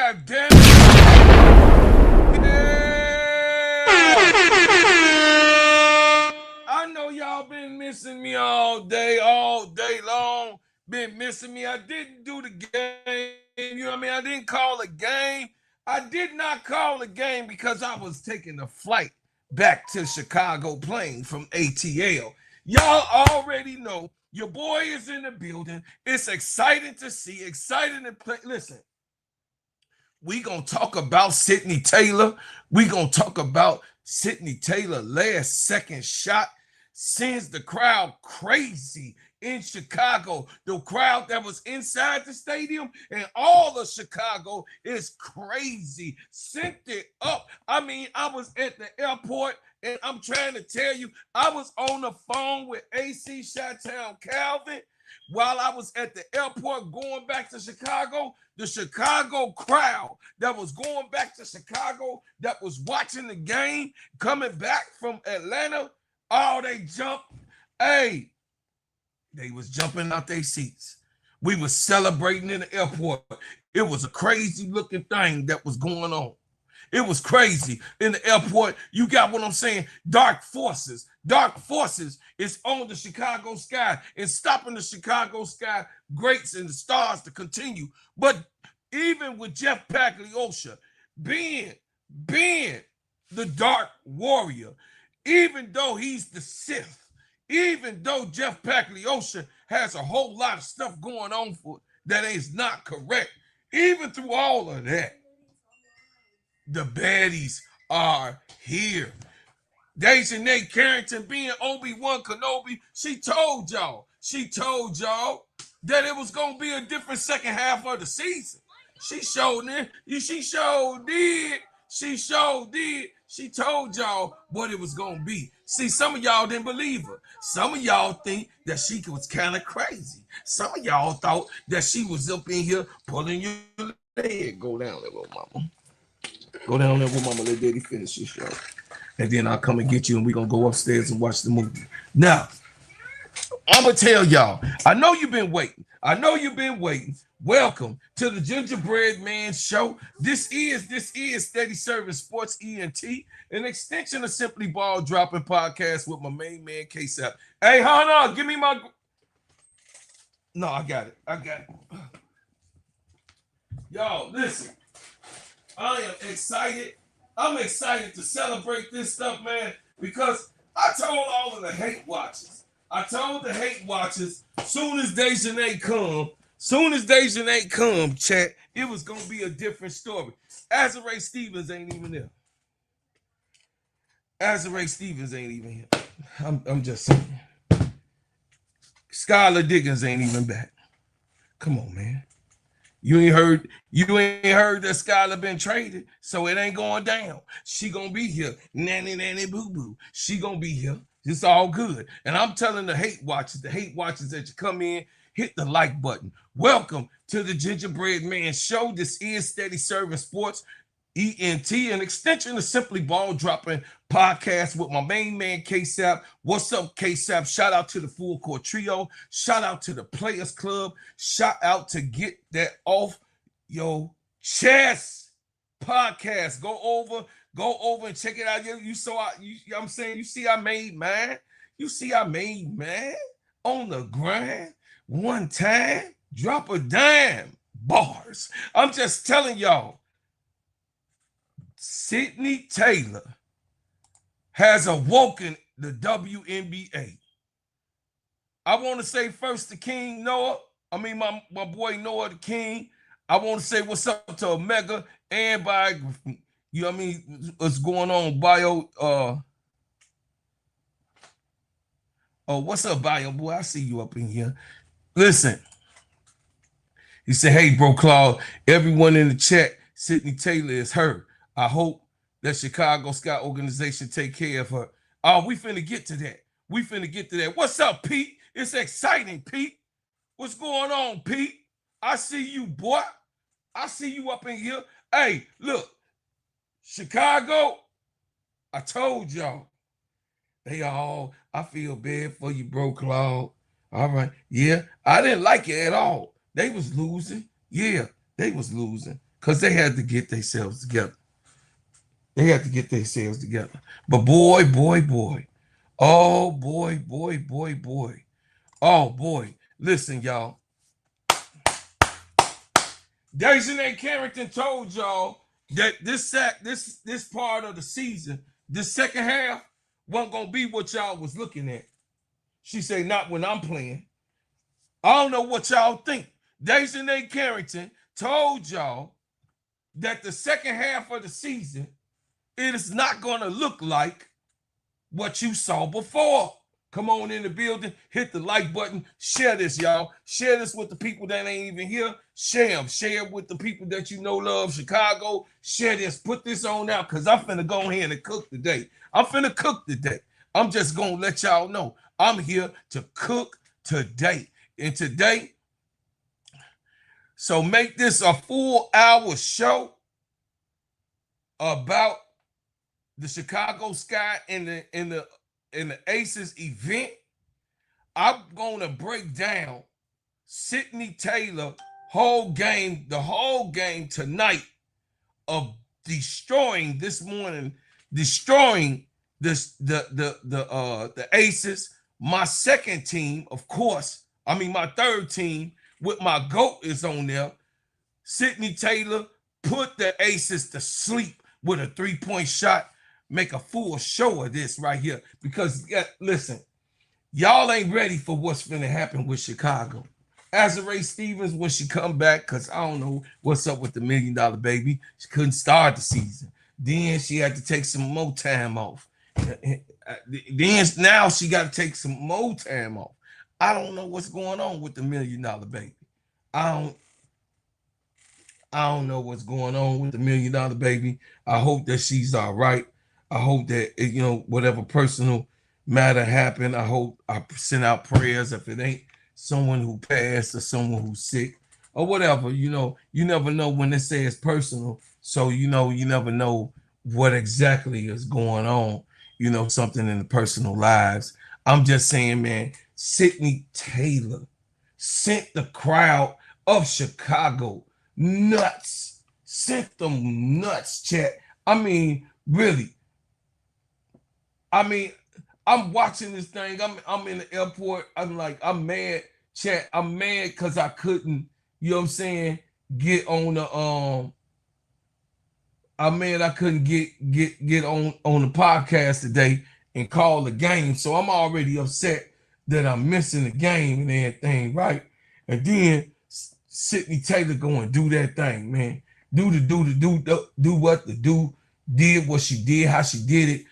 God damn it. I know y'all been missing me all day long. Been missing me. I didn't do the game. You know what I mean? I didn't call a game. I did not call a game because I was taking a flight back to Chicago playing from ATL. Y'all already know your boy is in the building. It's exciting to see, exciting to play. Listen, we gonna talk about Sydney Taylor. We gonna talk about Sydney Taylor last second shot sends the crowd crazy in Chicago. The crowd that was inside the stadium and all of Chicago is crazy. Sent it up. I mean, I was at the airport and I'm trying to tell you, I was on the phone with AC Chi-Town Calvin while I was at the airport going back to Chicago. The Chicago crowd that was going back to Chicago, that was watching the game, coming back from Atlanta, oh, they jumped. Hey, they was jumping out their seats. We was celebrating in the airport. It was a crazy looking thing that was going on. It was crazy. In the airport, you got what I'm saying? Dark forces. Dark forces is on the Chicago sky and stopping the Chicago sky greats and the stars to continue. But even with Jeff Pagliosha being the Dark Warrior, even though he's the Sith, even though Jeff Pagliosha has a whole lot of stuff going on for that is not correct, even through all of that, the baddies are here. DiJonai Carrington being Obi-Wan Kenobi, she told y'all that it was going to be a different second half of the season. She showed it. She showed did. She showed did. She told y'all what it was going to be. See, some of y'all didn't believe her. Some of y'all think that she was kind of crazy. Some of y'all thought that she was up in here pulling your leg. Go down there, little mama. Go down there with mama, let daddy finish this show. And then I'll come and get you and we're going to go upstairs and watch the movie. Now, I'm going to tell y'all, I know you've been waiting. Welcome to the Gingerbread Man Show. This is Steady Servin Sports ENT, an extension of Simply Ball Dropping Podcast with my main man, K-Sap. Hey, Hannah, give me my... No, I got it. Y'all, listen. I am excited. I'm excited to celebrate this stuff, man, because I told all of the hate watchers. Soon as DiJonai come, chat, it was going to be a different story. Azare Stevens ain't even there. I'm just saying. Skylar Diggins ain't even back. Come on, man. You ain't heard that Skylar been traded, so it ain't going down. She gonna be here. Nanny boo boo. She gonna be here. It's all good. And I'm telling the hate watchers that you come in, hit the like button. Welcome to the Gingerbread Man Show. This is Steady Servin Sports ENT, an extension of Simply Ball Dropping Podcast with my main man, K-Sap. What's up, K-Sap? Shout out to the Full Court Trio. Shout out to the Players Club. Shout out to Get That Off Your Chest podcast. Go over and check it out. You see I made mine on the grind. One time, drop a dime. Bars. I'm just telling y'all. Sydney Taylor has awoken the WNBA. I want to say first to King Noah. My boy Noah the King. I want to say what's up to Omega and Biography. You know what I mean? What's going on, Bio? What's up, Bio boy? I see you up in here. Listen. He said, hey, bro, Claude, everyone in the chat, Sydney Taylor is her. I hope that Chicago Sky organization take care of her. Oh, we finna get to that. What's up, Pete? It's exciting, Pete. What's going on, Pete? I see you, boy. I see you up in here. Hey, look, Chicago, I told y'all. I feel bad for you, bro, Claude. All right. Yeah, I didn't like it at all. They was losing. Yeah, they was losing. because they had to get themselves together. They had to get themselves together. But boy, boy, boy. Oh, boy, boy, boy, boy. Oh, boy. Listen, y'all. DiJonai Carrington told y'all that this part of the season, this second half, wasn't going to be what y'all was looking at. She said, not when I'm playing. I don't know what y'all think. DiJonai Carrington told y'all that the second half of the season, it is not going to look like what you saw before. Come on in the building, hit the like button, share this, y'all. Share this with the people that ain't even here. Share them. Share it with the people that you know love Chicago. Share this. Put this on out because I'm finna go ahead and cook today. I'm finna cook today. I'm just going to let y'all know I'm here to cook today. And today, so make this a full hour show about the Chicago Sky and the Aces event. I'm gonna break down Sydney Taylor the whole game tonight of destroying this morning, destroying this the Aces. My second team, of course, my third team with my GOAT is on there. Sydney Taylor put the Aces to sleep with a 3-point shot. Make a full show of this right here. Because, listen, y'all ain't ready for what's going to happen with Chicago. Azarae Stevens, when she come back, because I don't know what's up with the $1 Million Baby. She couldn't start the season. Then she had to take some more time off. Then now she got to take some more time off. I don't know what's going on with the $1 Million Baby. I don't know what's going on with the $1 Million Baby. I hope that she's all right. I hope that, whatever personal matter happened, I hope I send out prayers if it ain't someone who passed or someone who's sick or whatever. You never know when it says personal. So, you never know what exactly is going on, something in the personal lives. I'm just saying, man, Sydney Taylor sent the crowd of Chicago nuts. Sent them nuts, chat. Really. I'm watching this thing. I'm in the airport. I'm mad, chat. I'm mad because I couldn't, get on the I'm mad I couldn't get on the podcast today and call the game. So I'm already upset that I'm missing the game and everything, right? And then Sydney Taylor go and do that thing, man. Do what to do, did what she did, how she did it.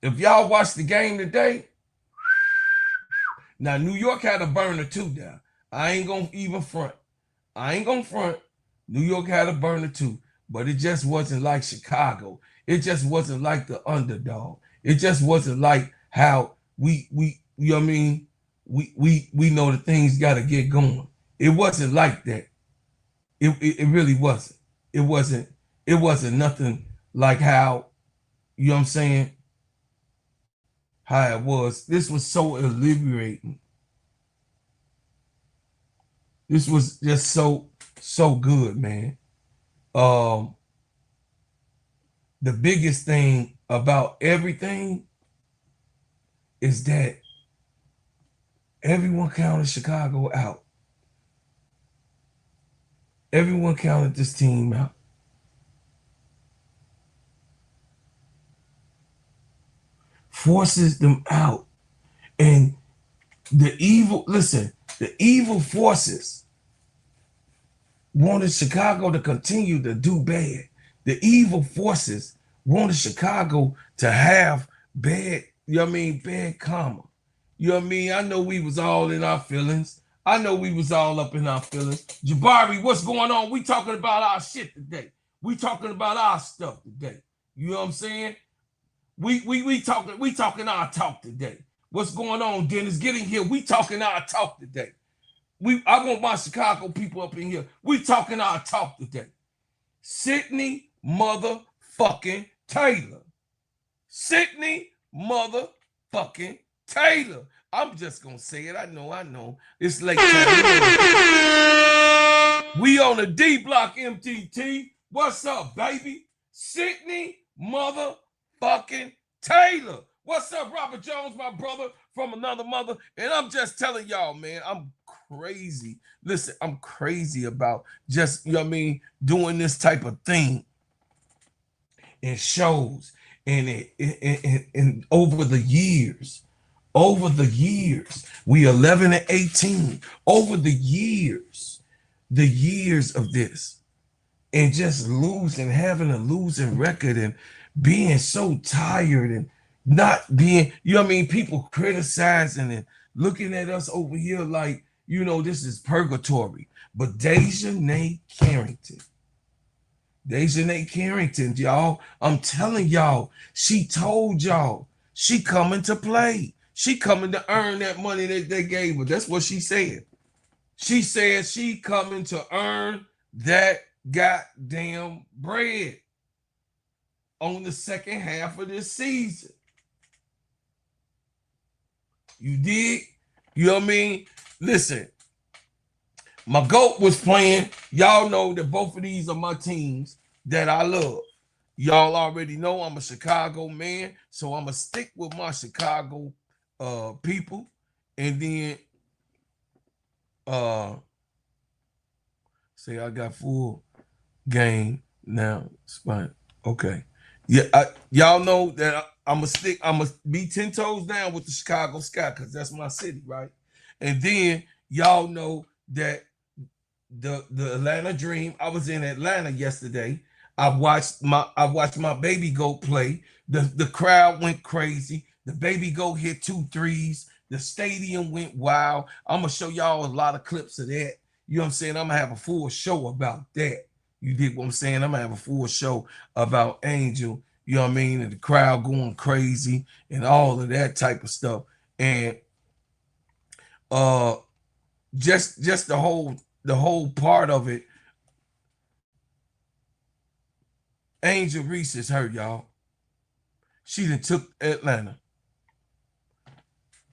If y'all watch the game today, now New York had a burner too now. I ain't gonna even front. New York had a burner too, but it just wasn't like Chicago. It just wasn't like the underdog. It just wasn't like how we know the things gotta get going. It wasn't like that. It really wasn't. It wasn't nothing like how, how it was. This was so liberating. This was just so good, man. The biggest thing about everything is that everyone counted Chicago out. Everyone counted this team out. Forces them out. And the evil forces wanted Chicago to continue to do bad. The evil forces wanted Chicago to have bad, bad karma. I know we was all in our feelings. I know we was all up in our feelings. Jabari, what's going on? We talking about our shit today. We talking about our stuff today. You know what I'm saying? We talking our talk today. What's going on, Dennis? Get in here. We talking our talk today. I want my Chicago people up in here. We talking our talk today. Sydney motherfucking Taylor. Sydney motherfucking Taylor. I'm just gonna say it. I know. It's late time. We on the D block, MTT. What's up, baby? Sydney motherfucking Taylor. What's up, Robert Jones, my brother from another mother? And I'm just telling y'all, man, I'm crazy. Listen, I'm crazy about just, you know what I mean, doing this type of thing in shows and over the years. Over the years, we 11 and 18. Over the years of this, and just having a losing record and being so tired and not being, you know what I mean, people criticizing and looking at us over here like, you know, this is purgatory. But DiJonai Carrington, y'all, I'm telling y'all, she told y'all she coming to play. She coming to earn that money that they gave her. That's what she said. She said she coming to earn that goddamn bread on the second half of this season. You dig? You know what I mean? Listen, my GOAT was playing. Y'all know that both of these are my teams that I love. Y'all already know I'm a Chicago man, so I'm going to stick with my Chicago people. And then say I got full game now. It's fine. Okay. Yeah, y'all know that I'm gonna be 10 toes down with the Chicago Sky because that's my city, right? And then y'all know that the Atlanta Dream. I was in Atlanta yesterday. I watched my baby goat play. The crowd went crazy. The baby goat hit 2 threes. The stadium went wild. I'm gonna show y'all a lot of clips of that. You know what I'm saying? I'm gonna have a full show about that. You dig what I'm saying? I'm gonna have a full show about Angel, you know what I mean, and the crowd going crazy and all of that type of stuff. And just the whole part of it. Angel Reese is hurt, y'all. She done took Atlanta.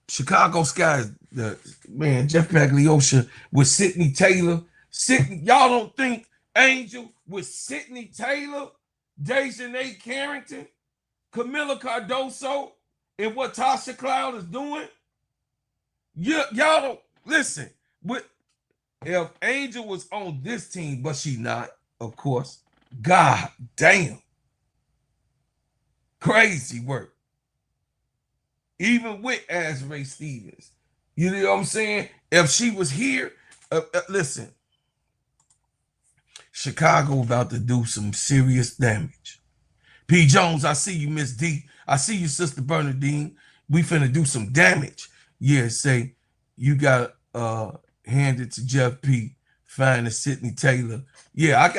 Chicago Sky, the man, Jeff Pagliosha with Sydney Taylor. Y'all don't think Angel with Sydney Taylor, DiJonai Carrington, Kamilla Cardoso, and what Natasha Cloud is doing? Y'all don't listen. If Angel was on this team, but she not, of course. God damn. Crazy work. Even with Azrae Stevens. You know what I'm saying? If she was here, listen. Chicago about to do some serious damage. P. Jones, I see you, Miss D. I see you, Sister Bernadine. We finna do some damage. Yeah, say you got handed to Jeff P. Find Sydney Taylor. Yeah,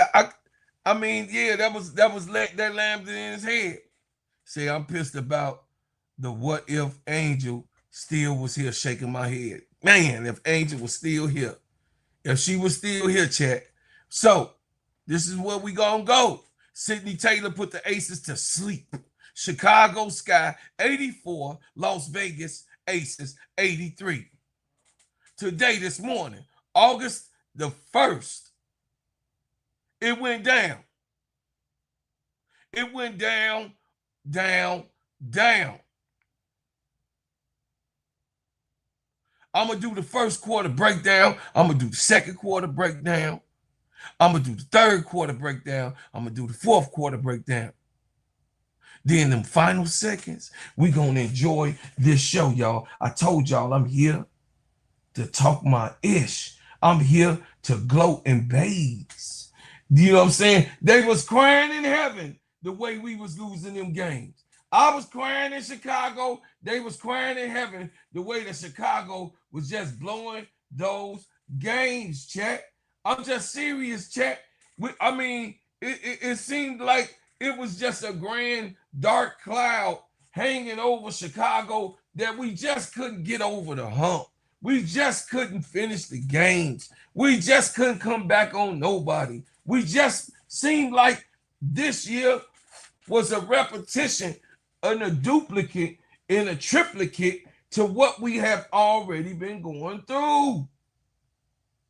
I mean, yeah, that landed in his head. Say I'm pissed about the what if Angel still was here, shaking my head. Man, if Angel was still here. If she was still here, chat. So, this is where we gonna go. Sydney Taylor put the Aces to sleep. Chicago Sky, 84. Las Vegas Aces, 83. Today, this morning, August the 1st, it went down. It went down, down, down. I'm going to do the first quarter breakdown. I'm going to do the second quarter breakdown. I'm going to do the third quarter breakdown. I'm going to do the fourth quarter breakdown. Then them final seconds, we're going to enjoy this show, y'all. I told y'all I'm here to talk my ish. I'm here to gloat and bathe. You know what I'm saying? They was crying in heaven the way we was losing them games. I was crying in Chicago. They was crying in heaven the way that Chicago was just blowing those games, chat. I'm just serious, chat. I mean, it seemed like it was just a grand dark cloud hanging over Chicago that we just couldn't get over the hump. We just couldn't finish the games. We just couldn't come back on nobody. We just seemed like this year was a repetition and a duplicate and a triplicate to what we have already been going through.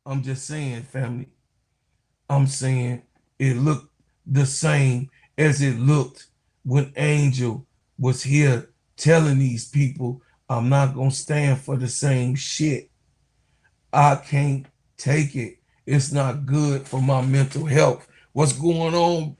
I'm just saying, family. I'm saying it looked the same as it looked when Angel was here telling these people, I'm not going to stand for the same shit. I can't take it. It's not good for my mental health. What's going on?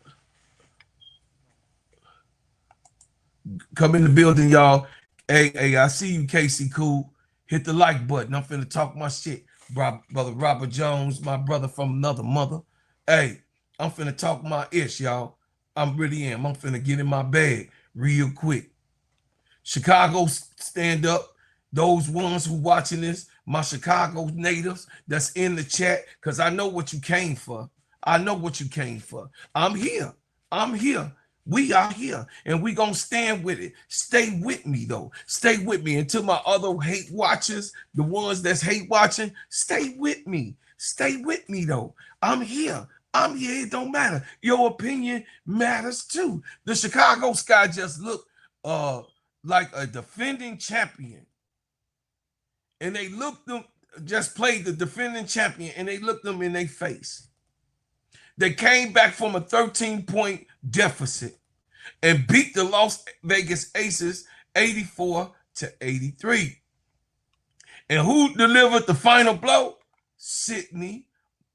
Come in the building, y'all. Hey, I see you, Casey Cool. Hit the like button. I'm finna talk my shit. Brother Robert Jones, my brother from another mother. Hey, I'm finna talk my ish, y'all. I'm really am. I'm finna get in my bag real quick. Chicago, stand up. Those ones who watching this, my Chicago natives that's in the chat, because I know what you came for. I know what you came for. I'm here. I'm here. We are here, and we gonna stand with it. Stay with me, though. Stay with me. And to my other hate watchers, the ones that's hate watching, stay with me. Stay with me, though. I'm here. I'm here. It don't matter. Your opinion matters, too. The Chicago Sky just looked like a defending champion. And they looked them, just played the defending champion, and they looked them in their face. They came back from a 13-point deficit and beat the Las Vegas Aces 84-83. And who delivered the final blow? Sydney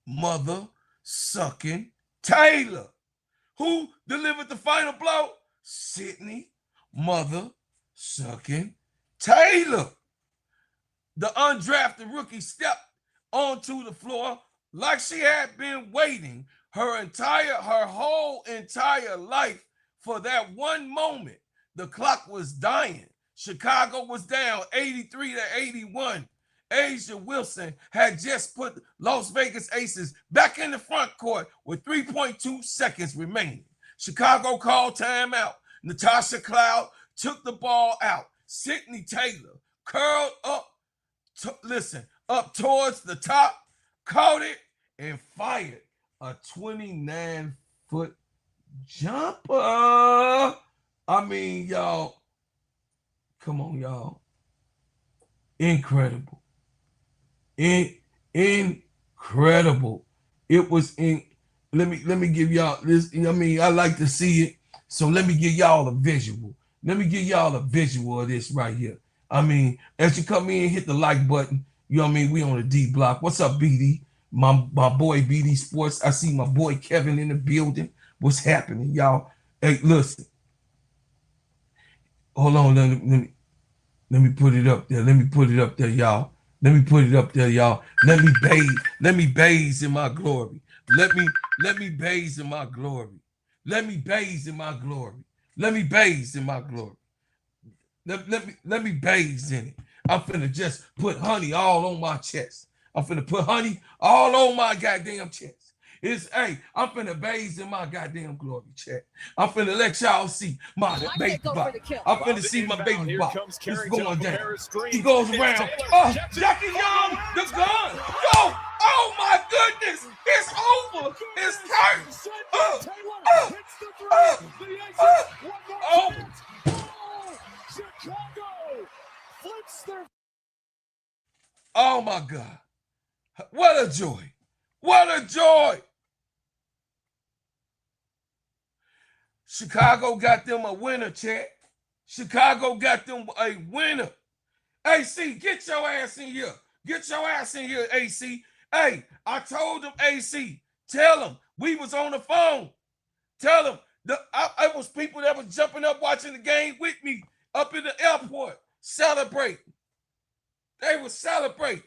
mother-sucking Taylor. Who delivered the final blow? Sydney mother-sucking Taylor. The undrafted rookie stepped onto the floor like she had been waiting her whole entire life for that one moment. The clock was dying. Chicago was down 83-81. Asia Wilson had just put Las Vegas Aces back in the front court with 3.2 seconds remaining. Chicago called timeout. Natasha Cloud took the ball out. Sydney Taylor curled up, up towards the top, caught it, and fired a 29-foot jumper. I mean, y'all, come on, y'all. Incredible. Incredible. It was let me give y'all this. I mean, I like to see it. So let me give y'all a visual. Let me give y'all a visual of this right here. I mean, as you come in, hit the like button. You know what I mean? We on the D block. What's up, BD? My boy BD Sports. I see my boy Kevin in the building. What's happening, y'all? Hey, listen. Hold on. Let me put it up there. Let me put it up there, y'all. Let me put it up there, y'all. Let me bathe. Let me bathe in my glory. Let me bathe in my glory. Let me bathe in my glory. Let me bathe in my glory. Let me bathe in it. I'm finna just put honey all on my chest. I'm finna put honey all on my goddamn chest. I'm finna bathe in my goddamn glory, chat. I'm finna let y'all see my baby bop. I'm finna see my baby bop. It's going down. He goes around. Oh, Jackie Young, the gun. Go. Oh my goodness. It's over. It's curtains. Oh my God. What a joy. What a joy. Chicago got them a winner, chat. Chicago got them a winner. AC, get your ass in here. Get your ass in here, AC. Hey, I told them, AC, tell them we was on the phone. Tell them I was people that was jumping up watching the game with me up in the airport, celebrating. They were celebrating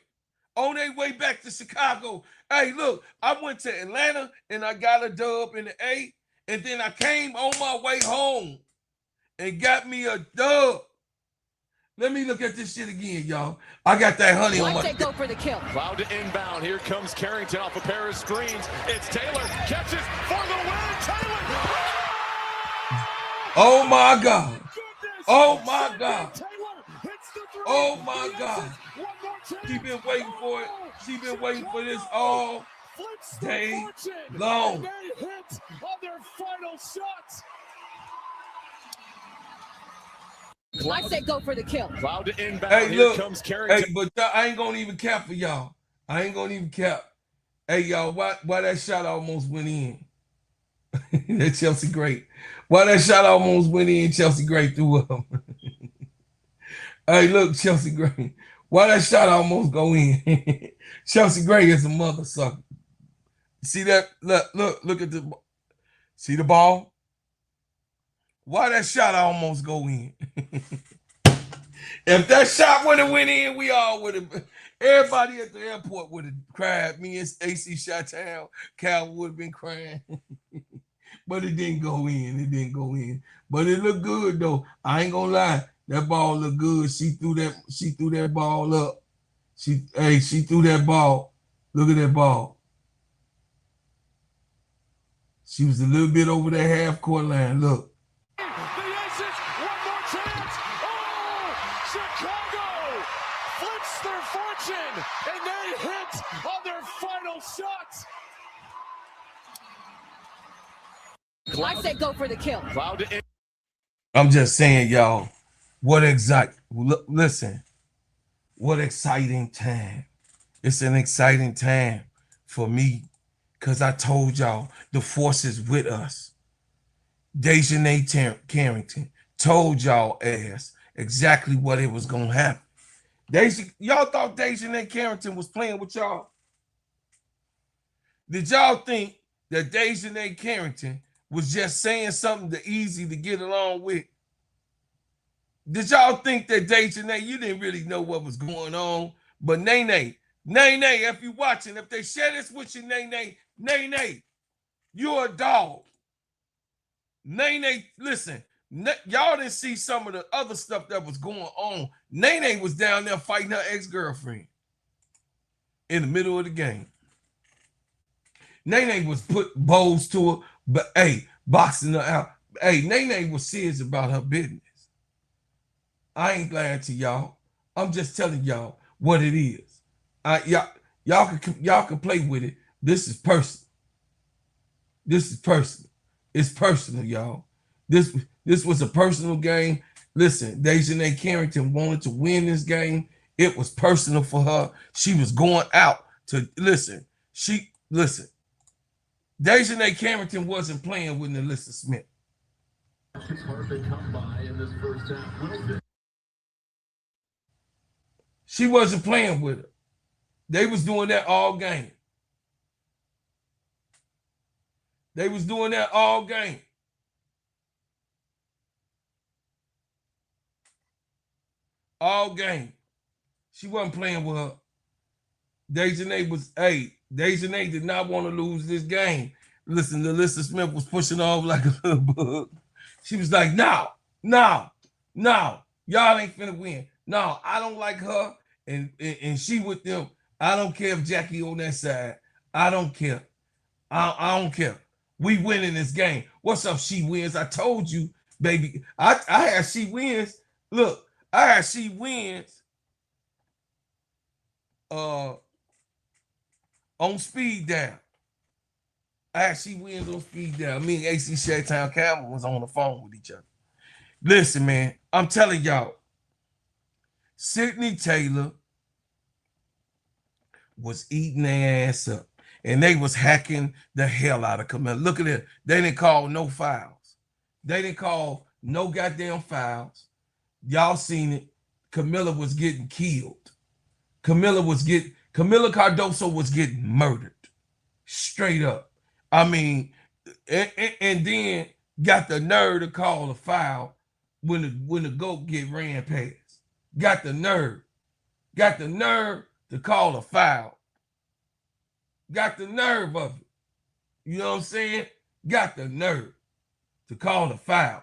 on their way back to Chicago. Hey, look, I went to Atlanta and I got a dub in the A, and then I came on my way home and got me a dub. Let me look at this shit again, y'all. I got that honey on my. They go for the kill. Cloud to inbound. Here comes Carrington off a pair of screens. It's Taylor. Catches for the win. Taylor. Oh my God. Oh my God. Oh my God. She's been waiting for it. She's been waiting for this all day long. I say go for the kill. Cloud to inbound. Hey, Here look. comes Carrington. Hey, but I ain't gonna even cap for y'all. I ain't gonna even cap. Hey, y'all, why that shot almost went in? That Chelsea Gray. Why that shot almost went in? Chelsea Gray threw up. Hey, look, Chelsea Gray. Why that shot almost go in? Chelsea Gray is a mother sucker. See that? Look at the. See the ball? Why that shot almost go in? If that shot would have went in, we all would have. Everybody at the airport would have cried. Me and AC Chi-Town, Cal would have been crying. But it didn't go in. It didn't go in. But it looked good though. I ain't gonna lie. That ball looked good. She threw that ball up. She threw that ball. Look at that ball. She was a little bit over that half court line. Look. The Aces, one more chance. Oh, Chicago flips their fortune, and they hit on their final shot. I say go for the kill. Cloud to I'm just saying, y'all, listen, what exciting time. It's an exciting time for me because I told y'all the force is with us. DiJonai Carrington told y'all ass exactly what it was going to happen. Y'all thought DiJonai Carrington was playing with y'all? Did y'all think that DiJonai Carrington was just saying something easy to get along with? Did y'all think that DiJonai, you didn't really know what was going on? But Nene, if you watching, if they share this with you, Nene, you're a dog. Nene, listen, y'all didn't see some of the other stuff that was going on. Nene was down there fighting her ex-girlfriend in the middle of the game. Nene was put bowls to her, but hey, boxing her out. Hey, Nene was serious about her business. I ain't lying to y'all. I'm just telling y'all what it is. Y'all can play with it. This is personal. This is personal. It's personal, y'all. This was a personal game. Listen, DiJonai Carrington wanted to win this game. It was personal for her. She was going out to listen. DiJonai Carrington wasn't playing with Natasha Smith. She wasn't playing with her. They was doing that all game. They was doing that all game. All game. She wasn't playing with her. DiJonai did not want to lose this game. Listen, Natasha Smith was pushing off like a little bug. She was like, no, y'all ain't finna win. No, I don't like her, and she with them. I don't care if Jackie on that side. I don't care. I don't care. We winning this game. What's up, she wins? I told you, baby. I had she wins. Look, I had she wins on speed down. I had she wins on speed down. Me and AC Chi-Town Campbell was on the phone with each other. Listen, man, I'm telling y'all, Sydney Taylor was eating their ass up, and they was hacking the hell out of Kamilla. Look at it. They didn't call no fouls. They didn't call no goddamn fouls. Y'all seen it. Kamilla was getting killed. Kamilla Cardoso was getting murdered. Straight up. I mean, and then got the nerve to call a foul when the GOAT get ran past. Got the nerve to call a foul. Got the nerve of it. You know what I'm saying? Got the nerve to call a foul.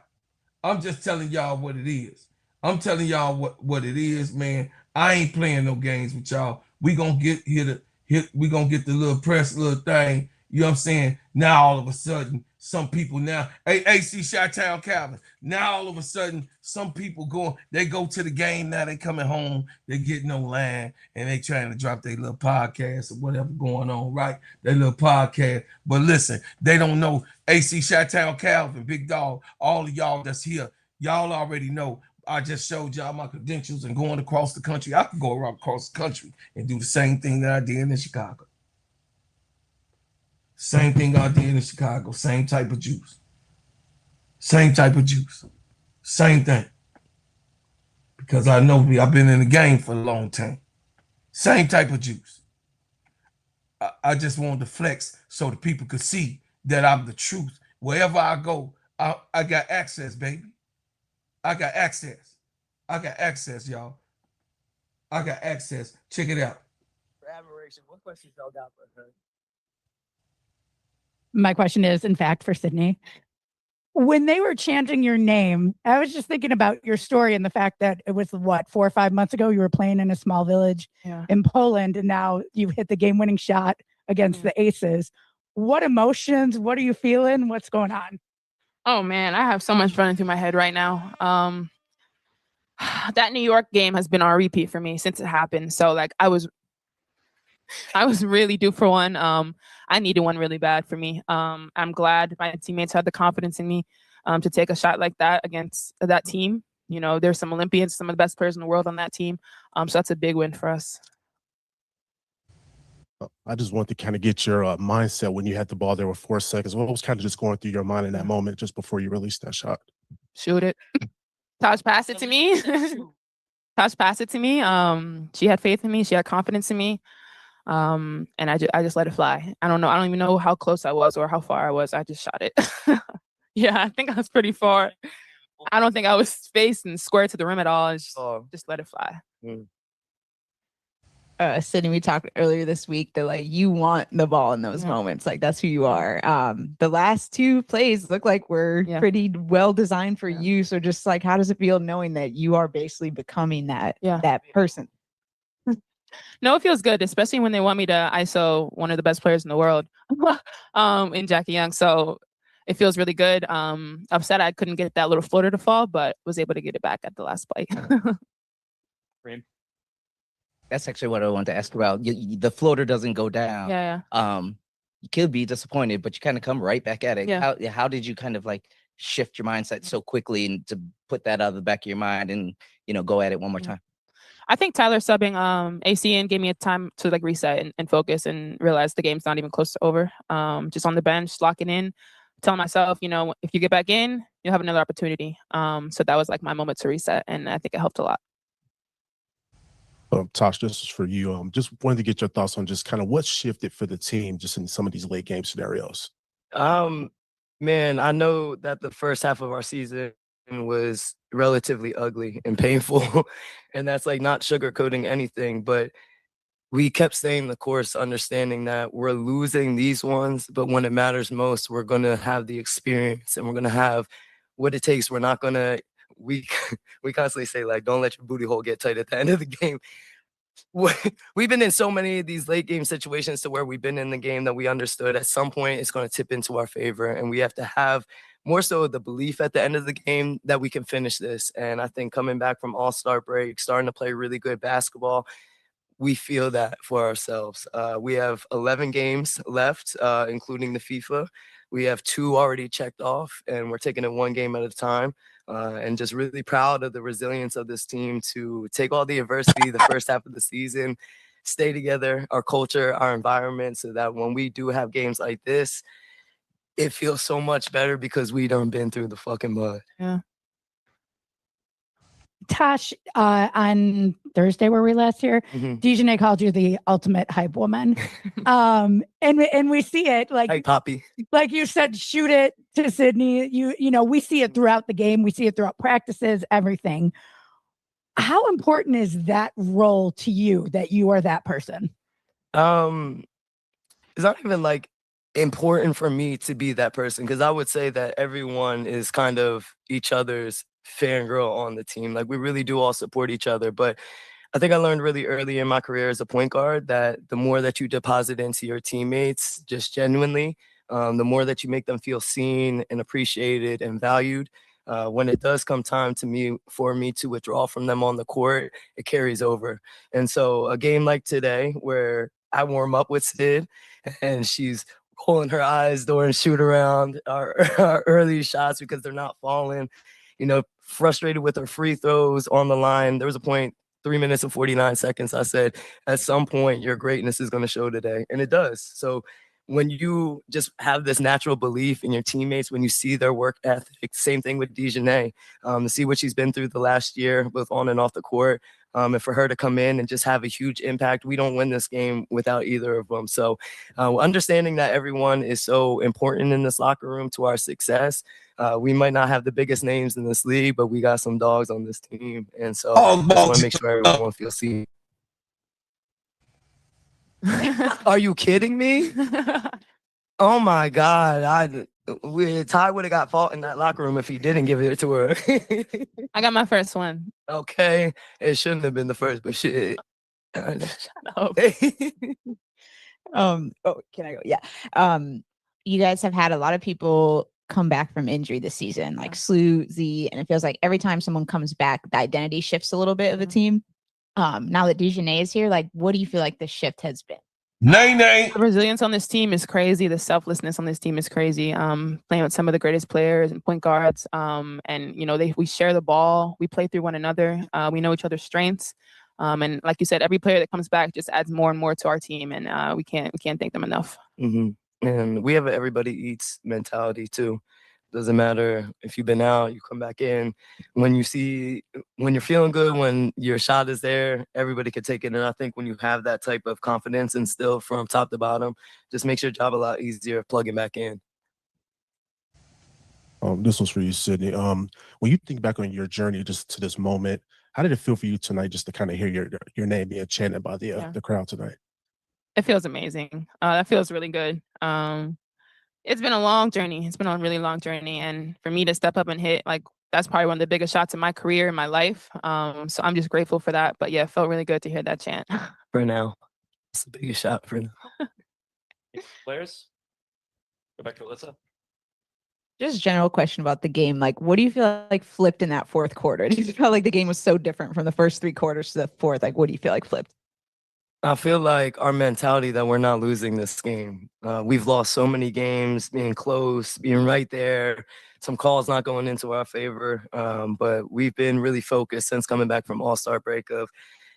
I'm just telling y'all what it is. I'm telling y'all what it is, man. I ain't playing no games with y'all. We gonna get we gonna get the little press little thing. You know what I'm saying? Now all of a sudden, some people now, hey, AC Chi-Town Calvin, now all of a sudden, some people they go to the game now, they coming home, they get no line, and they trying to drop their little podcast or whatever going on, right? Their little podcast. But listen, they don't know AC Chi-Town Calvin, Big Dog, all of y'all that's here, y'all already know I just showed y'all my credentials and going across the country. I could go around across the country and do the same thing that I did in Chicago. Same thing I did in Chicago. Same type of juice. Same type of juice. Same thing. Because I know I've been in the game for a long time. Same type of juice. I just wanted to flex so the people could see that I'm the truth. Wherever I go, I got access, baby. I got access. I got access, y'all. I got access. Check it out. For admiration, what questions y'all got for her? My question is, in fact, for Sydney. When they were chanting your name, I was just thinking about your story and the fact that it was, 4 or 5 months ago, you were playing in a small village in Poland, and now you hit the game-winning shot against the Aces. What emotions? What are you feeling? What's going on? Oh, man, I have so much running through my head right now. That New York game has been on repeat for me since it happened. So, like, I was really due for one. I needed one really bad for me. I'm glad my teammates had the confidence in me to take a shot like that against that team. You know, there's some Olympians, some of the best players in the world on that team. So that's a big win for us. I just want to kind of get your mindset when you had the ball there with 4 seconds. What was kind of just going through your mind in that moment just before you released that shot? Shoot it. Taj passed it to me. Taj passed it to me. She had faith in me. She had confidence in me. And I just let it fly. I don't know. I don't even know how close I was or how far I was. I just shot it. Yeah, I think I was pretty far. I don't think I was spaced and square to the rim at all. I just let it fly. Sydney, we talked earlier this week that like you want the ball in those moments. Like that's who you are. The last 2 plays look like were pretty well designed for you. So just like, how does it feel knowing that you are basically becoming that person? No, it feels good, especially when they want me to ISO one of the best players in the world, in Jackie Young. So it feels really good. Upset I couldn't get that little floater to fall, but was able to get it back at the last play. That's actually what I wanted to ask about. The floater doesn't go down. You could be disappointed, but you kind of come right back at it. How did you kind of like shift your mindset so quickly and to put that out of the back of your mind and, you know, go at it one more time? I think Tyler subbing AC in gave me a time to like reset and focus and realize the game's not even close to over. Just on the bench, locking in, telling myself, you know, if you get back in, you'll have another opportunity. So that was like my moment to reset, and I think it helped a lot. Tosh, this is for you. Just wanted to get your thoughts on just kind of what shifted for the team just in some of these late game scenarios. Man, I know that the first half of our season was relatively ugly and painful, and that's like not sugarcoating anything, but we kept staying the course, understanding that we're losing these ones, but when it matters most, we're going to have the experience and we're going to have what it takes. We're not going to, we constantly say like, don't let your booty hole get tight at the end of the game. We've been in so many of these late game situations to where we've been in the game that we understood at some point it's going to tip into our favor, and we have to have more so the belief at the end of the game that we can finish this. And I think coming back from All-Star break, starting to play really good basketball, we feel that for ourselves. We have 11 games left, including the FIFA. We have 2 already checked off, and we're taking it 1 game at a time. And just really proud of the resilience of this team to take all the adversity the first half of the season, stay together, our culture, our environment, so that when we do have games like this, it feels so much better because we done been through the fucking mud. Yeah. Tosh, on Thursday where we last here, DiJonai called you the ultimate hype woman. And we see it like Hey, Poppy. Like you said, shoot it to Sydney. You know, we see it throughout the game, we see it throughout practices, everything. How important is that role to you that you are that person? It's not even like important for me to be that person, because I would say that everyone is kind of each other's fangirl on the team. Like we really do all support each other. But I think I learned really early in my career as a point guard that the more that you deposit into your teammates, just genuinely, the more that you make them feel seen and appreciated and valued. When it does come time for me to withdraw from them on the court, it carries over. And so a game like today where I warm up with Sid and she's rolling her eyes during shoot around our early shots because they're not falling. You know, frustrated with her free throws on the line. There was a point, 3 minutes and 49 seconds. I said, at some point, your greatness is going to show today. And it does. So when you just have this natural belief in your teammates, when you see their work ethic, same thing with DiJonai, to see what she's been through the last year, both on and off the court, and for her to come in and just have a huge impact. We don't win this game without either of them. So understanding that everyone is so important in this locker room to our success. We might not have the biggest names in this league, but we got some dogs on this team. And so I just want to make sure everyone feels seen. Are you kidding me? Oh my God. Ty would have got fought in that locker room if he didn't give it to her. I got my first one. Okay. It shouldn't have been the first, but shit. Shut up. Oh, can I go? Yeah. You guys have had a lot of people come back from injury this season, like Slew, Z, and it feels like every time someone comes back, the identity shifts a little bit of the team. Now that DiJonai is here, like, what do you feel like the shift has been? Nay. The resilience on this team is crazy. The selflessness on this team is crazy. Playing with some of the greatest players and point guards. And you know, we share the ball. We play through one another. We know each other's strengths. And like you said, every player that comes back just adds more and more to our team. And we can't thank them enough. Mm-hmm. And we have an everybody eats mentality too. Doesn't matter if you've been out, you come back in. When you're feeling good, when your shot is there, everybody can take it. And I think when you have that type of confidence instilled from top to bottom, just makes your job a lot easier plugging back in. This was for you, Sydney. When you think back on your journey just to this moment, how did it feel for you tonight just to kind of hear your name being chanted by the crowd tonight? It feels amazing. That feels really good. It's been a long journey. It's been a really long journey. And for me to step up and hit, like, that's probably one of the biggest shots in my career, in my life. So I'm just grateful for that. But yeah, it felt really good to hear that chant. For now. It's the biggest shot for now. Players? Go back to Alyssa. Just a general question about the game. Like, what do you feel like flipped in that fourth quarter? Do you feel like the game was so different from the first 3 quarters to the fourth? Like, what do you feel like flipped? I feel like our mentality that we're not losing this game. We've lost so many games, being close, being right there, some calls not going into our favor. But we've been really focused since coming back from All-Star break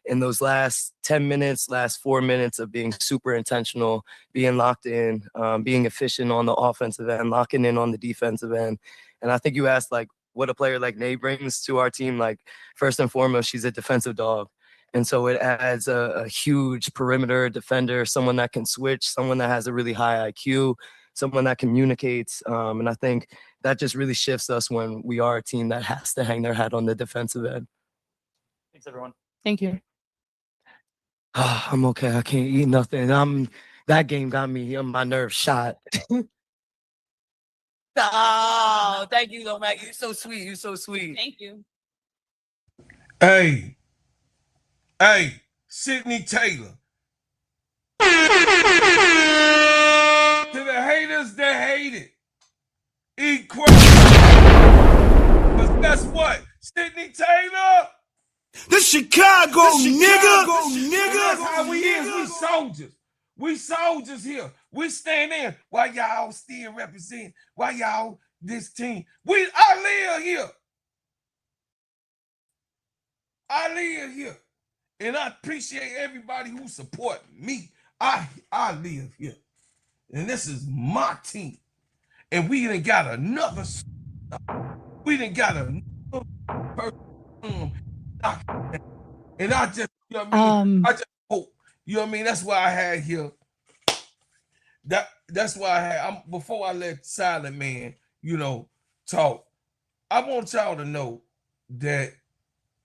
in those last 10 minutes, last 4 minutes of being super intentional, being locked in, being efficient on the offensive end, locking in on the defensive end. And I think you asked, like, what a player like Nay brings to our team. Like, first and foremost, she's a defensive dog. And so it adds a huge perimeter defender, someone that can switch, someone that has a really high IQ, someone that communicates. And I think that just really shifts us when we are a team that has to hang their hat on the defensive end. Thanks, everyone. Thank you. I'm okay. I can't eat nothing. That game got me on my nerves shot. Oh, thank you, though, Mac. You're so sweet. You're so sweet. Thank you. Hey, Sydney Taylor. To the haters that hate it, eat crap. But guess what? Sydney Taylor. The Chicago nigga. That's how we is. We soldiers. We soldiers here. We stand in. Why y'all still represent? Why y'all this team? I live here. I live here. And I appreciate everybody who support me. I live here. And this is my team. And we done got another. We done got another person. And I just, you know what I mean? I just hope, you know what I mean? That's why I had here. That's why I had, before I let Silent Man, you know, talk, I want y'all to know that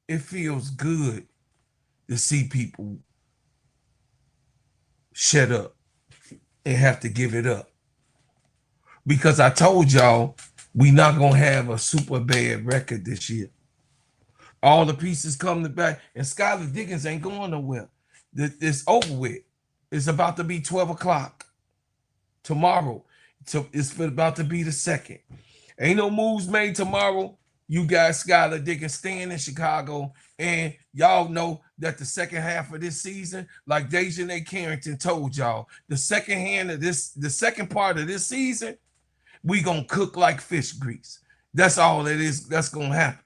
it feels good to see people shut up and have to give it up. Because I told y'all we not going to have a super bad record this year. All the pieces come back, and Skylar Diggins ain't going nowhere. It's over with. It's about to be 12 o'clock tomorrow. It's about to be the 2nd. Ain't no moves made tomorrow. You guys, Skylar Diggins, staying in Chicago, and y'all know that the second half of this season, like DiJonai Carrington told y'all, the second part of this season, we gonna cook like fish grease. That's all it is. That's gonna happen.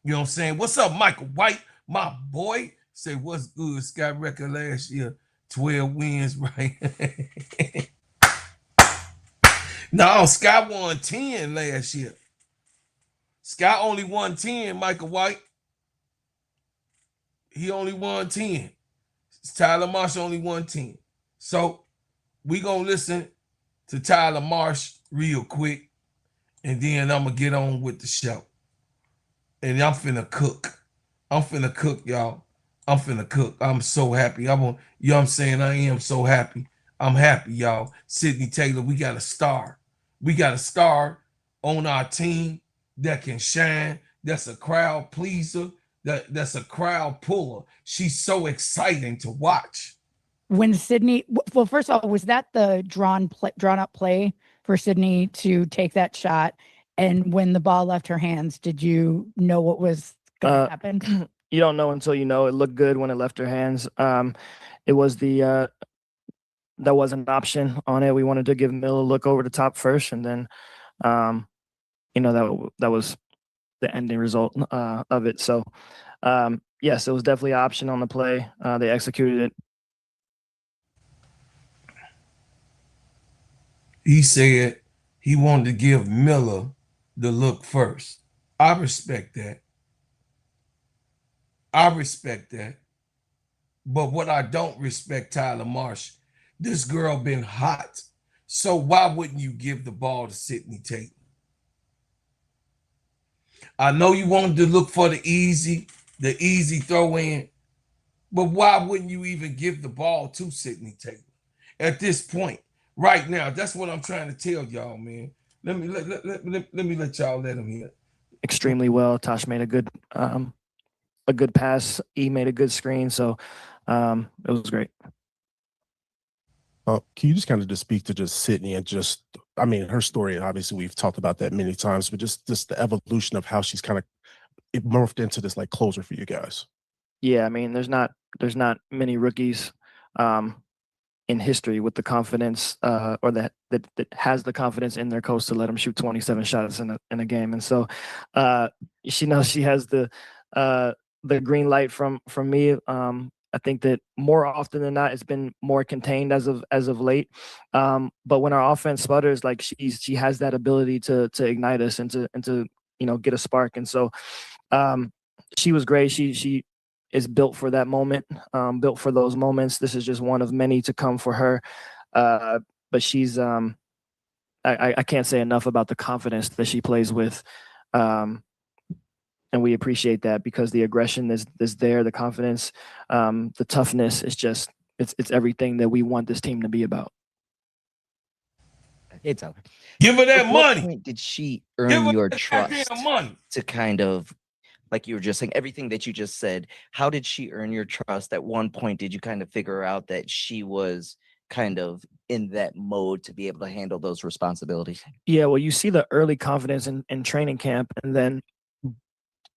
You know what I'm saying? What's up, Michael White, my boy? Say, what's good? Sky record last year, 12 wins, right? No, Sky won 10 last year. Sky only won 10, Michael White. He only won 10. Tyler Marsh only won 10. So we gonna listen to Tyler Marsh real quick, and then I'm gonna get on with the show. And I'm finna cook. I'm finna cook, y'all. I'm finna cook. I'm so happy. You know what I'm saying? I am so happy. I'm happy, y'all. Sydney Taylor, we got a star. We got a star on our team that can shine. That's a crowd pleaser. That's a crowd puller. She's so exciting to watch. When Sydney, well, first of all, was that the drawn up play for Sydney to take that shot? And when the ball left her hands, did you know what was going to happen? You don't know until you know. It looked good when it left her hands. It was that was an option on it. We wanted to give Mill a look over the top first, and then, that was the ending result of it. So, yes, it was definitely an option on the play. They executed it. He said he wanted to give Miller the look first. I respect that. I respect that. But what I don't respect, Tyler Marsh, this girl been hot. So why wouldn't you give the ball to Sydney Taylor? I know you wanted to look for the easy throw in, but why wouldn't you even give the ball to Sydney Taylor at this point? Right now, that's what I'm trying to tell y'all, man. Let me let y'all let him hear. Extremely well. Tosh made a good pass. E made a good screen. So it was great. Can you just kind of just speak to just Sydney and just, I mean, her story, obviously we've talked about that many times, but just the evolution of how she's kind of it morphed into this like closer for you guys. Yeah, I mean, there's not many rookies in history with the confidence or that has the confidence in their coach to let them shoot 27 shots in a game. And so she knows she has the green light from me. I think that more often than not, it's been more contained as of late. But when our offense sputters, like she has that ability to ignite us and to get a spark. And so she was great. She is built for that moment, built for those moments. This is just one of many to come for her. But she's I can't say enough about the confidence that she plays with. And we appreciate that because the aggression is there, the confidence, the toughness is just it's everything that we want this team to be about. Hey, Tyler. Give her that At what money. point did she earn your trust money to kind of, like you were just saying, everything that you just said? How did she earn your trust? At one point, did you kind of figure out that she was kind of in that mode to be able to handle those responsibilities? Yeah, well, you see the early confidence in training camp, and then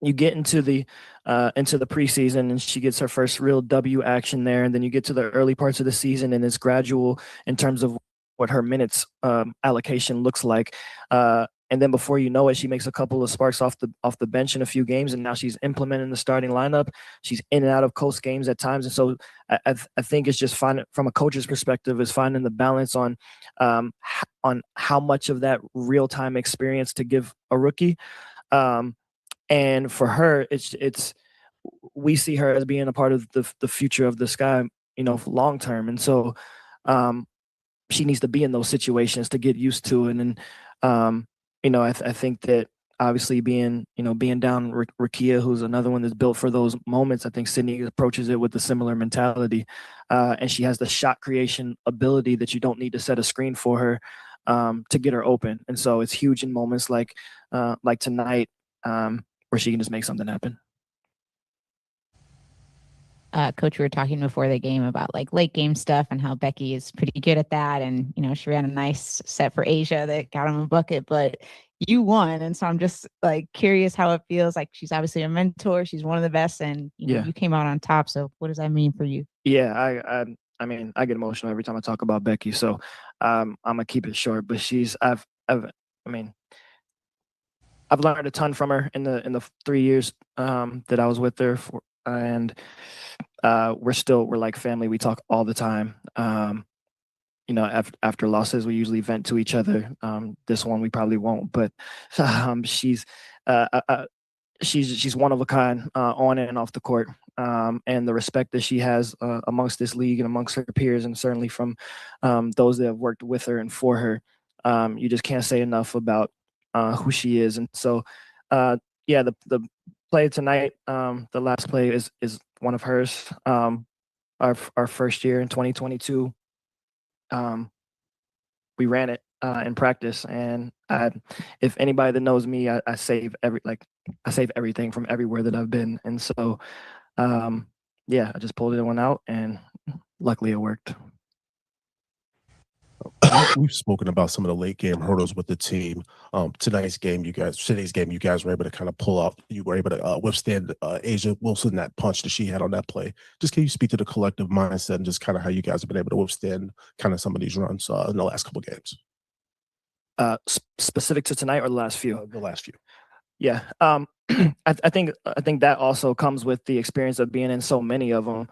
you get into the preseason, and she gets her first real W action there, and then you get to the early parts of the season, and it's gradual in terms of what her minutes allocation looks like. And then before you know it, she makes a couple of sparks off the bench in a few games, and now she's implementing the starting lineup. She's in and out of close games at times, and so I think it's just finding, from a coach's perspective, is finding the balance on how much of that real time experience to give a rookie. And for her, it's we see her as being a part of the future of the Sky, long term, and so she needs to be in those situations to get used to it. And I think that obviously being down Rakia, who's another one that's built for those moments, I think Sydney approaches it with a similar mentality, and she has the shot creation ability that you don't need to set a screen for her to get her open. And so it's huge in moments like tonight, where she can just make something happen. Coach, we were talking before the game about like late game stuff and how Becky is pretty good at that. And, she ran a nice set for Asia that got him a bucket, but you won. And so I'm just like curious how it feels. Like, she's obviously a mentor. She's one of the best. And you came out on top. So what does that mean for you? Yeah, I mean, I get emotional every time I talk about Becky. So I'm gonna keep it short, but I've learned a ton from her in the 3 years that I was with her, and we're like family. We talk all the time. You know, after losses, we usually vent to each other. This one we probably won't, but she's one of a kind on and off the court, and the respect that she has amongst this league and amongst her peers, and certainly from those that have worked with her and for her. You just can't say enough about who she is. And so, yeah, the play tonight, the last play is one of hers. Our first year in 2022, we ran it in practice, and if anybody that knows me, I save everything from everywhere that I've been. And so, yeah, I just pulled it one out, and luckily it worked. We've spoken about some of the late game hurdles with the team. Today's game, you guys were able to kind of pull out. You were able to withstand Asia Wilson, that punch that she had on that play. Just can you speak to the collective mindset and just kind of how you guys have been able to withstand kind of some of these runs in the last couple of games? Specific to tonight or the last few? The last few. Yeah. I think that also comes with the experience of being in so many of them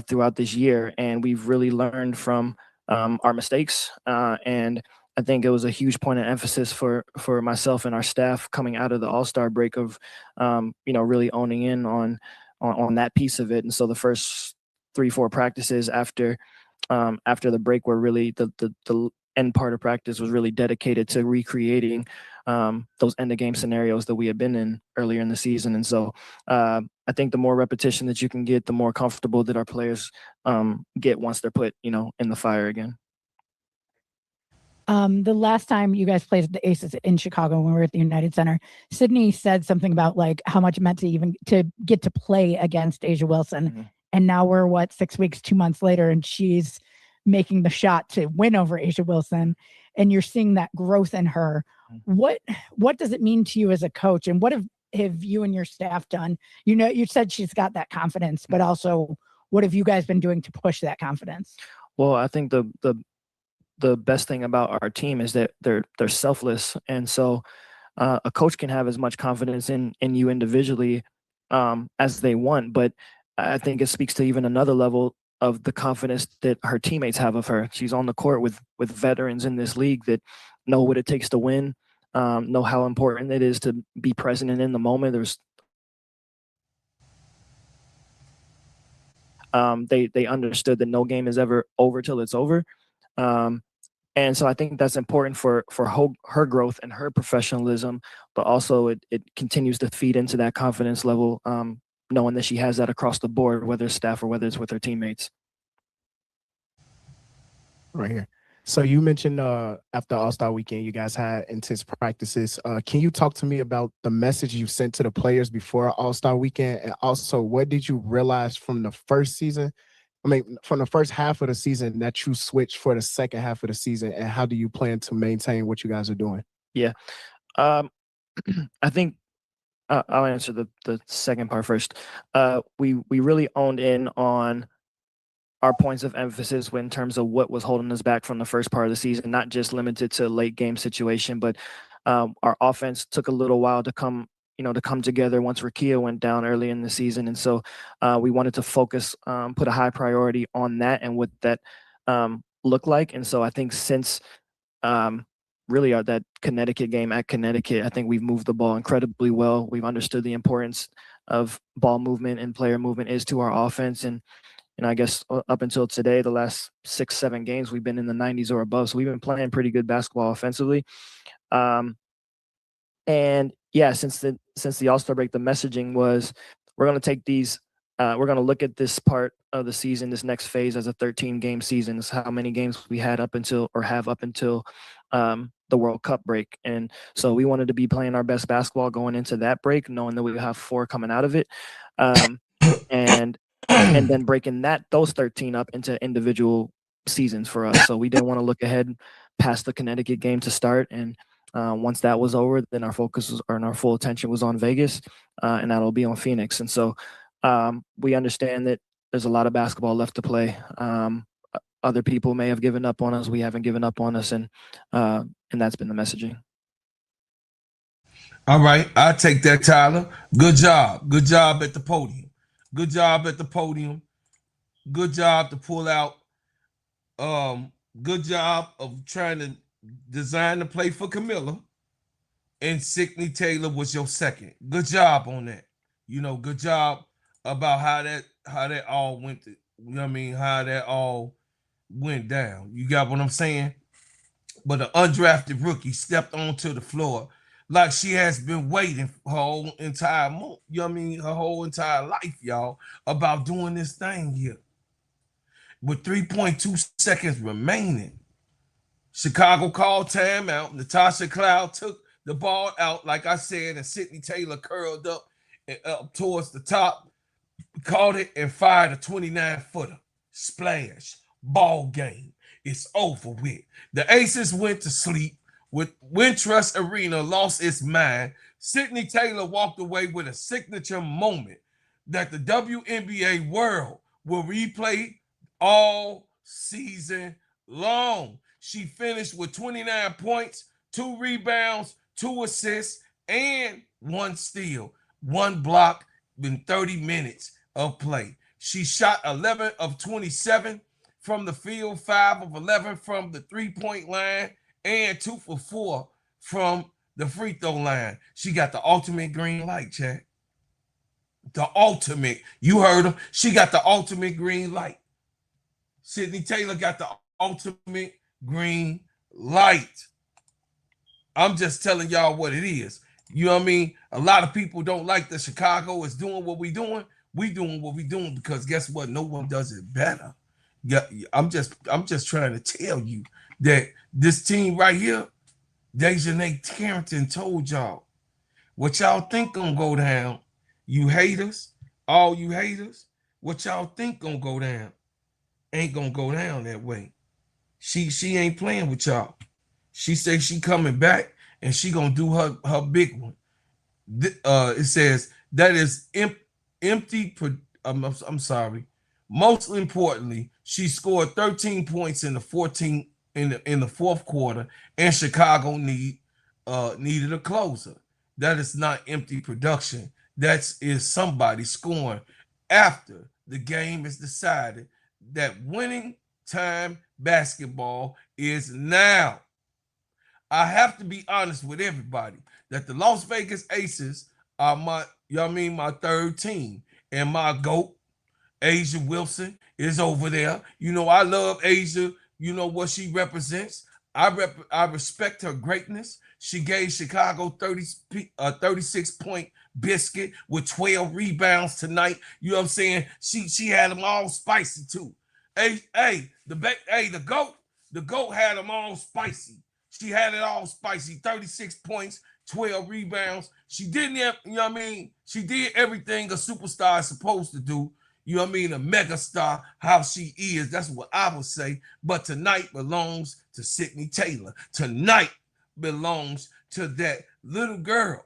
throughout this year, and we've really learned from our mistakes. And I think it was a huge point of emphasis for myself and our staff coming out of the All-Star break of, really owning in on that piece of it. And so the first 3-4 practices after the break were really the end part of practice was really dedicated to recreating those end of game scenarios that we had been in earlier in the season. And so I think the more repetition that you can get, the more comfortable that our players get once they're put, in the fire again. The last time you guys played the Aces in Chicago when we were at the United Center, Sydney said something about like how much it meant to get to play against Asia Wilson. Mm-hmm. And now we're 6 weeks, 2 months later, and she's making the shot to win over Asia Wilson, and you're seeing that growth in her. What does it mean to you as a coach, and what have you and your staff done? You said she's got that confidence, but also what have you guys been doing to push that confidence? Well, I think the best thing about our team is that they're selfless, and so a coach can have as much confidence in you individually as they want, but I think it speaks to even another level of the confidence that her teammates have of her. She's on the court with veterans in this league that know what it takes to win, know how important it is to be present and in the moment. They understood that no game is ever over till it's over. And so I think that's important for her growth and her professionalism, but also it continues to feed into that confidence level, knowing that she has that across the board, whether it's staff or whether it's with her teammates. Right here. So you mentioned after All-Star weekend, you guys had intense practices. Can you talk to me about the message you sent to the players before All-Star weekend? And also, what did you realize from the first season? From the first half of the season that you switched for the second half of the season, and how do you plan to maintain what you guys are doing? Yeah. I think I'll answer the second part first. We really owned in on our points of emphasis in terms of what was holding us back from the first part of the season, not just limited to late game situation, but our offense took a little while to come together once Rakia went down early in the season. And so we wanted to focus, put a high priority on that and what that looked like. And so I think since really that Connecticut game at Connecticut, I think we've moved the ball incredibly well. We've understood the importance of ball movement and player movement is to our offense. And I guess up until today, the last 6-7 games, we've been in the 90s or above. So we've been playing pretty good basketball offensively. And yeah, since the All-Star break, the messaging was we're going to take these, we're going to look at this part of the season, this next phase as a 13-game season. It's how many games we had up until the World Cup break. And so we wanted to be playing our best basketball going into that break, knowing that we would have 4 coming out of it. And then breaking those 13 up into individual seasons for us. So we didn't want to look ahead past the Connecticut game to start. And once that was over, then our focus and our full attention was on Vegas, and that'll be on Phoenix. And so we understand that there's a lot of basketball left to play. Other people may have given up on us. We haven't given up on us, and that's been the messaging. All right, I'll take that, Tyler. Good job. Good job at the podium. Good job at the podium. Good job to pull out. Good job of trying to design the play for Kamilla. And Sydney Taylor was your second. Good job on that. Good job about how that all went. How that all went down. You got what I'm saying? But an undrafted rookie stepped onto the floor like she has been waiting her whole entire her whole entire life, y'all, about doing this thing here. With 3.2 seconds remaining, Chicago called timeout. Natasha Cloud took the ball out, like I said, and Sydney Taylor curled up and up towards the top, caught it and fired a 29-footer. Splash. Ball game. It's over with. The Aces went to sleep. With Wintrust Arena lost its mind, Sydney Taylor walked away with a signature moment that the WNBA world will replay all season long. She finished with 29 points, 2 rebounds, 2 assists, and 1 steal, 1 block in 30 minutes of play. She shot 11 of 27 from the field, 5 of 11 from the three-point line, and 2 for 4 from the free throw line. She got the ultimate green light, Chad. The ultimate. You heard her. She got the ultimate green light. Sydney Taylor got the ultimate green light. I'm just telling y'all what it is. You know what I mean? A lot of people don't like that Chicago is doing what we doing. We doing what we doing because guess what? No one does it better. Yeah, I'm just trying to tell you that this team right here, DiJonai Carrington told y'all what y'all think gonna go down. You haters, all you haters, what y'all think gonna go down ain't gonna go down that way. She ain't playing with y'all. She says she coming back and she gonna do her big one. It says that is empty. I'm sorry. Most importantly, she scored 13 points in the 14 in the fourth quarter, and Chicago needed a closer. That is not empty production. That is somebody scoring after the game is decided that winning time basketball is now. I have to be honest with everybody that the Las Vegas Aces are my third team, and my GOAT, A'ja Wilson, is over there. I love A'ja. You know what she represents. I respect her greatness. She gave Chicago 36-point biscuit with 12 rebounds tonight. You know what I'm saying? She had them all spicy too. The GOAT had them all spicy. She had it all spicy. 36 points, 12 rebounds. She didn't have, she did everything a superstar is supposed to do. A mega star, how she is. That's what I would say. But tonight belongs to Sydney Taylor. Tonight belongs to that little girl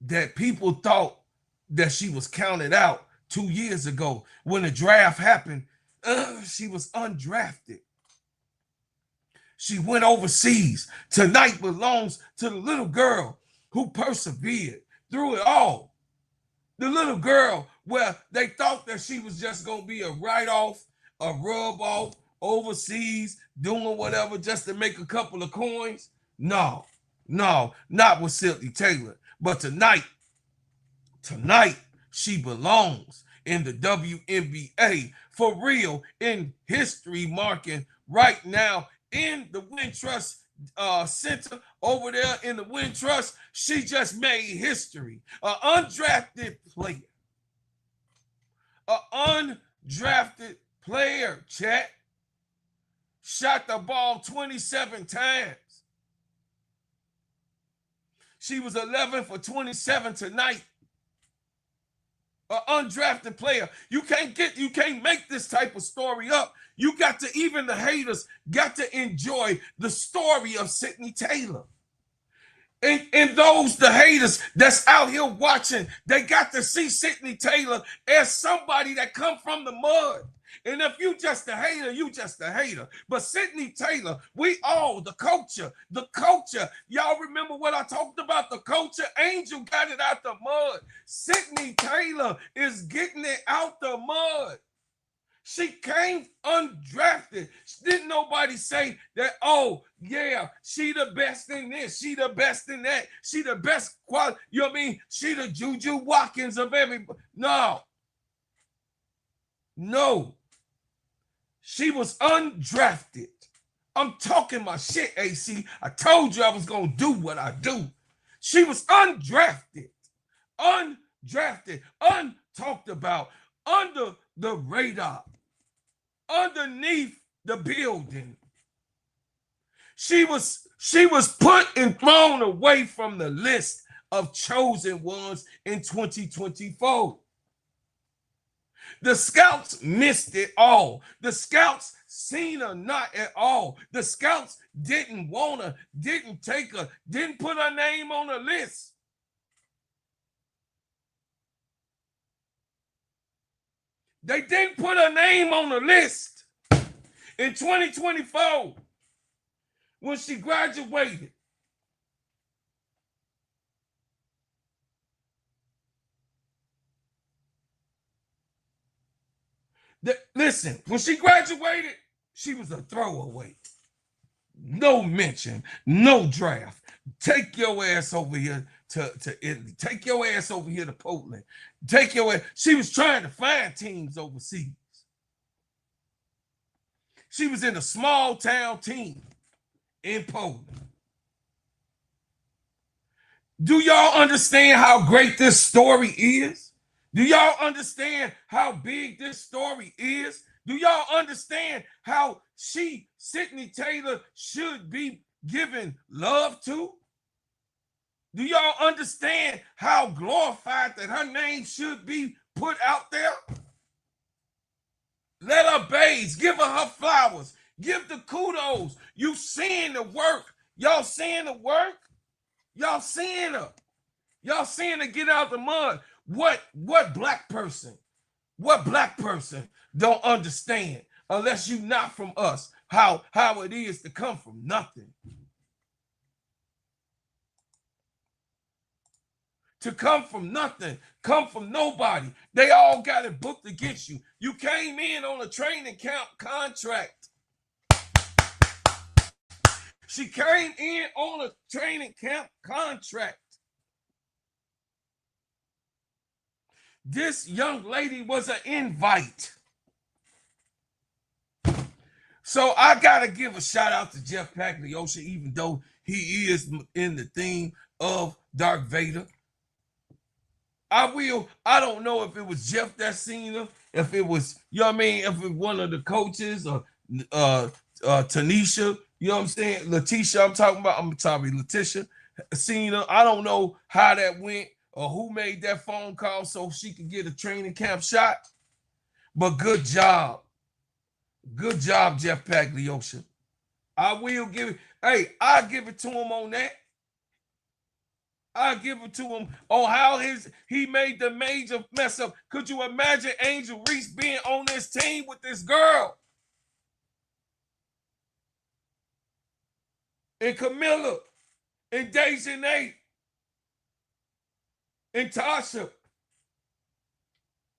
that people thought that she was counted out 2 years ago. When the draft happened, she was undrafted. She went overseas. Tonight belongs to the little girl who persevered through it all. The little girl where they thought that she was just going to be a write-off, a rub-off, overseas, doing whatever just to make a couple of coins. No, not with Sydney Taylor. But tonight, she belongs in the WNBA for real, in history marking right now in the Wintrust Center over there in the Wintrust. She just made history. An undrafted player, chat, shot the ball 27 times. She was 11 for 27 tonight. An undrafted player. You can't make this type of story up. You got to, even the haters got to enjoy the story of Sydney Taylor. And those, the haters that's out here watching, they got to see Sydney Taylor as somebody that come from the mud. And if you just a hater, you just a hater. But Sydney Taylor, we all, the culture. Y'all remember what I talked about, the culture? Angel got it out the mud. Sydney Taylor is getting it out the mud. She came undrafted. Didn't nobody say that, oh, yeah, she the best in this, she the best in that, she the best quality, you know what I mean? She the Juju Watkins of everybody. No. She was undrafted. I'm talking my shit, AC. I told you I was going to do what I do. She was undrafted, untalked about, under the radar, underneath the building. She was put and thrown away from the list of chosen ones in 2024. The scouts missed it all. The scouts seen her not at all. The scouts didn't want her, didn't take her, didn't put her name on the list. They didn't put her name on the list in 2024 when she graduated. Listen, when she graduated, she was a throwaway. No mention, no draft. Take your ass over here to Italy. Take your ass over here to Portland. Take your ass. She was trying to find teams overseas. She was in a small town team in Poland. Do y'all understand how great this story is? Do y'all understand how big this story is? Do y'all understand how Sydney Taylor, should be given love to? Do y'all understand how glorified that her name should be put out there? Let her bathe, give her flowers, give the kudos. You seeing the work. Y'all seeing the work? Y'all seeing her. Y'all seeing her get out the mud. What black person don't understand, unless you not from us, how it is to come from nothing? To come from nothing, come from nobody. They all got it booked against you. You came in on a training camp contract. She came in on a training camp contract. This young lady was an invite. So I got to give a shout out to Jeff Pagliosha, even though he is in the theme of Darth Vader. I don't know if it was Jeff that seen her, if it was, you know what I mean, if it was one of the coaches or Tanisha, you know what I'm saying? Letitia, I'm sorry, Letitia seen her. I don't know how that went or who made that phone call so she could get a training camp shot. But good job. Good job, Jeff Pagliosha. I will give it. Hey, I'll give it to him on that. I'll give it to him on how he made the major mess up. Could you imagine Angel Reese being on this team with this girl? And Kamilla, and DiJonai, and Tasha,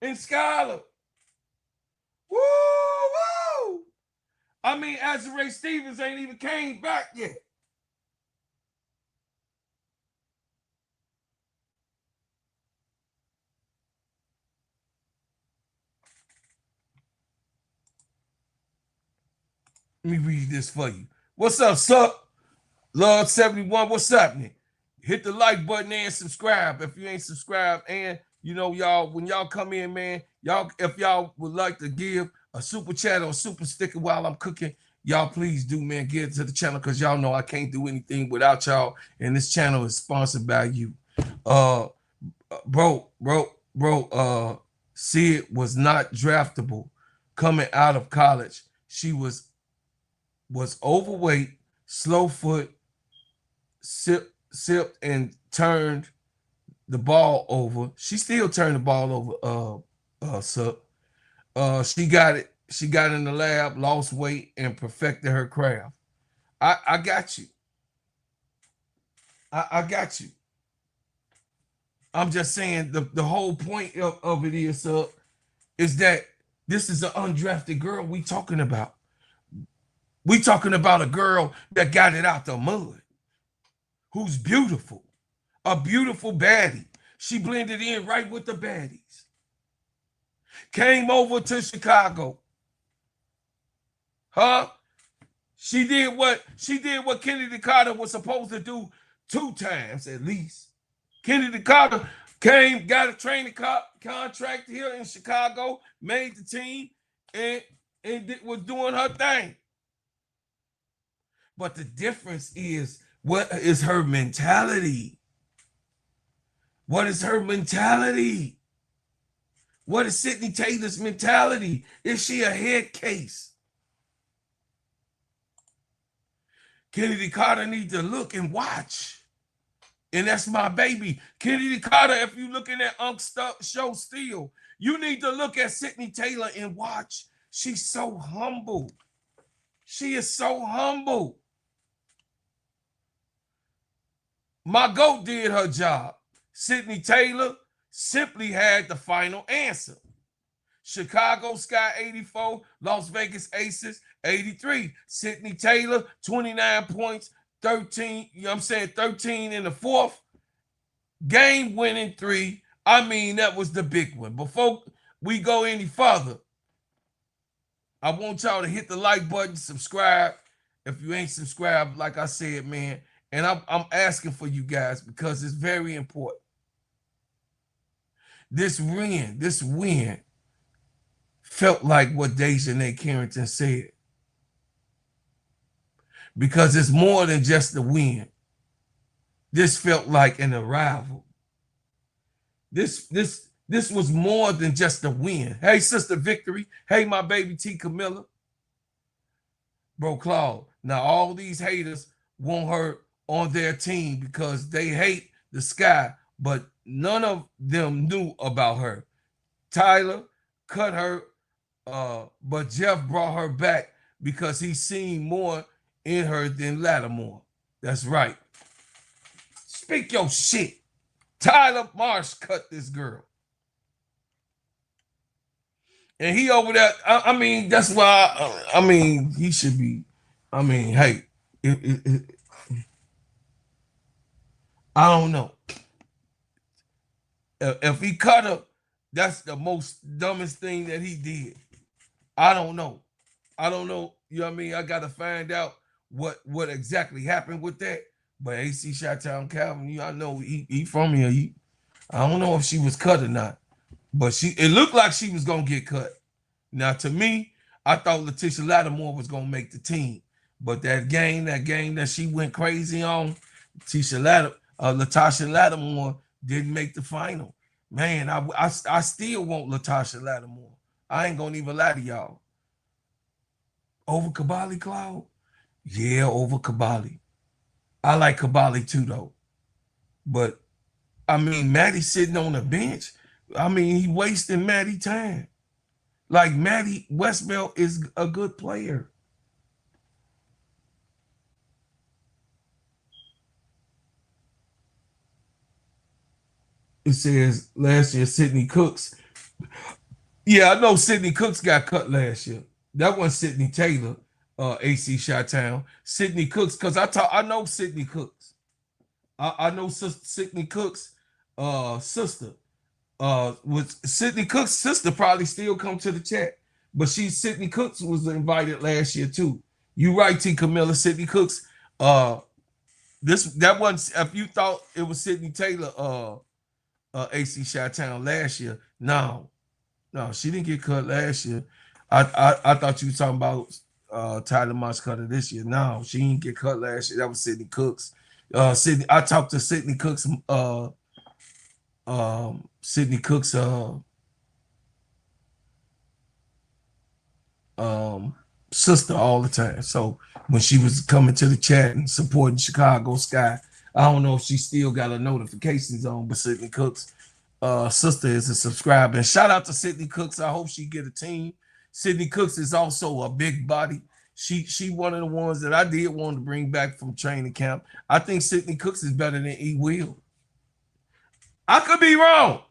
and Skylar. Woo, woo! I mean, Azure Stevens ain't even came back yet. Let me read this for you. What's up, Sup? Love 71, what's happening? Hit the like button and subscribe if you ain't subscribed. And, you know, y'all, when y'all come in, man, y'all, if y'all would like to give a super chat or a super sticker while I'm cooking, y'all please do, man. Get to the channel because y'all know I can't do anything without y'all. And this channel is sponsored by you. Bro, Sid was not draftable coming out of college. She was overweight, slow foot, sipped and turned the ball over. She still turned the ball over, Sup. She got it. she got in the lab, lost weight, and perfected her craft. I got you. I got you. I'm just saying the whole point of it is that this is an undrafted girl we talking about. We talking about a girl that got it out the mud, who's beautiful, a beautiful baddie. She blended in right with the baddies. Came over to Chicago. Huh? She did what Kennedy Carter was supposed to do 2 times at least. Kennedy Carter came, got a training contract here in Chicago, made the team, and was doing her thing. But the difference is, what is her mentality? What is her mentality? What is Sydney Taylor's mentality? Is she a head case? Kennedy Carter needs to look and watch. And that's my baby. Kennedy Carter, if you're looking at show still, you need to look at Sydney Taylor and watch. She's so humble. She is so humble. My GOAT did her job. Sydney Taylor simply had the final answer. Chicago Sky 84, Las Vegas Aces 83. Sydney Taylor 29 points, 13, 13 in the fourth. Game winning 3. I mean, that was the big one. Before we go any further, I want y'all to hit the like button, subscribe. If you ain't subscribed, like I said, man, and I'm asking for you guys because it's very important. This win felt like what DiJonai Carrington said. Because it's more than just the win. This felt like an arrival. This was more than just a win. Hey, Sister Victory. Hey, my baby T. Kamilla. Bro, Claude. Now, all these haters want her on their team because they hate the Sky, but none of them knew about her. Tyler cut her, but Jeff brought her back because he seen more in her than Lattimore. That's right. Speak your shit. Tyler Marsh cut this girl. And he over there, I mean, that's why, I mean, he should be, I mean, hey, I don't know. If he cut her, that's the most dumbest thing that he did. I don't know. I don't know. You know what I mean? I got to find out what exactly happened with that. But AC Chi-Town Calvin, I know he from here. I don't know if she was cut or not. But it looked like she was going to get cut. Now, to me, I thought Letitia Lattimore was going to make the team. But that game that she went crazy on, Natasha Lattimore didn't make the final. Man, I still want Natasha Lattimore. I ain't going to even lie to y'all. Over Kabali Cloud? Yeah, over Kabali. I like Kabali too, though. But, I mean, Maddie sitting on the bench. I mean, he wasting Maddie time. Like, Maddie Westbelt is a good player. It says last year, Sydney Cooks. Yeah, I know Sydney Cooks got cut last year. That wasn't Sydney Taylor, AC Chi-Town. Sydney Cooks, because I know Sydney Cooks. I know Sydney Cooks' sister. With Sydney Cooks' sister probably still come to the chat. But Sydney Cooks was invited last year too. You right, T. Kamilla. Sydney Cooks. That wasn't, if you thought it was Sydney Taylor, AC Chi-Town last year. No, she didn't get cut last year. I thought you were talking about Tyler Moss cutter this year. No, she didn't get cut last year. That was Sydney Cooks. I talked to Sydney Cooks. Sydney Cooks. Sister all the time. So when she was coming to the chat and supporting Chicago Sky, I don't know if she still got her notifications on, but Sydney Cooks' sister is a subscriber. And shout out to Sydney Cooks. I hope she get a team. Sydney Cooks is also a big body. She one of the ones that I did want to bring back from training camp. I think Sydney Cooks is better than E. Will. I could be wrong,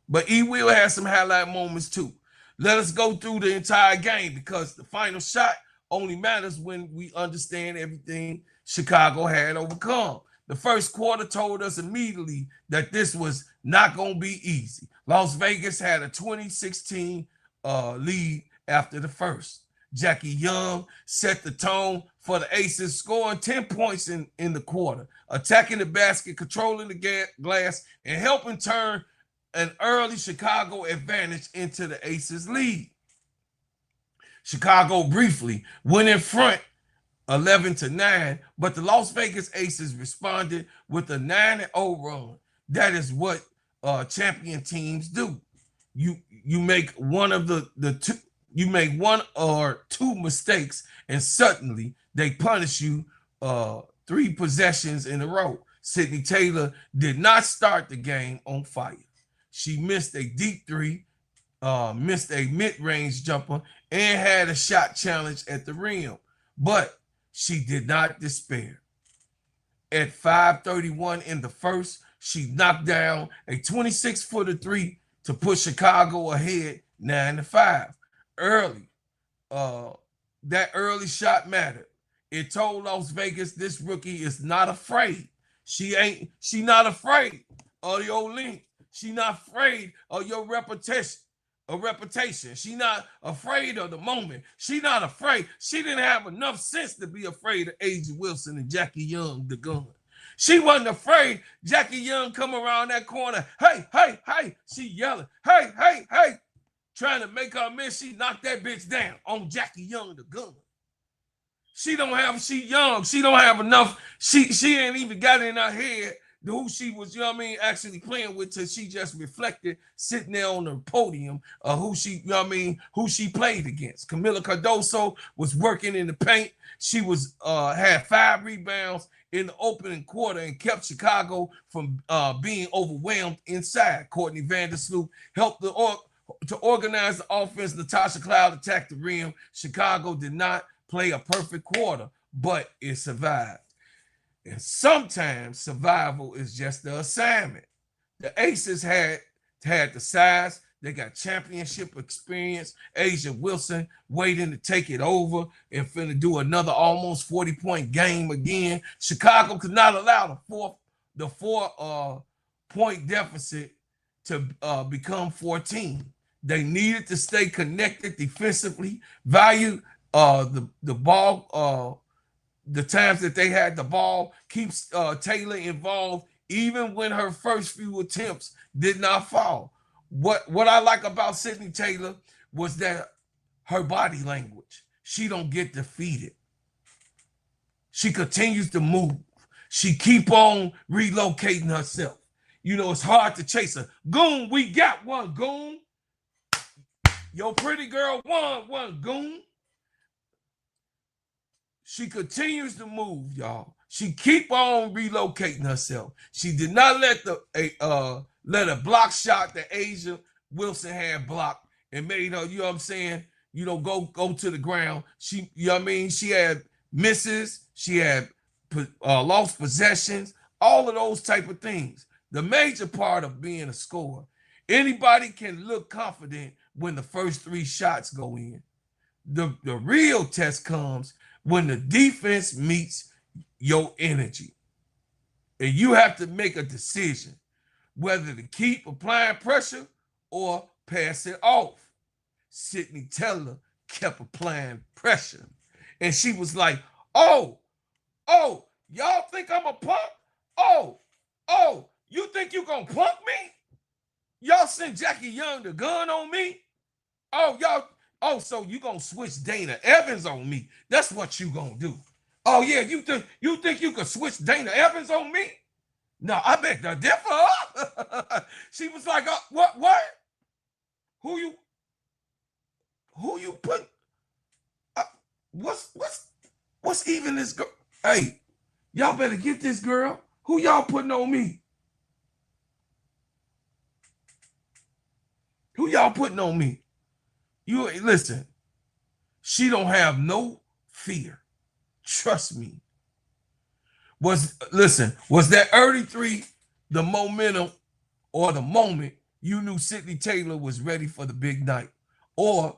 but E. Will has some highlight moments too. Let us go through the entire game because the final shot only matters when we understand everything Chicago had overcome. The first quarter told us immediately that this was not going to be easy. Las Vegas had a 2016 lead after the first. Jackie Young set the tone for the Aces, scoring 10 points in the quarter, attacking the basket, controlling the glass, and helping turn an early Chicago advantage into the Aces lead. Chicago briefly went in front 11-9, but the Las Vegas Aces responded with a 9-0 run. That is what champion teams do. You make one of the two, you make one or two mistakes, and suddenly they punish you 3 possessions in a row. Sydney Taylor did not start the game on fire. She missed a deep 3, missed a mid-range jumper, and had a shot challenge at the rim. But she did not despair. At 5:31 in the first, she knocked down a 26-footer 3 to put Chicago ahead 9-5. Early, that early shot mattered. It told Las Vegas this rookie is not afraid. She not afraid of the old link. She not afraid of your reputation. She not afraid of the moment. She not afraid. She didn't have enough sense to be afraid of Asia Wilson and Jackie Young, the gun. She wasn't afraid. Jackie Young come around that corner. Hey, hey, hey. She yelling. Hey, hey, hey. Trying to make her miss. She knocked that bitch down on Jackie Young, the gun. She young. She don't have enough. She ain't even got it in her head who she was, actually playing with till she just reflected sitting there on the podium who she, who she played against. Kamilla Cardoso was working in the paint. She was had 5 rebounds in the opening quarter and kept Chicago from being overwhelmed inside. Courtney Vandersloot helped to organize the offense. Natasha Cloud attacked the rim. Chicago did not play a perfect quarter, but it survived. And sometimes survival is just the assignment. The Aces had the size. They got championship experience. Asia Wilson waiting to take it over and finna do another almost 40-point game again. Chicago could not allow the 4-point deficit to become 14. They needed to stay connected defensively, value the ball, the times that they had the ball, keeps Taylor involved, even when her first few attempts did not fall. What I like about Sydney Taylor was that her body language. She don't get defeated. She continues to move. She keep on relocating herself. It's hard to chase her. Goon, we got one, goon. Your pretty girl won one, goon. She continues to move, y'all. She keep on relocating herself. She did not let a block shot that Asia Wilson had blocked and made her, go to the ground. She, she had misses. She had lost possessions, all of those type of things. The major part of being a scorer, anybody can look confident when the first 3 shots go in. The real test comes when the defense meets your energy. And you have to make a decision whether to keep applying pressure or pass it off. Sydney Taylor kept applying pressure. And she was like, oh, y'all think I'm a punk? Oh, you think you gonna punk me? Y'all sent Jackie Young the gun on me? So you gonna switch Dana Evans on me? That's what you gonna do. Oh yeah, you think you could switch Dana Evans on me? No, I beg to differ. She was like, what? Who you put? What's even this girl? Hey, y'all better get this girl. Who y'all putting on me? Who y'all putting on me? You listen, she don't have no fear. Trust me. Was that early three the momentum or the moment you knew Sydney Taylor was ready for the big night? Or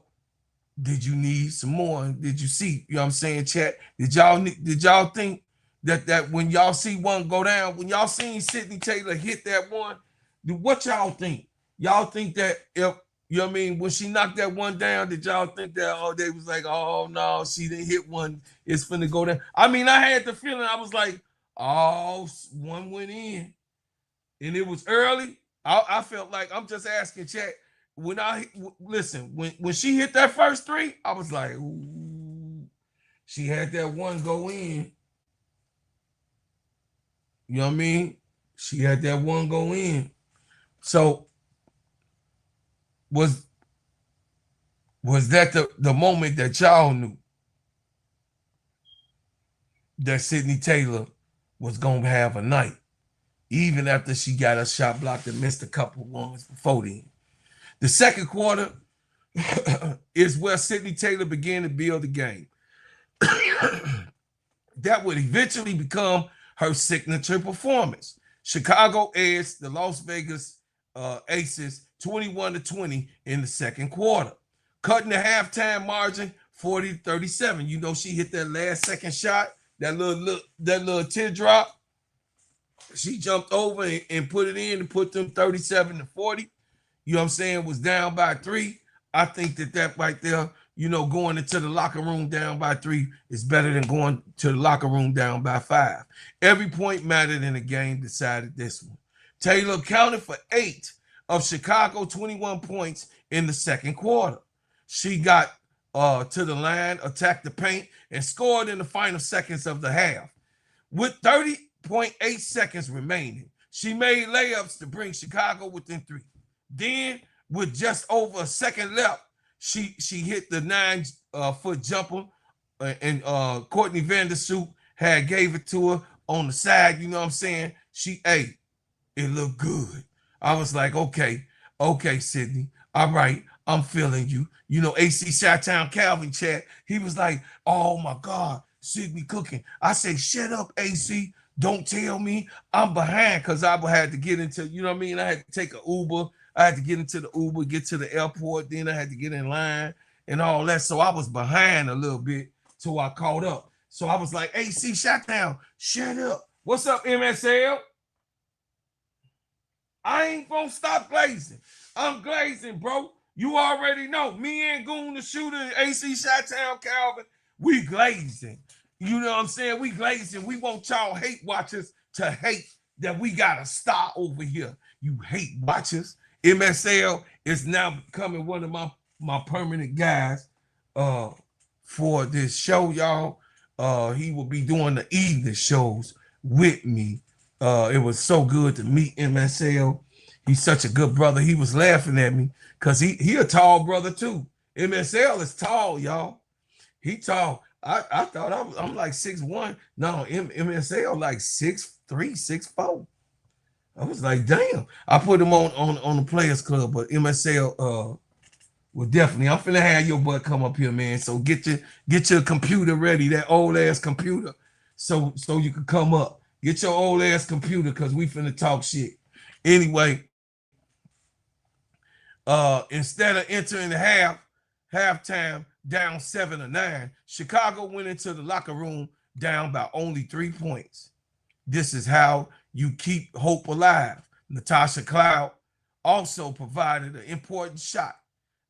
did you need some more? Did you see, you know what I'm saying, chat? Did y'all think that when y'all see one go down, when y'all seen Sydney Taylor hit that one, what y'all think? Y'all think that if, you know what I mean, when she knocked that one down, did y'all think that, oh, they was like, oh, no, she didn't hit one, it's finna go down? I mean, I had the feeling, I was like, oh, one went in. And it was early. I felt like, I'm just asking chat, when when she hit that first three, I was like, ooh, she had that one go in. You know what I mean? She had that one go in. So was that the moment that y'all knew that Sydney Taylor was gonna have a night, even after she got a shot blocked and missed a couple ones before then? The second quarter is where Sydney Taylor began to build the game. That would eventually become her signature performance. Chicago edged the Las Vegas Aces 21-20 in the second quarter, cutting the halftime margin 40-37. You know, she hit that last second shot, that little teardrop. She jumped over and put it in and put them 37-40. You know what I'm saying, was down by 3. I think that right there, you know, going into the locker room down by 3 is better than going to the locker room down by 5. Every point mattered in the game, decided this one. Taylor accounted for 8 of Chicago 21 points in the second quarter. She got to the line, attacked the paint, and scored in the final seconds of the half. With 30.8 seconds remaining, she made layups to bring Chicago within 3. Then, with just over a second left, she hit the 9-foot jumper, and Courtney Vandersloot had gave it to her on the side. You know what I'm saying? It looked good. I was like, okay, Sydney, all right, I'm feeling you. You know, AC Chi-Town Calvin chat, he was like, oh my God, Sydney cooking. I say, shut up, AC. Don't tell me I'm behind, because I had to get into, you know what I mean? I had to take an Uber. I had to get into the Uber, get to the airport. Then I had to get in line and all that. So I was behind a little bit till I caught up. So I was like, AC Chi-Town, shut up. What's up, MSL? I ain't gonna stop glazing. I'm glazing, bro. You already know. Me and Goon the Shooter and AC Chi-Town Calvin, we glazing. You know what I'm saying? We glazing. We want y'all hate watchers to hate that we got a star over here. You hate watchers. MSL is now becoming one of my permanent guys for this show, y'all. He will be doing the evening shows with me. It was so good to meet MSL. He's such a good brother. He was laughing at me because he a tall brother too. MSL is tall, y'all. He tall. I thought I'm like 6'1". No, MSL like 6'3", 6'4". I was like, damn. I put him on the Players Club, but MSL well, definitely. I'm finna have your butt come up here, man. So get your computer ready, that old ass computer, so you can come up. Get your old ass computer, because we finna talk shit. Anyway, instead of entering the halftime down 7 or 9, Chicago went into the locker room down by only 3 points. This is how you keep hope alive. Natasha Cloud also provided an important shot,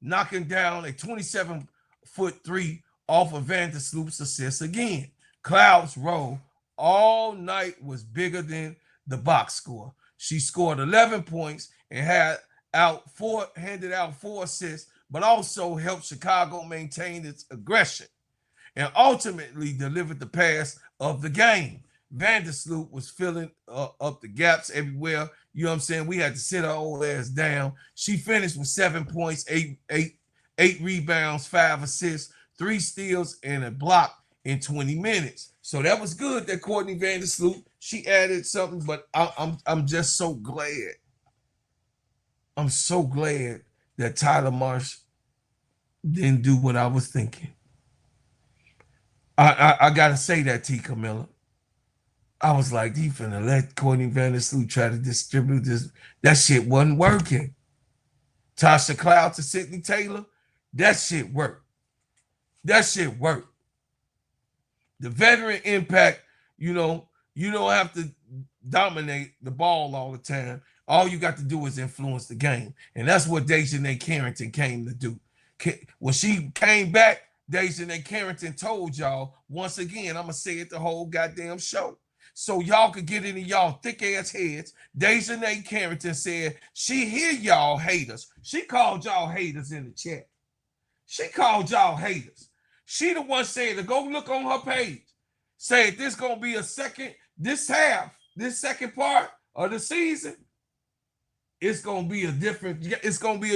knocking down a 27-foot 3 off of Vandersloot's assist again. Cloud's role all night was bigger than the box score. She scored 11 points and handed out 4 assists, but also helped Chicago maintain its aggression and ultimately delivered the pass of the game. Vandersloot was filling up the gaps everywhere. You know what I'm saying? We had to sit our old ass down. She finished with 7 points, 8 rebounds, 5 assists, 3 steals, and a block in 20 minutes. So that was good that Courtney Vandersloot, she added something, but I'm just so glad. I'm so glad that Tyler Marsh didn't do what I was thinking. I gotta say that, T. Kamilla. I was like, he finna let Courtney Vandersloot try to distribute this. That shit wasn't working. Tasha Cloud to Sydney Taylor, that shit worked. That shit worked. The veteran impact, you don't have to dominate the ball all the time. All you got to do is influence the game. And that's what DiJonai Carrington came to do. When she came back, DiJonai Carrington told y'all, once again, I'm going to say it the whole goddamn show, so y'all could get into y'all thick-ass heads. DiJonai Carrington said, she hear y'all haters. She called y'all haters in the chat. She called y'all haters. She the one saying to go look on her page. Said this going to be this second part of the season, it's going to be a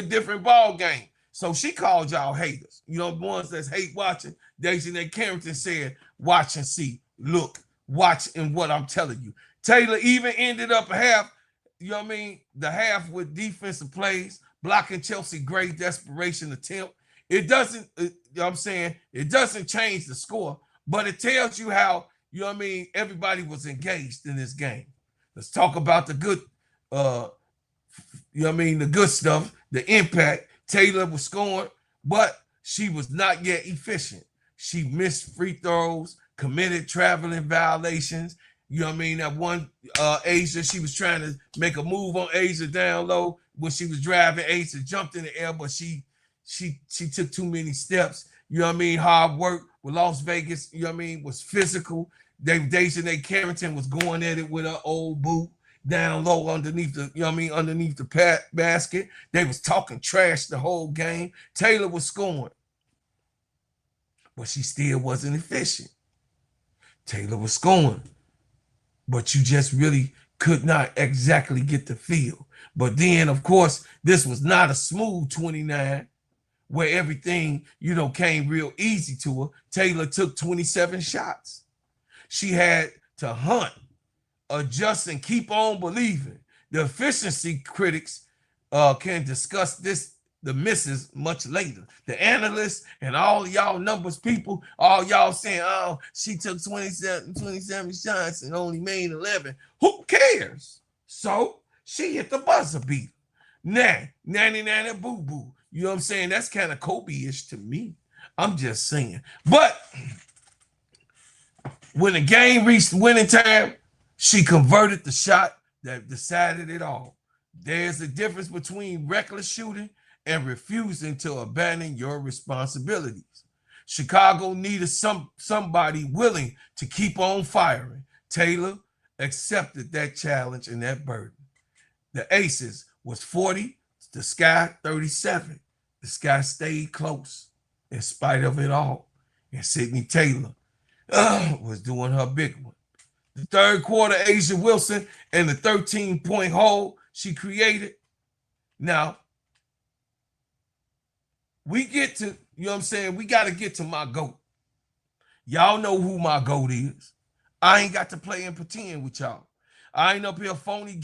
different ball game. So she called y'all haters. You know, the ones that hate watching. DiJonai Carrington said, watch and see. Look, watch and what I'm telling you. Taylor even ended up a half, you know what I mean? The half with defensive plays, blocking Chelsea Gray, desperation attempt. It doesn't, you know what I'm saying? It doesn't change the score, but it tells you how, you know what I mean, everybody was engaged in this game. Let's talk about the good, you know what I mean, the good stuff, the impact. Taylor was scoring, but she was not yet efficient. She missed free throws, committed traveling violations. You know what I mean? That one Asia, she was trying to make a move on Asia down low when she was driving. Asia jumped in the air, but she took too many steps. You know what I mean? Hard work with Las Vegas, you know what I mean, was physical. DiJonai Carrington was going at it with her old boot down low underneath the, you know what I mean, underneath the basket. They was talking trash the whole game. Taylor was scoring, but she still wasn't efficient. Taylor was scoring, but you just really could not exactly get the feel. But then, of course, this was not a smooth 29 where everything, you know, came real easy to her. Taylor took 27 shots. She had to hunt, adjust, and keep on believing. The efficiency critics can discuss the misses much later. The analysts and all y'all numbers people, all y'all saying, oh, she took 27 shots and only made 11. Who cares? So she hit the buzzer beater. Nah, nanny boo boo. You know what I'm saying? That's kind of Kobe-ish to me. I'm just saying. But when the game reached winning time, she converted the shot that decided it all. There's a difference between reckless shooting and refusing to abandon your responsibilities. Chicago needed somebody willing to keep on firing. Taylor accepted that challenge and that burden. The Aces was 40, the Sky 37. The Sky stayed close in spite of it all. And Sydney Taylor was doing her big one. The third quarter, Asia Wilson and the 13-point hole she created. Now, we get to, you know what I'm saying, we got to get to my GOAT. Y'all know who my GOAT is. I ain't got to play and pretend with y'all. I ain't up here phony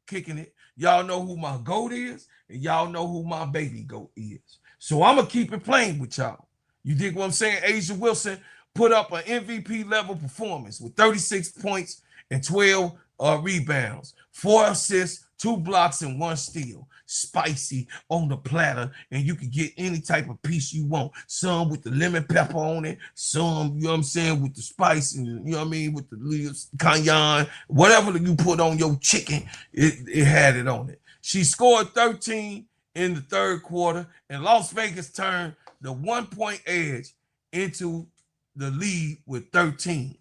kicking it. Y'all know who my GOAT is, and y'all know who my baby GOAT is. So I'm going to keep it playing with y'all. You dig what I'm saying? Asia Wilson put up an MVP level performance with 36 points and 12 rebounds, 4 assists, 2 blocks, and 1 steal. Spicy on the platter, and you can get any type of piece you want. Some with the lemon pepper on it, some, you know what I'm saying, with the spice, and you know what I mean, with the cayenne, whatever you put on your chicken, it had it on it. She scored 13 in the third quarter, and Las Vegas turned the 1-point edge into the lead with 13.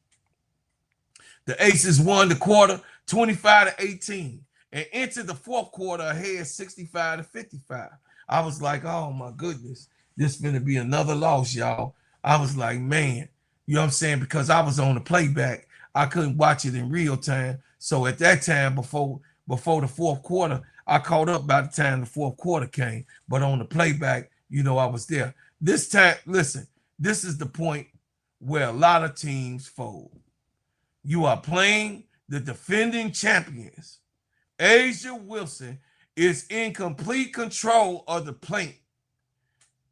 The Aces won the quarter 25-18 and entered the fourth quarter ahead 65-55. I was like, oh my goodness, this is going to be another loss, y'all. I was like, man, you know what I'm saying? Because I was on the playback. I couldn't watch it in real time. So at that time, before the fourth quarter, I caught up by the time the fourth quarter came. But on the playback, you know, I was there. This time, listen, this is the point where a lot of teams fold. You are playing the defending champions. Asia Wilson is in complete control of the paint.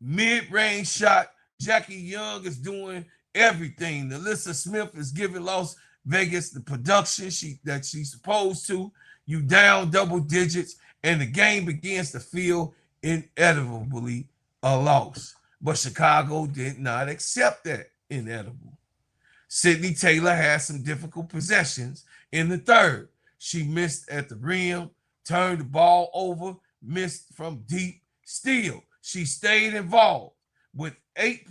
mid-range shot. Jackie Young is doing everything. Alyssa Smith is giving Las Vegas the production that she's supposed to. You down double digits, and the game begins to feel inevitably a loss. But Chicago did not accept that inevitable. Sydney Taylor had some difficult possessions in the third. She missed at the rim, turned the ball over, missed from deep. Still, she stayed involved. With 8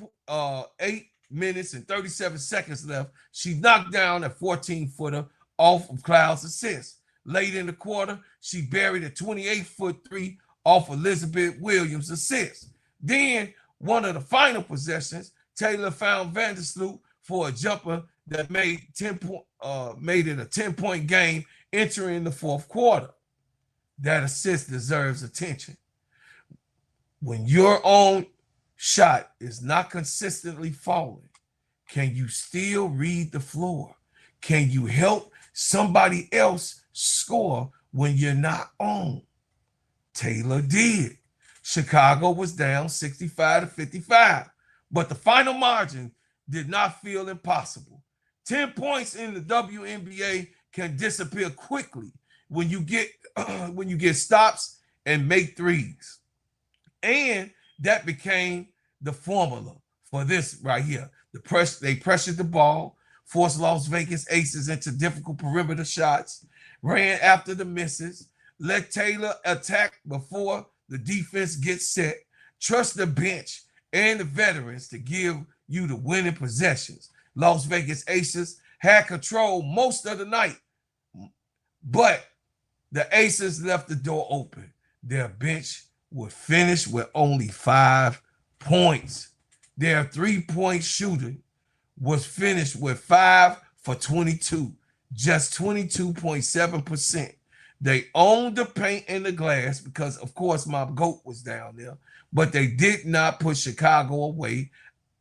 minutes and 37 seconds left, she knocked down a 14-footer off of Cloud's assist. Late in the quarter, she buried a 28-foot three off Elizabeth Williams' assist. Then, one of the final possessions, Taylor found Vandersloot for a jumper that made it a 10-point game entering the fourth quarter. That assist deserves attention. When your own shot is not consistently falling, can you still read the floor? Can you help somebody else score when you're not on? Taylor did. Chicago was down 65-55, but the final margin did not feel impossible. 10 points in the WNBA can disappear quickly when you get stops and make threes. And that became the formula for this right here. They pressured the ball, forced Las Vegas Aces into difficult perimeter shots, ran after the misses, let Taylor attack before the defense gets set, trust the bench and the veterans to give you the winning possessions. Las Vegas Aces had control most of the night, but the Aces left the door open. Their bench would finish with only 5 points. Their three-point shooting was finished with 5 for 22, just 22.7%. They owned the paint and the glass because, of course, my GOAT was down there, but they did not put Chicago away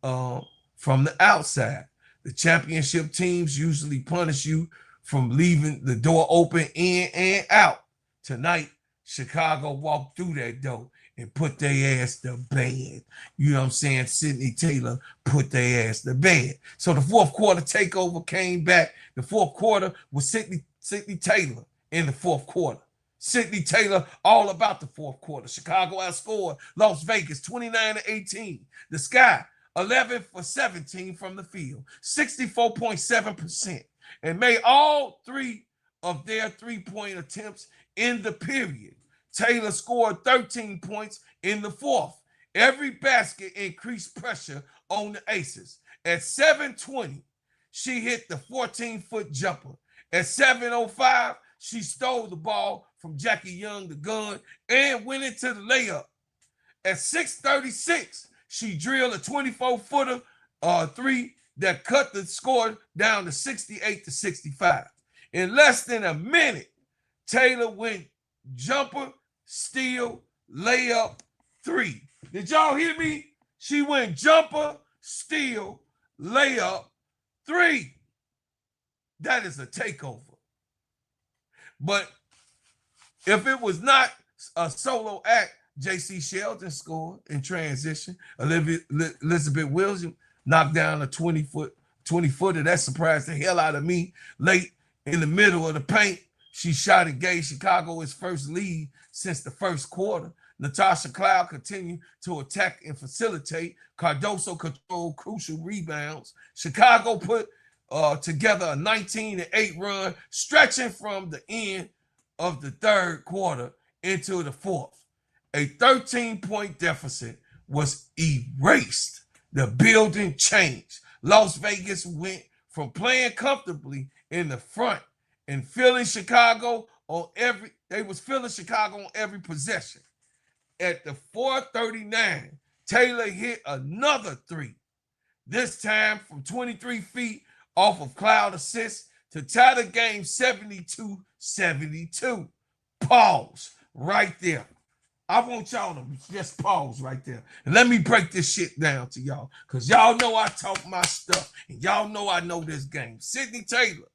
from the outside. The championship teams usually punish you from leaving the door open in and out. Tonight, Chicago walked through that door and put their ass to bed. You know what I'm saying? Sydney Taylor put their ass to bed. So the fourth quarter takeover came back. The fourth quarter was Sydney Taylor in the fourth quarter. Sydney Taylor all about the fourth quarter. Chicago outscored Las Vegas 29-18. The Sky 11 for 17 from the field, 64.7%, and made all 3 of their three-point attempts in the period. Taylor scored 13 points in the fourth. Every basket increased pressure on the Aces. At 7:20, she hit the 14-foot jumper. At 7:05, she stole the ball from Jackie Young, the gun, and went into the layup. At 6:36, she drilled a 24-footer three that cut the score down to 68-65. In less than a minute, Taylor went jumper, steal, layup, three. Did y'all hear me? She went jumper, steal, layup, three. That is a takeover. But if it was not a solo act, J.C. Sheldon scored in transition. Elizabeth Williams knocked down a 20-footer. That surprised the hell out of me. Late in the middle of the paint, she shot and gave Chicago its first lead since the first quarter. Natasha Cloud continued to attack and facilitate. Cardoso controlled crucial rebounds. Chicago put together a 19-8 run, stretching from the end of the third quarter into the fourth. A 13-point deficit was erased. The building changed. Las Vegas went from playing comfortably in the front and feeling Chicago on every possession. At the 4:39, Taylor hit another three, this time from 23 feet off of Cloud assist to tie the game 72-72. Pause right there. I want y'all to just pause right there. And let me break this shit down to y'all, because y'all know I talk my stuff, and y'all know I know this game. Sydney Taylor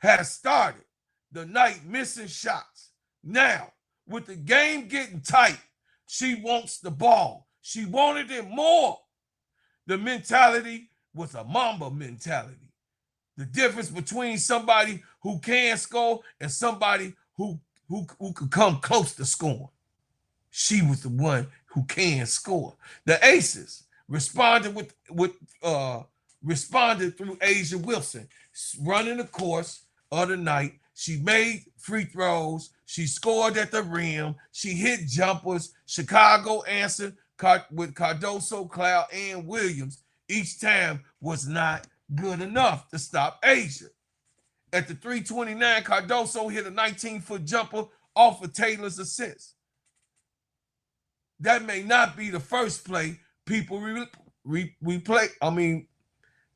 has started the night missing shots. Now, with the game getting tight, she wants the ball. She wanted it more. The mentality was a Mamba mentality. The difference between somebody who can score and somebody who could come close to scoring. She was the one who can score. The Aces responded responded through Asia Wilson, running the course of the night. She made free throws. She scored at the rim. She hit jumpers. Chicago answered with Cardoso, Cloud, and Williams. Each time was not good enough to stop Asia. At the 3:29, Cardoso hit a 19-foot jumper off of Taylor's assist. That may not be the first play people replay. I mean,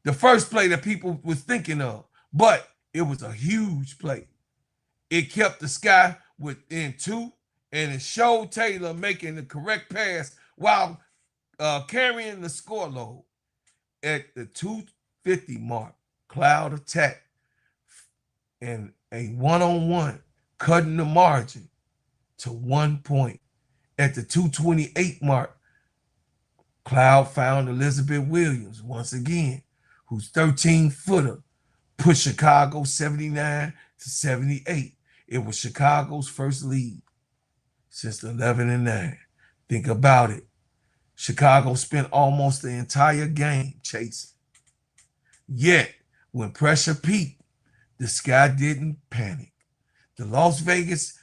the first play that people was thinking of, but it was a huge play. It kept the Sky within 2, and it showed Taylor making the correct pass while carrying the score load. At the 2:50 mark, Cloud attacked and a one-on-one, cutting the margin to 1 point. At the 2:28 mark, Cloud found Elizabeth Williams once again, whose 13-footer pushed Chicago 79-78. It was Chicago's first lead since the 11-9. Think about it. Chicago spent almost the entire game chasing. Yet, when pressure peaked, the Sky didn't panic. The Las Vegas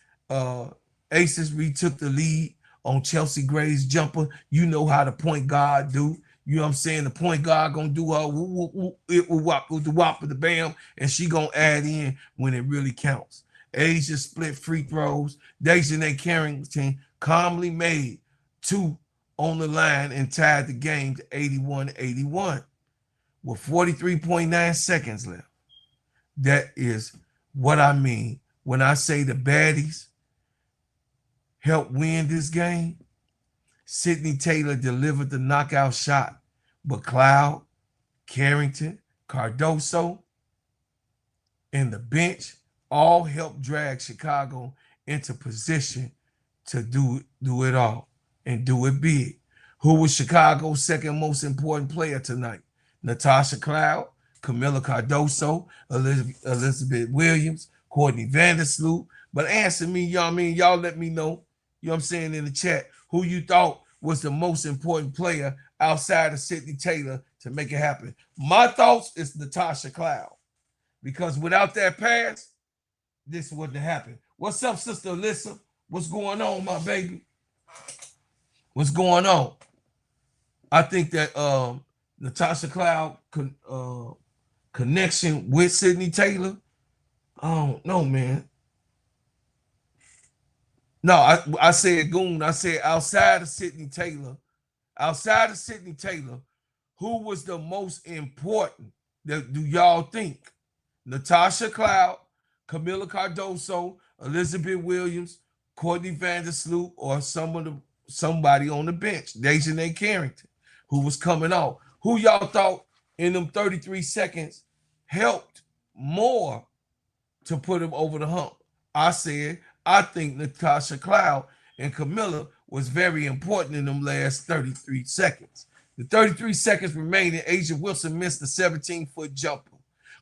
Aces retook the lead on Chelsea Gray's jumper. You know how the point guard do. You know what I'm saying? The point guard gonna do her wop with the wop of the bam, and she gonna add in when it really counts. Asia split free throws. DiJonai Carrington calmly made 2 on the line and tied the game to 81-81 with 43.9 seconds left. That is what I mean when I say the Baddies helped win this game. Sydney Taylor delivered the knockout shot, but Cloud, Carrington, Cardoso, and the bench all helped drag Chicago into position to do it all and do it big. Who was Chicago's second most important player tonight? Natasha Cloud, Kamilla Cardoso, Elizabeth Williams, Courtney Vandersloot. But answer me, y'all let me know, you know what I'm saying, in the chat, who you thought was the most important player outside of Sydney Taylor to make it happen. My thoughts is Natasha Cloud, because without that pass, this wouldn't have happened. What's up, Sister Alyssa? What's going on, my baby? What's going on? I think that Natasha Cloud connection with Sydney Taylor, I don't know, man. No, I said Goon. I said outside of Sydney Taylor, who was the most important? Do y'all think? Natasha Cloud, Kamilla Cardoso, Elizabeth Williams, Courtney Vandersloot, or somebody on the bench, DiJonai Carrington, who was coming off? Who y'all thought in them 33 seconds helped more to put him over the hump? I said, I think Natasha Cloud and Kamilla was very important in them last 33 seconds. The 33 seconds remaining, Asia Wilson missed the 17-foot jumper.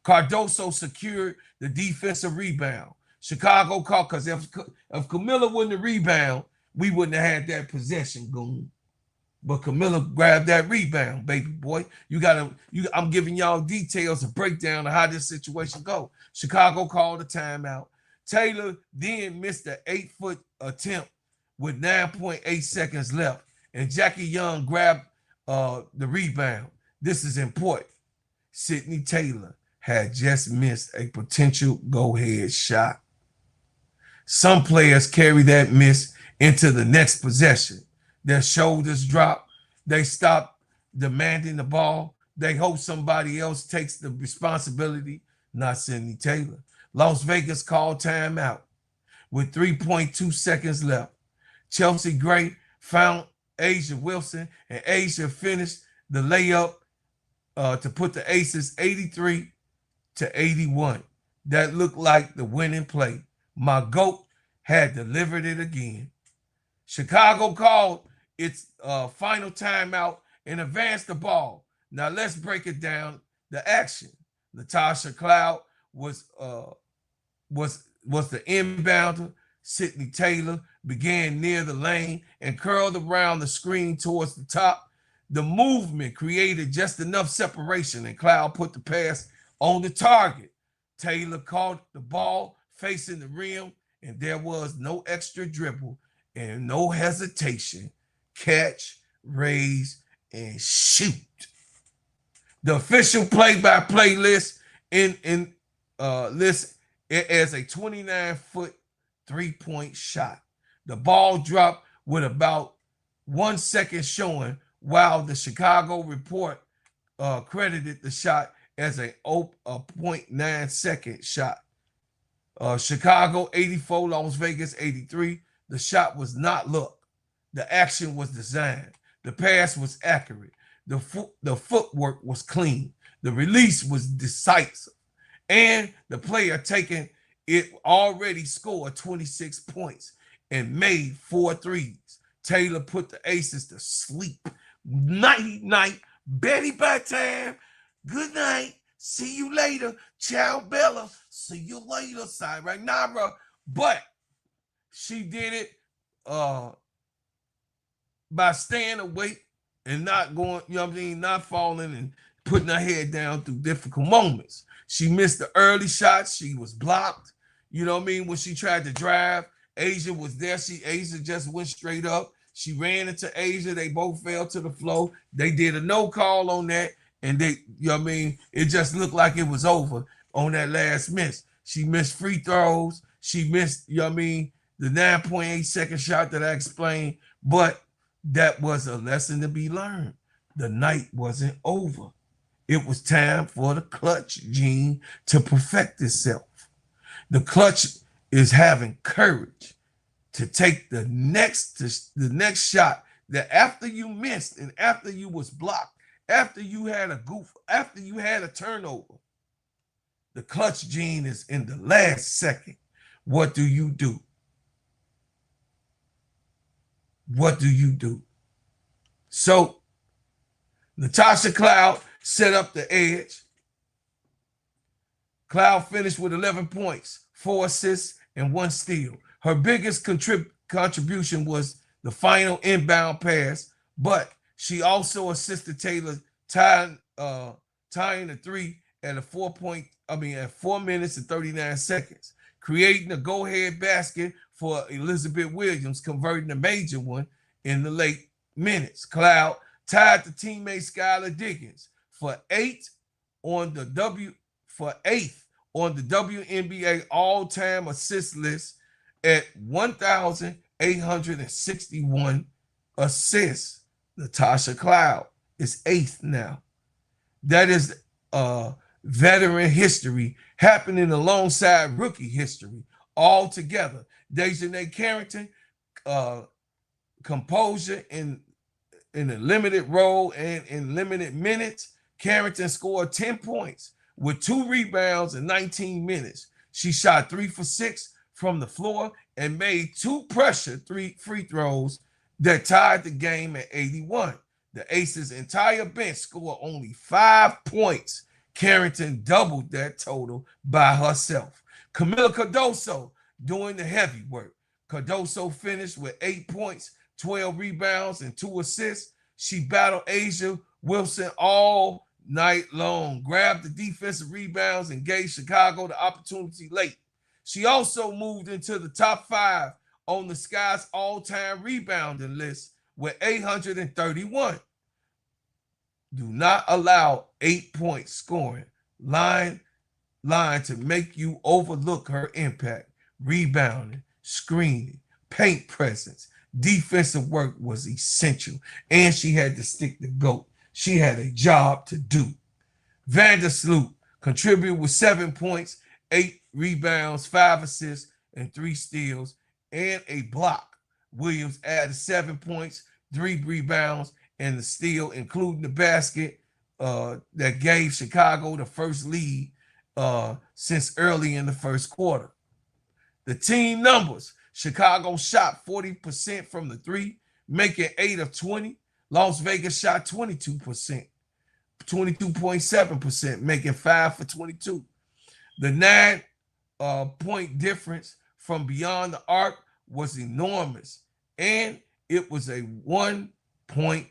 Cardoso secured the defensive rebound. Chicago caught, because if Kamilla wouldn't have rebound, we wouldn't have had that possession, Goon. But Kamilla grabbed that rebound, baby boy. I'm giving y'all details, a breakdown of how this situation go. Chicago called a timeout. Taylor then missed an 8-foot attempt with 9.8 seconds left, and Jackie Young grabbed the rebound. This is important. Sydney Taylor had just missed a potential go-ahead shot. Some players carry that miss into the next possession. Their shoulders drop. They stop demanding the ball. They hope somebody else takes the responsibility, not Sydney Taylor. Las Vegas called timeout with 3.2 seconds left. Chelsea Gray found Asia Wilson, and Asia finished the layup to put the Aces 83-81. That looked like the winning play. My GOAT had delivered it again. Chicago called its final timeout and advanced the ball. Now let's break it down. The action. Natasha Cloud was the inbounder. Sydney Taylor began near the lane and curled around the screen towards the top. The movement created just enough separation, and Cloud put the pass on the target. Taylor caught the ball facing the rim, and there was no extra dribble and no hesitation. Catch, raise, and shoot. The official play-by-play list lists it as a 29-foot three-point shot. The ball dropped with about 1 second showing, while the Chicago report credited the shot as a 0.9 second shot. Chicago 84, Las Vegas 83. The shot was not luck. The action was designed. The pass was accurate. The footwork was clean. The release was decisive. And the player taking it already scored 26 points and made 4 threes. Taylor put the Aces to sleep. Night, Betty by time. Good night. See you later. Ciao, Bella. See you later. Sayonara. But she did it by staying awake and not going, you know what I mean, not falling and putting her head down through difficult moments. She missed the early shots. She was blocked. You know what I mean? When she tried to drive, Asia was there. Asia just went straight up. She ran into Asia. They both fell to the floor. They did a no call on that. And they, you know what I mean? It just looked like it was over on that last miss. She missed free throws. She missed, you know what I mean, the 9.8 second shot that I explained. But that was a lesson to be learned. The night wasn't over. It was time for the clutch gene to perfect itself. The clutch is having courage to take the next shot that after you missed and after you was blocked, after you had a goof, after you had a turnover, the clutch gene is in the last second. What do you do? What do you do? So Natasha Cloud set up the edge. Cloud finished with 11 points, 4 assists, and 1 steal. Her biggest contribution was the final inbound pass, but she also assisted Taylor tying the three at 4 minutes and 39 seconds, creating a go-ahead basket for Elizabeth Williams, converting a major one in the late minutes. Cloud tied the teammate Skylar Diggins for 8th on the WNBA all-time assist list at 1,861 assists. Natasha Cloud is 8th now. That is veteran history happening alongside rookie history all together. DiJonai Carrington, composure in a limited role and in limited minutes. Carrington scored 10 points with 2 rebounds in 19 minutes. She shot 3 for 6 from the floor and made 2 pressure free throws that tied the game at 81. The Aces' entire bench scored only 5 points. Carrington doubled that total by herself. Kamilla Cardoso doing the heavy work. Cardoso finished with 8 points, 12 rebounds, and 2 assists. She battled Asia Wilson all night long, grabbed the defensive rebounds, and gave Chicago the opportunity late. She also moved into the top 5 on the Sky's all-time rebounding list with 831. Do not allow 8-point scoring line to make you overlook her impact. Rebounding, screening, paint presence, defensive work was essential, and she had to stick the GOAT. She had a job to do. Vandersloot contributed with 7 points, 8 rebounds, 5 assists, and 3 steals, and a block. Williams added 7 points, 3 rebounds, and the steal, including the basket that gave Chicago the first lead since early in the first quarter. The team numbers: Chicago shot 40% from the 3, making 8 of 20. Las Vegas shot 22%, 22.7%, making 5 for 22. The 9-point difference from beyond the arc was enormous, and it was a 1-point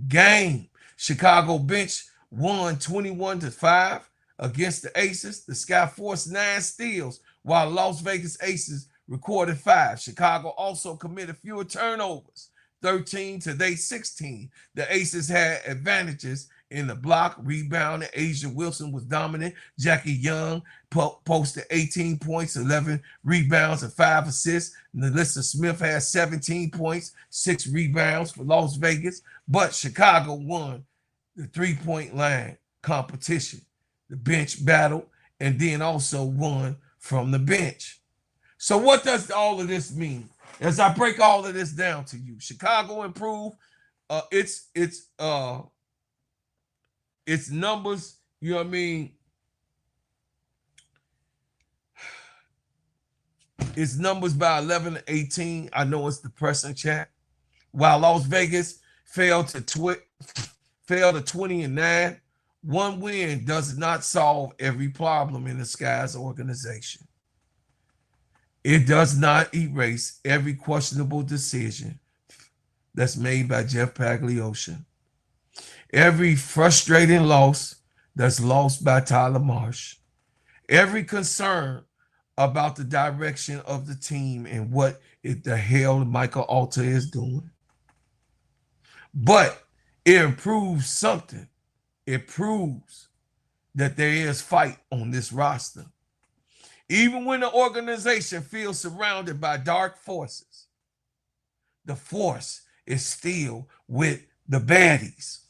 game. Chicago bench won 21-5 against the Aces. The Sky forced 9 steals, while Las Vegas Aces recorded 5. Chicago also committed fewer turnovers, 13 to their 16. The Aces had advantages in the block, rebound, and Asia Wilson was dominant. Jackie Young posted 18 points, 11 rebounds, and 5 assists. Nelissa Smith had 17 points, 6 rebounds for Las Vegas. But Chicago won the 3-point line competition, the bench battle, and then also won from the bench. So what does all of this mean? As I break all of this down to you, Chicago improved its numbers, you know what I mean? Its numbers by 11-18. I know it's depressing, chat. While Las Vegas fell to 20-9, one win does not solve every problem in the Skies organization. It does not erase every questionable decision that's made by Jeff Paglioccia. Every frustrating loss that's lost by Tyler Marsh. Every concern about the direction of the team and what the hell Michael Alter is doing. But it improves something. It proves that there is fight on this roster. Even when the organization feels surrounded by dark forces, the force is still with the baddies.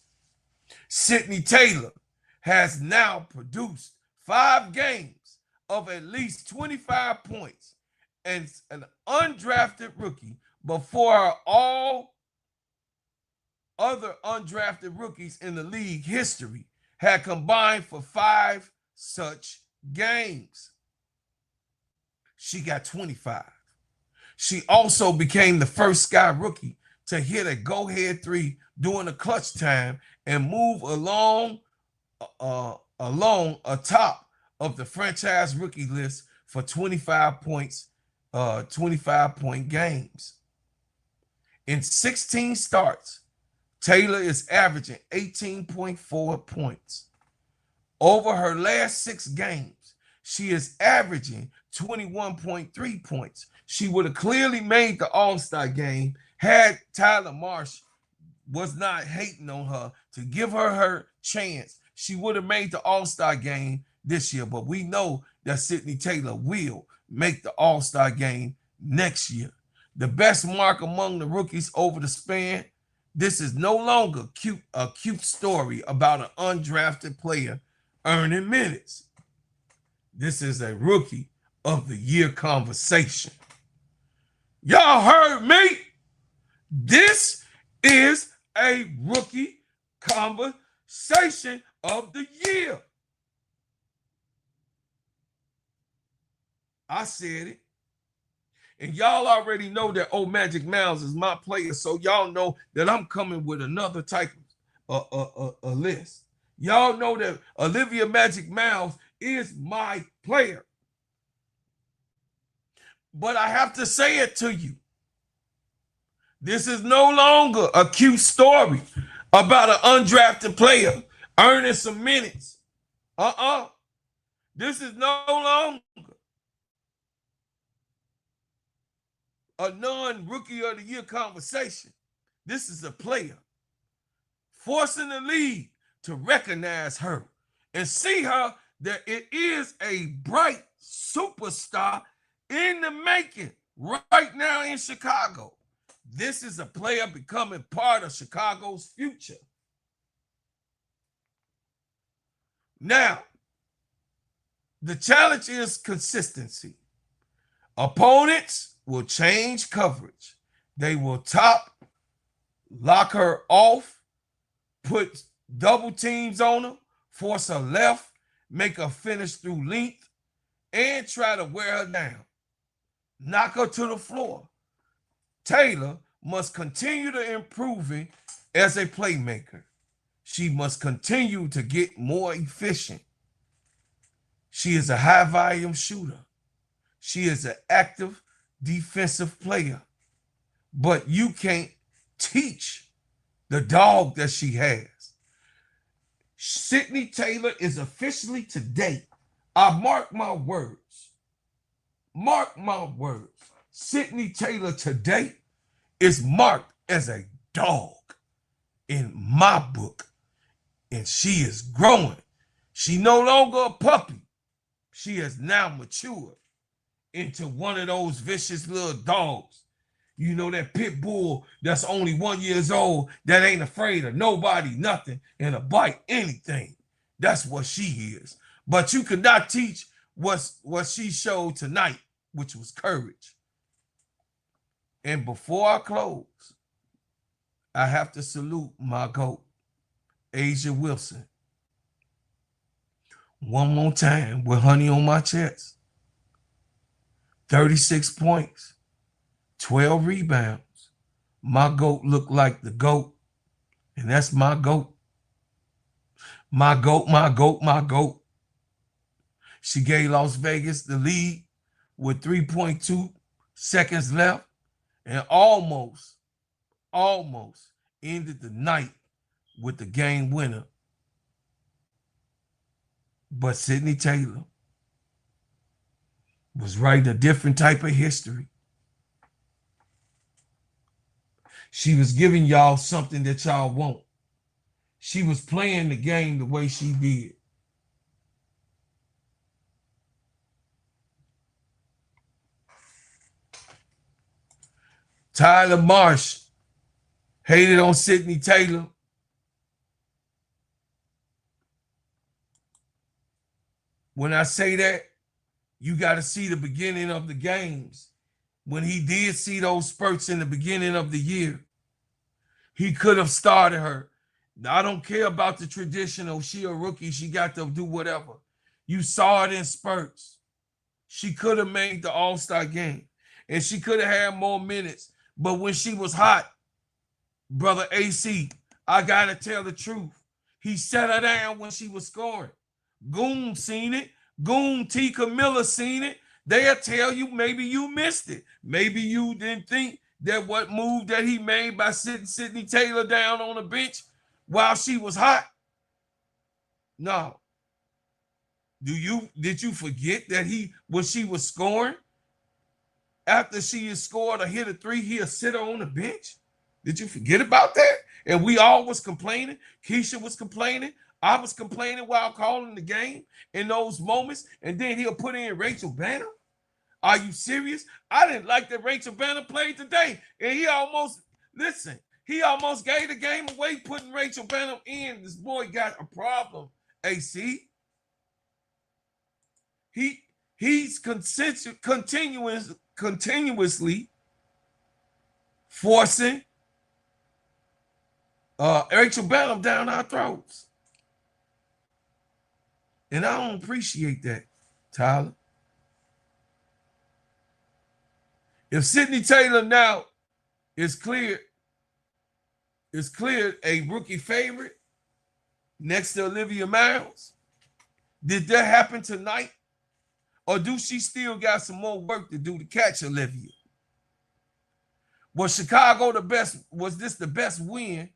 Sydney Taylor has now produced 5 games of at least 25 points and an undrafted rookie before all other undrafted rookies in the league history had combined for 5 such games. She got 25. She also became the first Sky rookie to hit a go-ahead 3 during a clutch time and move along atop of the franchise rookie list for 25 points, 25-point games. In 16 starts, Taylor is averaging 18.4 points. Over her last 6 games, she is averaging 21.3 points. She would have clearly made the All-Star game had Tyler Marsh was not hating on her to give her chance. She would have made the All-Star game this year, but we know that Sydney Taylor will make the All-Star game next year. The best mark among the rookies over the span. This is no longer a cute story about an undrafted player earning minutes. This is a rookie of the year conversation. Y'all heard me? This is a rookie conversation of the year. I said it. And y'all already know that old Magic Mouse is my player, so y'all know that I'm coming with another type of a list. Y'all know that Olivia Magic Mouse is my player. But I have to say it to you. This is no longer a cute story about an undrafted player earning some minutes. This is no longer a non-rookie of the year conversation. This is a player forcing the league to recognize her and see her that it is a bright superstar in the making right now in Chicago. This is a player becoming part of Chicago's future. Now, the challenge is consistency. Opponents will change coverage. They will lock her off, put double teams on her, force her left, make her finish through length, and try to wear her down. Knock her to the floor. Taylor must continue to improving as a playmaker. She must continue to get more efficient. She is a high volume shooter. She is an active defensive player. But you can't teach the dog that she has. Sydney Taylor is officially today, I mark my words, Sydney Taylor today is marked as a dog in my book. And she is growing. She no longer a puppy. She has now matured into one of those vicious little dogs. You know, that pit bull that's only 1 year old that ain't afraid of nobody, nothing, and to bite anything. That's what she is. But you could not teach what she showed tonight, which was courage. And before I close, I have to salute my GOAT, A'ja Wilson. One more time with honey on my chest. 36 points, 12 rebounds. My GOAT looked like the GOAT, and that's my GOAT. My GOAT, my GOAT, my GOAT. She gave Las Vegas the lead with 3.2 seconds left and almost ended the night with the game winner. But Sydney Taylor was writing a different type of history. She was giving y'all something that y'all want. She was playing the game the way she did. Tyler Marsh hated on Sydney Taylor. When I say that, you got to see the beginning of the games. When he did see those spurts in the beginning of the year, he could have started her. I don't care about the traditional. She a rookie. She got to do whatever. You saw it in spurts. She could have made the All-Star game, and she could have had more minutes. But when she was hot, brother AC, I got to tell the truth. He set her down when she was scoring. Goon seen it. Goon T. Kamilla seen it. They'll tell you maybe you missed it. Maybe you didn't think that what move that he made by sitting Sydney Taylor down on the bench while she was hot. No. Did you forget that when she was scoring, after she had scored or hit a three, he'll sit her on the bench? Did you forget about that? And we all was complaining. Keisha was complaining. I was complaining while calling the game in those moments. And then he'll put in Rachel Banner. Are you serious? I didn't like that Rachel Banner played today. And he almost gave the game away putting Rachel Banner in. This boy got a problem, AC. He's continuously forcing Rachel Banner down our throats. And I don't appreciate that, Tyler. If Sydney Taylor now is cleared a rookie favorite next to Olivia Miles, did that happen tonight? Or do she still got some more work to do to catch Olivia? Was Chicago was this the best win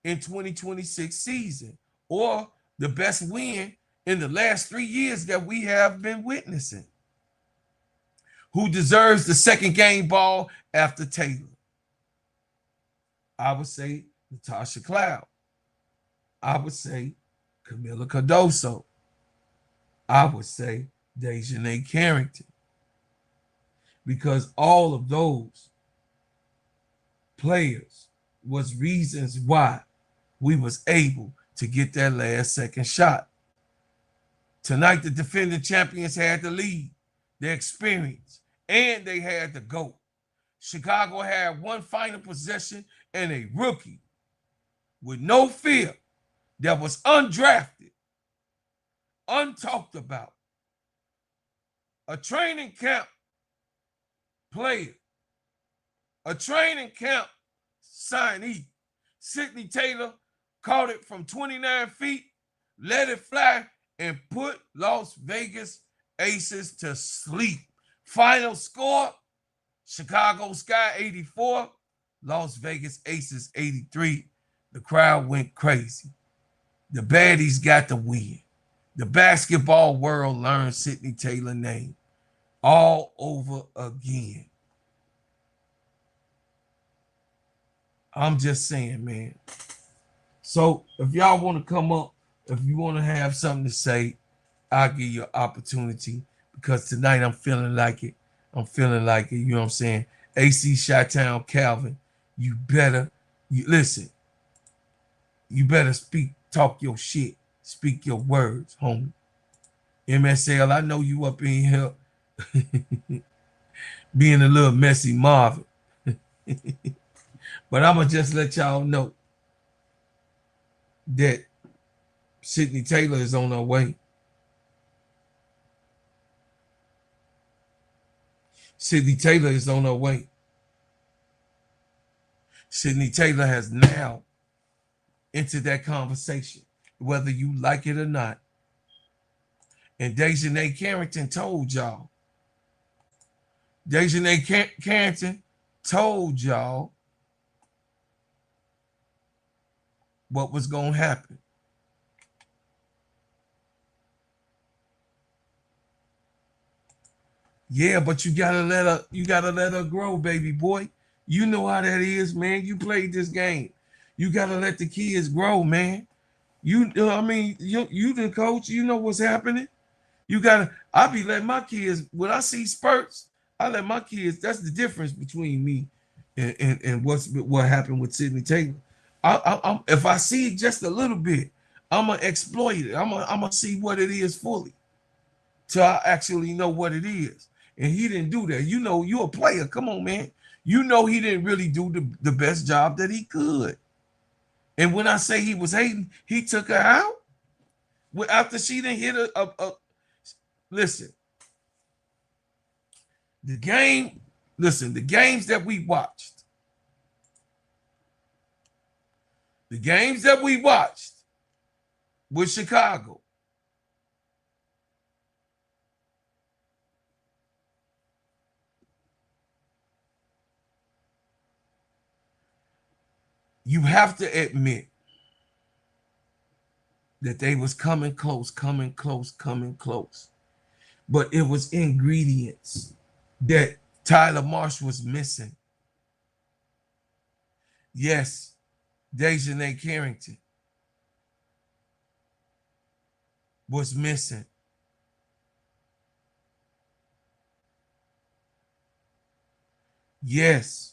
in 2026 season? Or the best win in the last 3 years that we have been witnessing? Who deserves the second game ball after Taylor? I would say Natasha Cloud. I would say Kamilla Cardoso. I would say DiJonai Carrington. Because all of those players was reasons why we was able to get that last second shot. Tonight, the defending champions had the lead, the experience, and they had the GOAT. Chicago had one final possession and a rookie with no fear that was undrafted, untalked about. A training camp player, a training camp signee. Sydney Taylor caught it from 29 feet, let it fly, and put Las Vegas Aces to sleep. Final score, Chicago Sky 84, Las Vegas Aces 83. The crowd went crazy. The Baddies got the win. The basketball world learned Sydney Taylor's name all over again. I'm just saying, man. So if y'all want to come up, if you want to have something to say, I'll give you an opportunity because tonight I'm feeling like it. I'm feeling like it. You know what I'm saying? AC Chi-Town Calvin, you better listen. You better talk your shit, speak your words, homie. MSL, I know you up in here being a little messy Marvin. But I'm going to just let y'all know that Sydney Taylor is on her way. Sydney Taylor is on her way. Sydney Taylor has now entered that conversation, whether you like it or not. And DiJonai Carrington told y'all. DiJonai Carrington told y'all what was going to happen. Yeah, but you gotta let her grow, baby boy. You know how that is, man. You played this game. You gotta let the kids grow, man. You the coach, you know what's happening. I be letting my kids, when I see spurts, I let my kids, that's the difference between me and what happened with Sydney Taylor. If I see it just a little bit, I'm gonna exploit it. I'm gonna see what it is fully till I actually know what it is. And he didn't do that. You know, you're a player. Come on, man. You know he didn't really do the best job that he could. And when I say he was hating, he took her out. After she didn't hit a listen. The games that we watched. The games that we watched with Chicago. You have to admit that they was coming close. But it was ingredients that Tyler Marsh was missing. Yes, DiJonai Carrington was missing. Yes.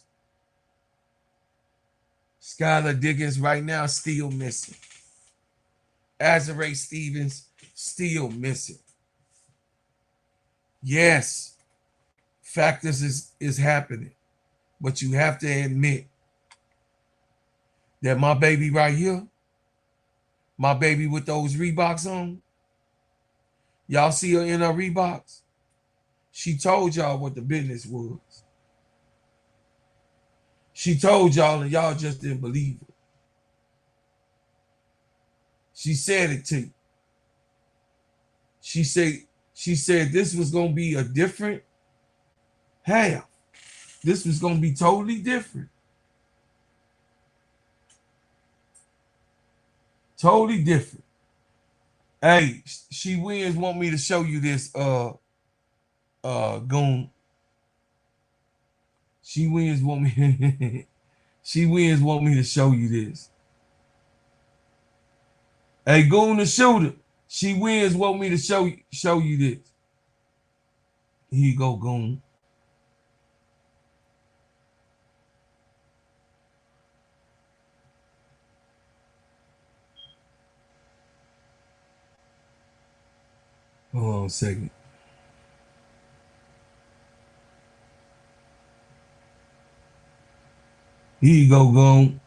Skylar Diggins right now still missing. Azare Stevens still missing. Yes, factors is happening. But you have to admit that my baby right here, my baby with those Reeboks on, y'all see her in her Reeboks? She told y'all what the business was. She told y'all and y'all just didn't believe it. She said it to you. She said this was going to be a different half. This was going to be totally different. Totally different. Hey, She Wins want me to show you this goon. She Wins want me She Wins want me to show you this. Hey, Goon the shooter. She Wins want me to show you this. Here you go, Goon. Hold on a second. Here you go, Goon.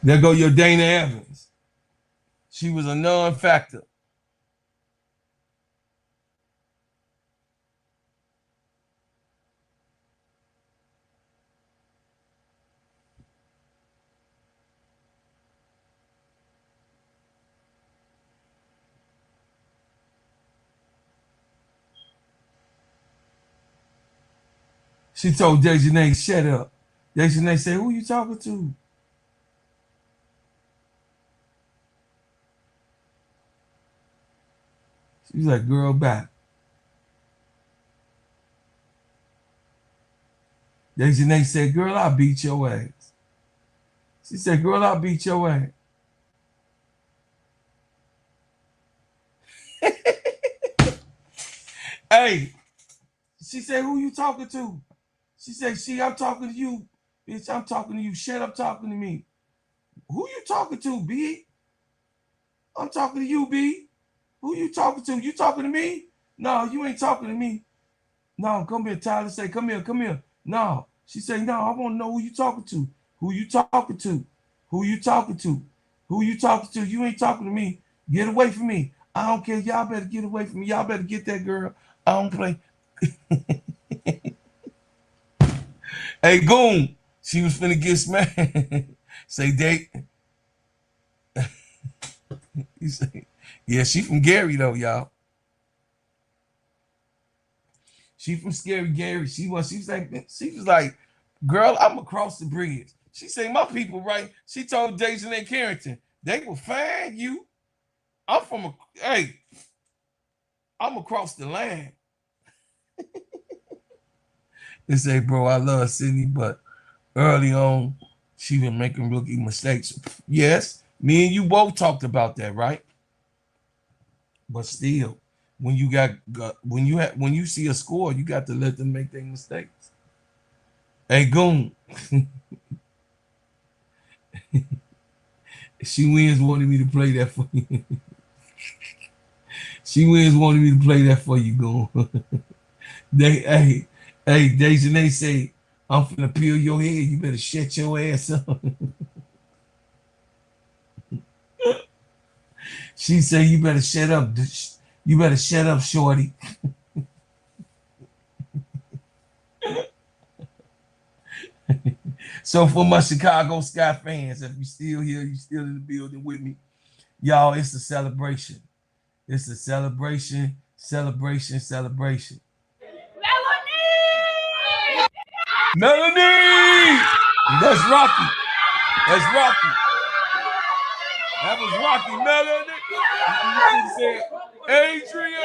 There go your Dana Evans. She was a non-factor. She told DiJonai, shut up. DiJonai said, who you talking to? She was like, girl, back. DiJonai said, girl, I'll beat your ass. She said, girl, I'll beat your ass. Hey, she said, who you talking to? She said, I'm talking to you. Bitch, I'm talking to you. Shut up talking to me. Who you talking to, B? I'm talking to you, B. Who you talking to? You talking to me? No, you ain't talking to me. No, come here. Tyler say, come here. No. She said, no, I want to know who you talking to. Who you talking to? Who you talking to? Who you talking to? You ain't talking to me. Get away from me. I don't care. Y'all better get away from me. Y'all better get that girl. I don't play. Hey, Goon. She was finna get smacked. Say, date. He say, yeah, she from Gary, though, y'all. She from Scary Gary. She was like, girl, I'm across the bridge. She say, my people, right? She told DiJonai Carrington, they will find you. I'm across the land. They say, bro, I love Sydney, but early on, she been making rookie mistakes. Yes, me and you both talked about that, right? But still, when you see a score, you got to let them make their mistakes. Hey, Goon. She wins wanted me to play that for you. She wins wanted me to play that for you, Goon. Hey, DiJonai say, I'm finna peel your head. You better shut your ass up. She say, you better shut up. You better shut up, shorty. So for my Chicago Sky fans, if you're still here, you're still in the building with me, y'all, it's a celebration. It's a celebration. Melanie! That's Rocky. That was Rocky. Melanie. You said, Adrian!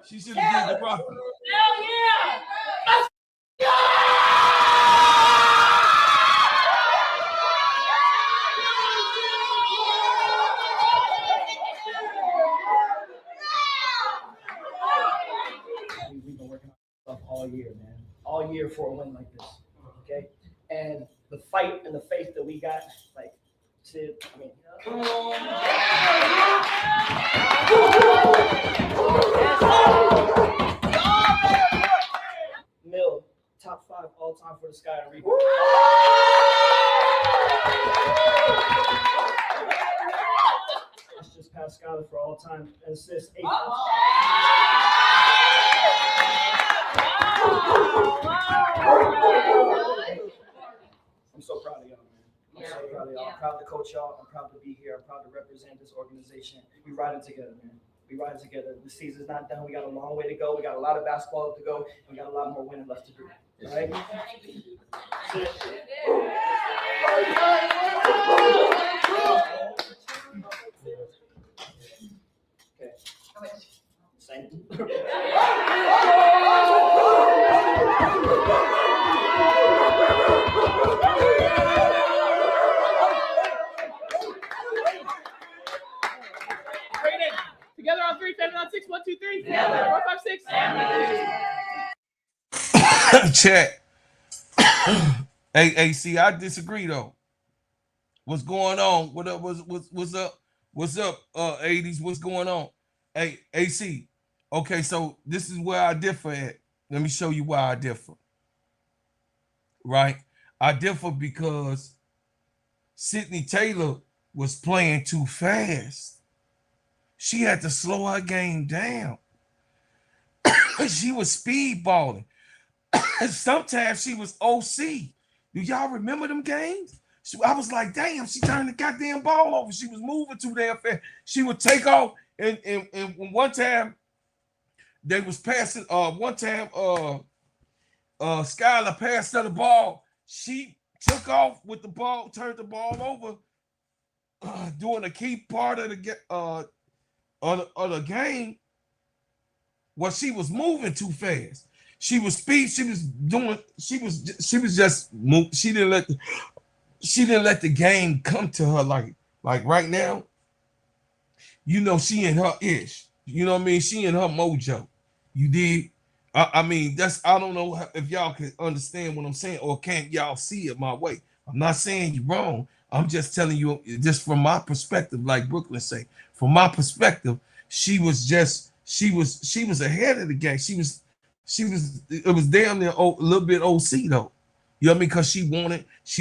She should have did the Rocky. Hell yeah! We've been working on stuff all year, man. All year for a win like this. Okay? And the fight and the faith that we got, like, Mill, top 5 all time for the Sky and Regal. That's just past Skyler for all time assists. 8. I'm so proud of y'all, man. I'm so proud of y'all. I'm proud to coach y'all. I'm proud to be here. I'm proud to represent this organization. We ride it together, man. We ride it together. The season's not done. We got a long way to go. We got a lot of basketball to go. And we got a lot more winning left to do. All right? Okay. Same. Together on 3, family on 6, 1, 2, 3. 4, 5, 6. Check. Hey, see, I disagree though. What's going on? What's up? 80s? What's going on? Hey, AC. Okay, so this is where I differ at. Let me show you why I differ. Right? I differ because Sydney Taylor was playing too fast. She had to slow her game down. She was speedballing. Sometimes she was OC. Do y'all remember them games? I was like, damn, she turned the goddamn ball over. She was moving too damn fast. She would take off, and one time they was passing. One time, Skylar passed her the ball. She took off with the ball, turned the ball over, doing a key part of the game. Well, she was moving too fast. She was speed. She was doing. She was just move. She didn't let the game come to her like right now. You know, she in her ish. You know what I mean? She in her mojo. You did. I mean, I don't know if y'all can understand what I'm saying, or can't y'all see it my way. I'm not saying you're wrong. I'm just telling you, just from my perspective, like Brooklyn say, from my perspective, she was ahead of the game. It was damn near a little bit OC though. You know what I mean? Because she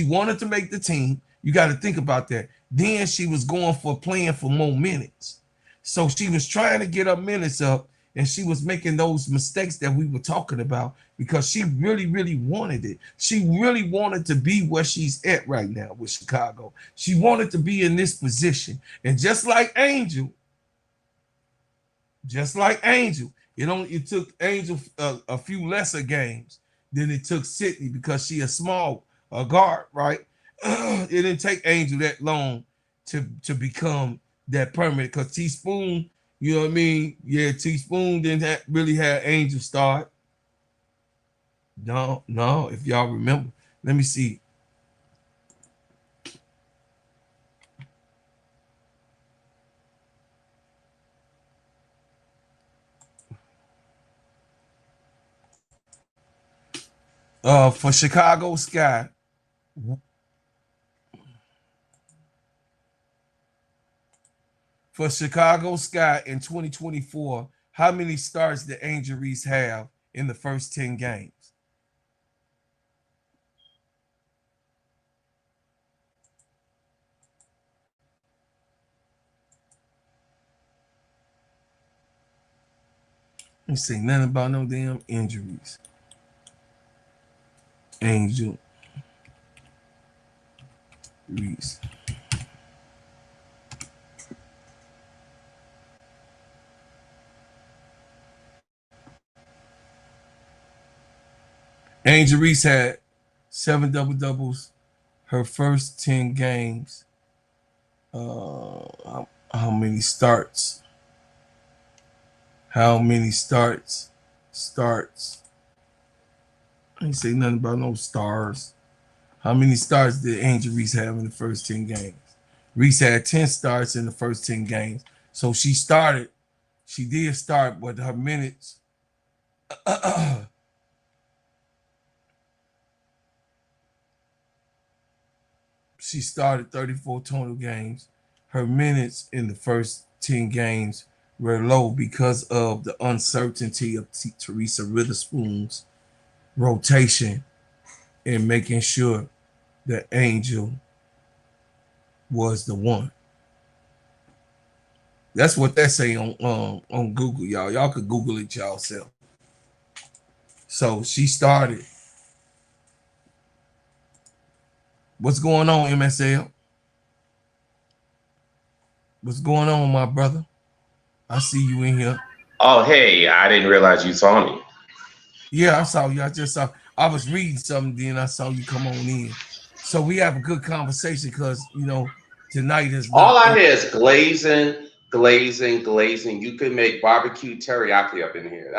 wanted to make the team. You got to think about that. Then she was playing for more minutes. So she was trying to get her minutes up, and she was making those mistakes that we were talking about because she really, really wanted it. She really wanted to be where she's at right now with Chicago. She wanted to be in this position. And just like Angel, it took Angel a few lesser games than it took Sydney because she a small guard, right? It didn't take Angel that long to become that permanent because Teaspoon, you know what I mean? Yeah, Teaspoon didn't really have Angel start. No, if y'all remember. Let me see. For Chicago Sky, in 2024, how many starts did Angel Reese have in the first 10 games? You say nothing about no damn injuries. Angel Reese. Angel Reese had 7 double-doubles her first 10 games. How many starts? How many starts? I ain't say nothing about no stars. How many starts did Angel Reese have in the first 10 games? Reese had 10 starts in the first 10 games. So she did start, but her minutes she started 34 total games. Her minutes in the first 10 games were low because of the uncertainty of Teresa Witherspoon's rotation and making sure that Angel was the one. That's what they say on Google, y'all. Y'all could Google it yourself. So she started. What's going on, MSL? What's going on, my brother? I see you in here. Oh, hey, I didn't realize you saw me. Yeah, I saw you. I was reading something, then I saw you come on in. So we have a good conversation because, tonight is... All I hear is glazing. You could make barbecue teriyaki up in here.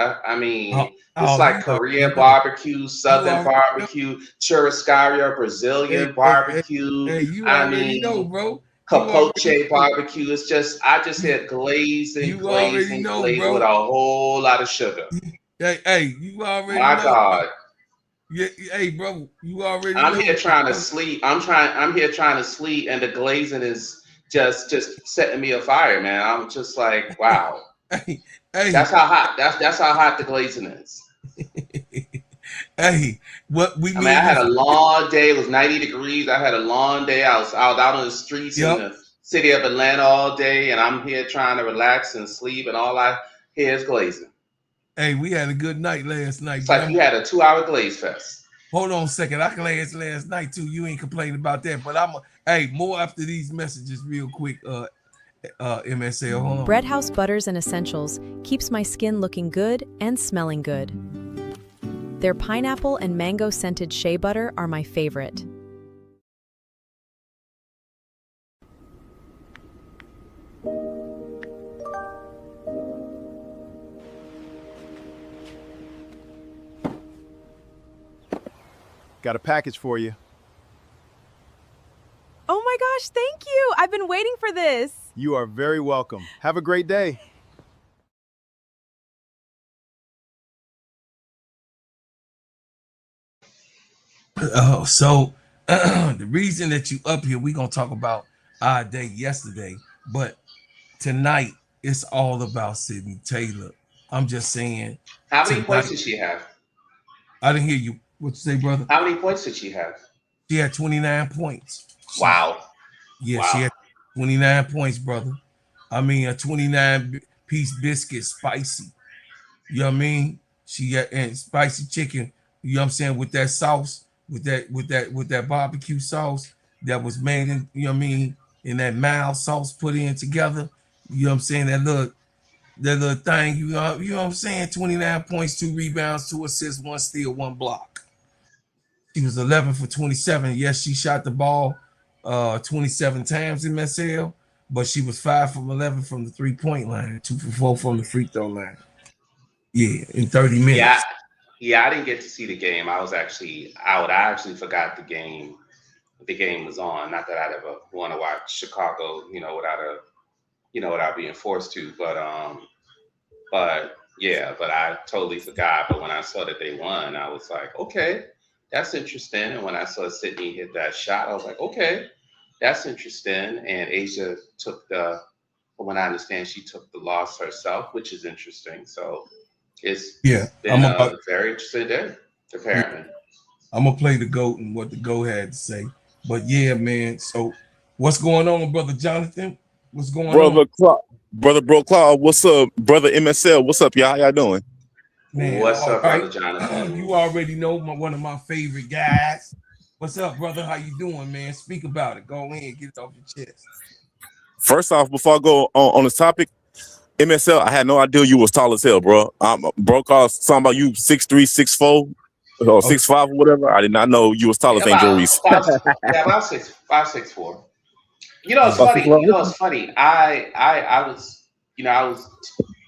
It's like Korean barbecue, Southern barbecue, churrascaria, Brazilian barbecue. Hey, you already know, bro. Capoche barbecue. It's just, I just hear glazing with a whole lot of sugar. Hey, you already know. My God. Bro. Yeah, hey, bro, you already I'm here trying to sleep. I'm here trying to sleep, and the glazing is just setting me afire, man. I'm just like, wow. Hey, That's how hot. That's how hot the glazing is. Hey, what we I mean, I had a long day. It was 90 degrees. I had a long day. I was out on the streets in the city of Atlanta all day, and I'm here trying to relax and sleep, and all I hear is glazing. Hey, we had a good night last night. It's like you had a 2-hour glaze fest. Hold on a second. I glazed last night too. You ain't complaining about that, but more after these messages real quick. MSL, hold on. Bread House Butters and Essentials keeps my skin looking good and smelling good. Their pineapple and mango scented shea butter are my favorite. Got a package for you. Oh my gosh, thank you. I've been waiting for this. You are very welcome. Have a great day. So the reason that you up here, we're gonna talk about our day yesterday, but tonight it's all about Sydney Taylor. I'm just saying. How many points did she have? I didn't hear you. What you say, brother? How many points did she have? She had 29 points. Wow. Yeah, wow. She had 29 points, brother. I mean, a 29-piece biscuit, spicy. You know what I mean? She got and spicy chicken. You know what I'm saying? With that sauce, with that barbecue sauce that was made in, you know what I mean, and that mild sauce put in together. You know what I'm saying? That little thing. You know what I'm saying? 29 points, 2 rebounds, 2 assists, 1 steal, 1 block. She was 11 for 27. Yes, she shot the ball 27 times in MSL, but she was 5 from 11 from the 3-point line, 2 for 4 from the free throw line. Yeah, in 30 minutes. Yeah, I didn't get to see the game. I was actually out. I actually forgot the game was on. Not that I'd ever want to watch Chicago, without being forced to. But I totally forgot. But when I saw that they won, I was like, okay, that's interesting. And when I saw Sydney hit that shot, I was like, okay, that's interesting. And Asia took from what I understand, she took the loss herself, which is interesting. So it's been a very interesting day, apparently. Yeah. I'm going to play the GOAT and what the GOAT had to say. But yeah, man. So what's going on, Brother Jonathan? What's going on? Brother Bro Cloud, what's up? Brother MSL, what's up, y'all? How y'all doing? Man, what's up, Brother Jonathan? You already know one of my favorite guys. What's up, brother? How you doing, man? Speak about it. Go in, get it off your chest. First off, before I go on this topic, MSL, I had no idea you was tall as hell, bro. Bro Cloud talking about you 6'3", 6'4", or 6'5", or whatever. I did not know you was tall as Angel Reese. About 5'6'4". You know, it's funny. It's funny. I was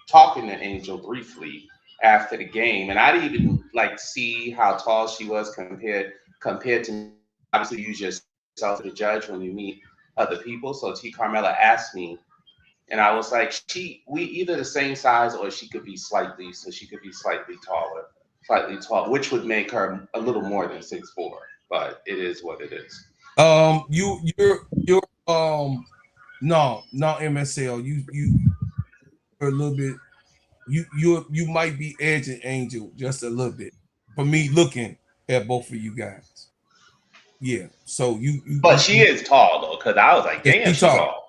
talking to Angel briefly after the game, and I didn't even see how tall she was compared to me. Obviously, you use yourself to judge when you meet other people. So T. Carmella asked me, and I was like, we either the same size or she could be slightly taller, which would make her a little more than 6'4". But it is what it is. You're no MSL. You're a little bit. You might be edging Angel just a little bit for me looking at both of you guys. Yeah. So But she is tall though, because I was like, damn, she's tall.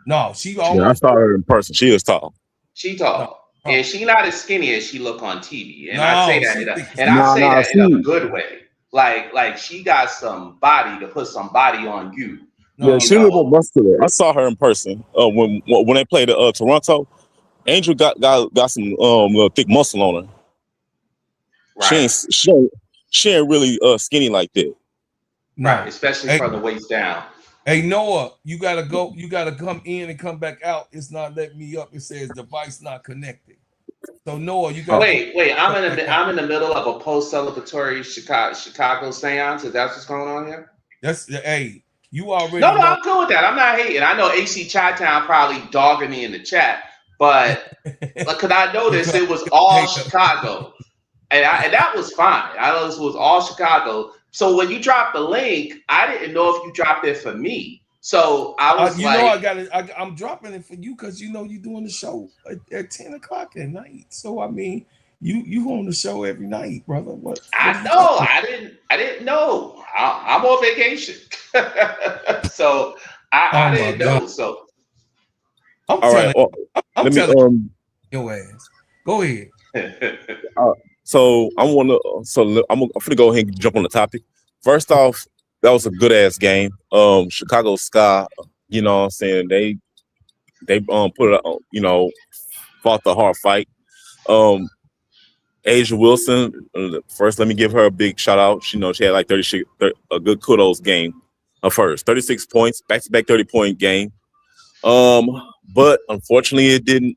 No, she almost. Yeah, I saw her in person. She is tall. She tall. And she not as skinny as she look on TV. And I say that in a good way. Like she got some body to put some body on you. Yeah, she was more muscular. I saw her in person when they played Toronto. Angel got some thick muscle on her. Right. She ain't really skinny like that. Right, especially from the waist down. Hey Noah, you gotta go. You gotta come in and come back out. It's not letting me up. It says device not connected. So Noah, you got wait. I'm in the middle of a post-celebratory Chicago seance. Is that what's going on here? You already. No, I'm cool with that. I'm not hating. I know AC Chi-Town probably dogging me in the chat, but because I noticed it was all Chicago, and that was fine. I know this was all Chicago. So when you dropped the link, I didn't know if you dropped it for me, So I was you like, know, I'm dropping it for you because you know you're doing the show at 10 o'clock at night. So I mean, you on the show every night, brother. What I know. I didn't know. I'm on vacation. So I didn't know. So I'm all right. I'm let telling me your ass. Go ahead. So I'm gonna go ahead and jump on the topic. First off, that was a good ass game. Chicago Sky, you know what I'm saying, they put it, fought the hard fight. Asia Wilson, first let me give her a big shout out. She had like 36, a good kudos game. First 36 points, back-to-back 30-point game. But unfortunately it didn't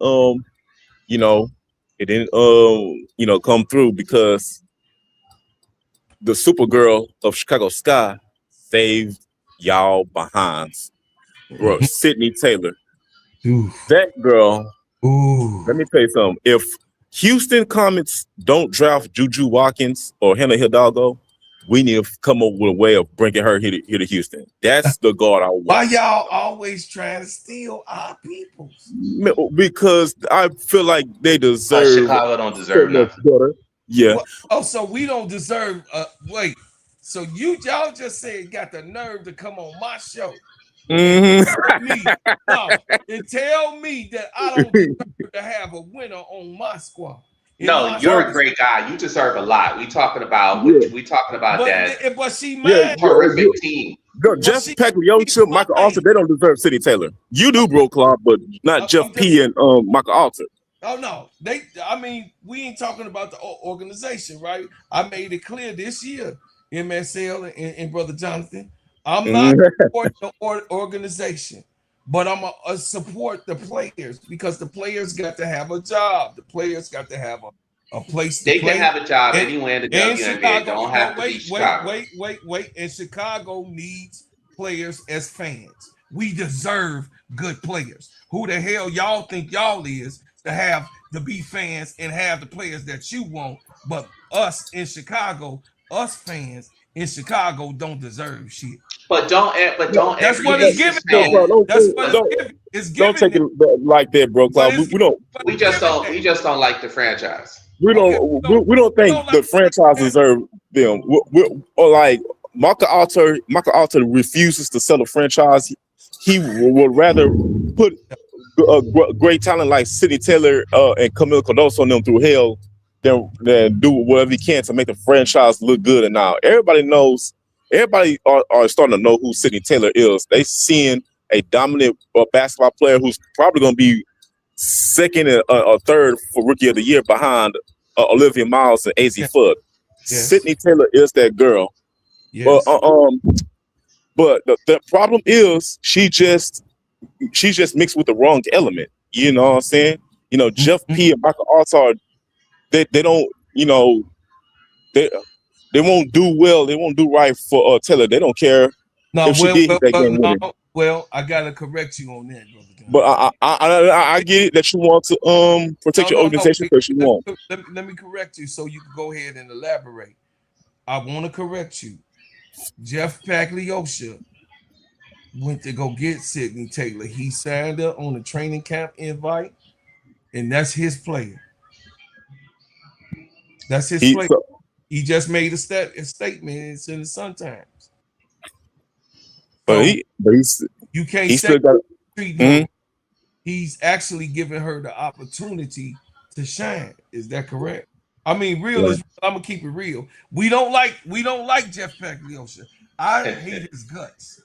come through because the Supergirl of Chicago Sky saved y'all behinds. Bro, Sydney Taylor. That girl, let me tell you something. If Houston Comets don't draft Juju Watkins or Hannah Hidalgo, we need to come up with a way of bringing her here to Houston. That's the guard I want. Why y'all always trying to steal our people? Because I feel like they deserve. Chicago don't deserve nothing. Better. Yeah. Well, so we don't deserve. Wait. So y'all just said got the nerve to come on my show. Mm-hmm. And tell me that I don't deserve to have a winner on my squad. No, you're a great guy. You deserve a lot. We talking about that. But she mad. Horrific team. No, Jeff Paglioccia, Michael Alter, they don't deserve City Taylor. You do, Bro Club, but not Jeff P and Michael Alter. Oh no, we ain't talking about the organization, right? I made it clear this year, MSL and Brother Jonathan, I'm not supporting the organization, but I'm a support the players because the players got to have a job. The players got to have a place to play. They can have a job anywhere in the WNBA. Don't have to be Chicago. Wait. And Chicago needs players as fans. We deserve good players. Who the hell y'all think y'all is to be fans and have the players that you want? But us in Chicago, us fans in Chicago don't deserve shit. But don't. That's what it's giving. That's what it's giving. Don't take it like that, bro. We just don't like the franchise. We don't think the franchise deserve them. Or like Michael Alter refuses to sell a franchise. He would rather put great talent like Sydney Taylor and Kamilla Cardoso on them through hell than do whatever he can to make the franchise look good. And now everybody are starting to know who Sydney Taylor is. They seeing a dominant basketball player who's probably going to be second or third for Rookie of the Year behind Olivia Miles and AZ Fudd. Yes. Sydney Taylor is that girl. Yes. But the problem is she just mixed with the wrong element. You know what I'm saying? Jeff P and Michael Alter, they don't, they won't do well. They won't do right for Taylor. They don't care if she did that game winning. Well, I gotta correct you on that, brother. But I get it that you want to protect your organization because you want. Let me correct you so you can go ahead and elaborate. I want to correct you. Jeff Paglioccia went to go get Sydney Taylor. He signed her on a training camp invite, and that's his player. That's his player. He just made a statement. It's in the Sun Times. But you can't say treat him. He's actually giving her the opportunity to shine. Is that correct? I mean, real is. I'm gonna keep it real. We don't like Jeff Paglioccia. I hate his guts.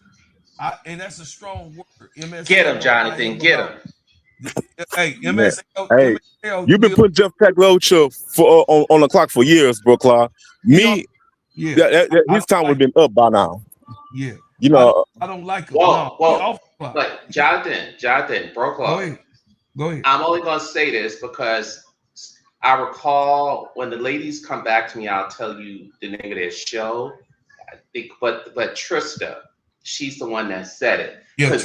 And that's a strong word. MSL, get him, Jonathan. Get him. Hey, MSL. Hey, you've been putting Jeff Paglioccia on the clock for years, bro. Clark. His time would have been up by now. Yeah. I don't like him. Well, but Jonathan, bro, Clark. Go ahead. I'm only gonna say this because I recall when the ladies come back to me, I'll tell you the name of their show. I think, but Trista, she's the one that said it. Yeah,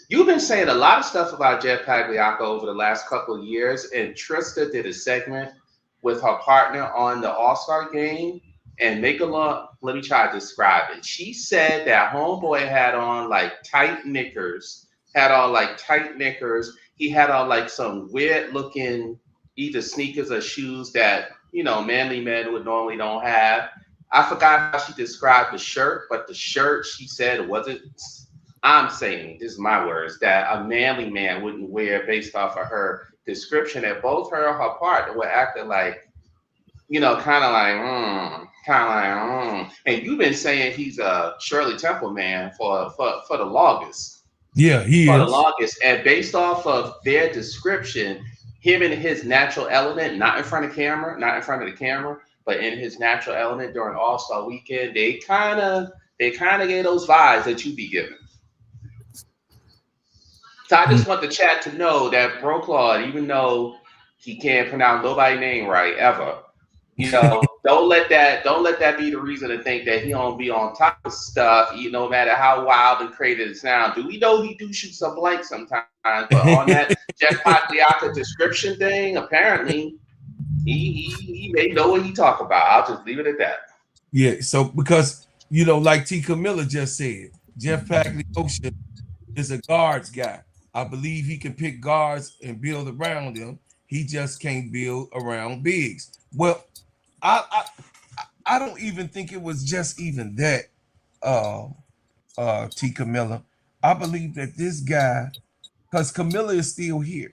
you've been saying a lot of stuff about Jeff Paglioccia over the last couple of years, and Trista did a segment with her partner on the All-Star game and make a long, let me try to describe it. She said that homeboy had on like tight knickers, He had on like some weird looking either sneakers or shoes that, manly men would normally don't have. I forgot how she described the shirt, but the shirt she said wasn't, I'm saying, this is my words, that a manly man wouldn't wear based off of her description. And both her and her partner were acting like, And you've been saying he's a Shirley Temple man for the longest. Yeah, he for is. the longest. And based off of their description, him in his natural element, not in front of the camera, but in his natural element during All-Star Weekend, they kind of gave those vibes that you be giving. So I just want the chat to know that Bro Claude, even though he can't pronounce nobody's name right ever, don't let that be the reason to think that he don't be on top of stuff, no matter how wild and crazy it sounds. Do we know he do shoot some blanks sometimes? But on that Jeff Pagliacca description thing, apparently he may know what he talk about. I'll just leave it at that. Yeah, so because like T. Kamilla just said, Jeff Pagliacca is a guards guy. I believe he can pick guards and build around them. He just can't build around bigs. Well, I don't even think it was just even that, T. Kamilla. I believe that this guy, because Kamilla is still here.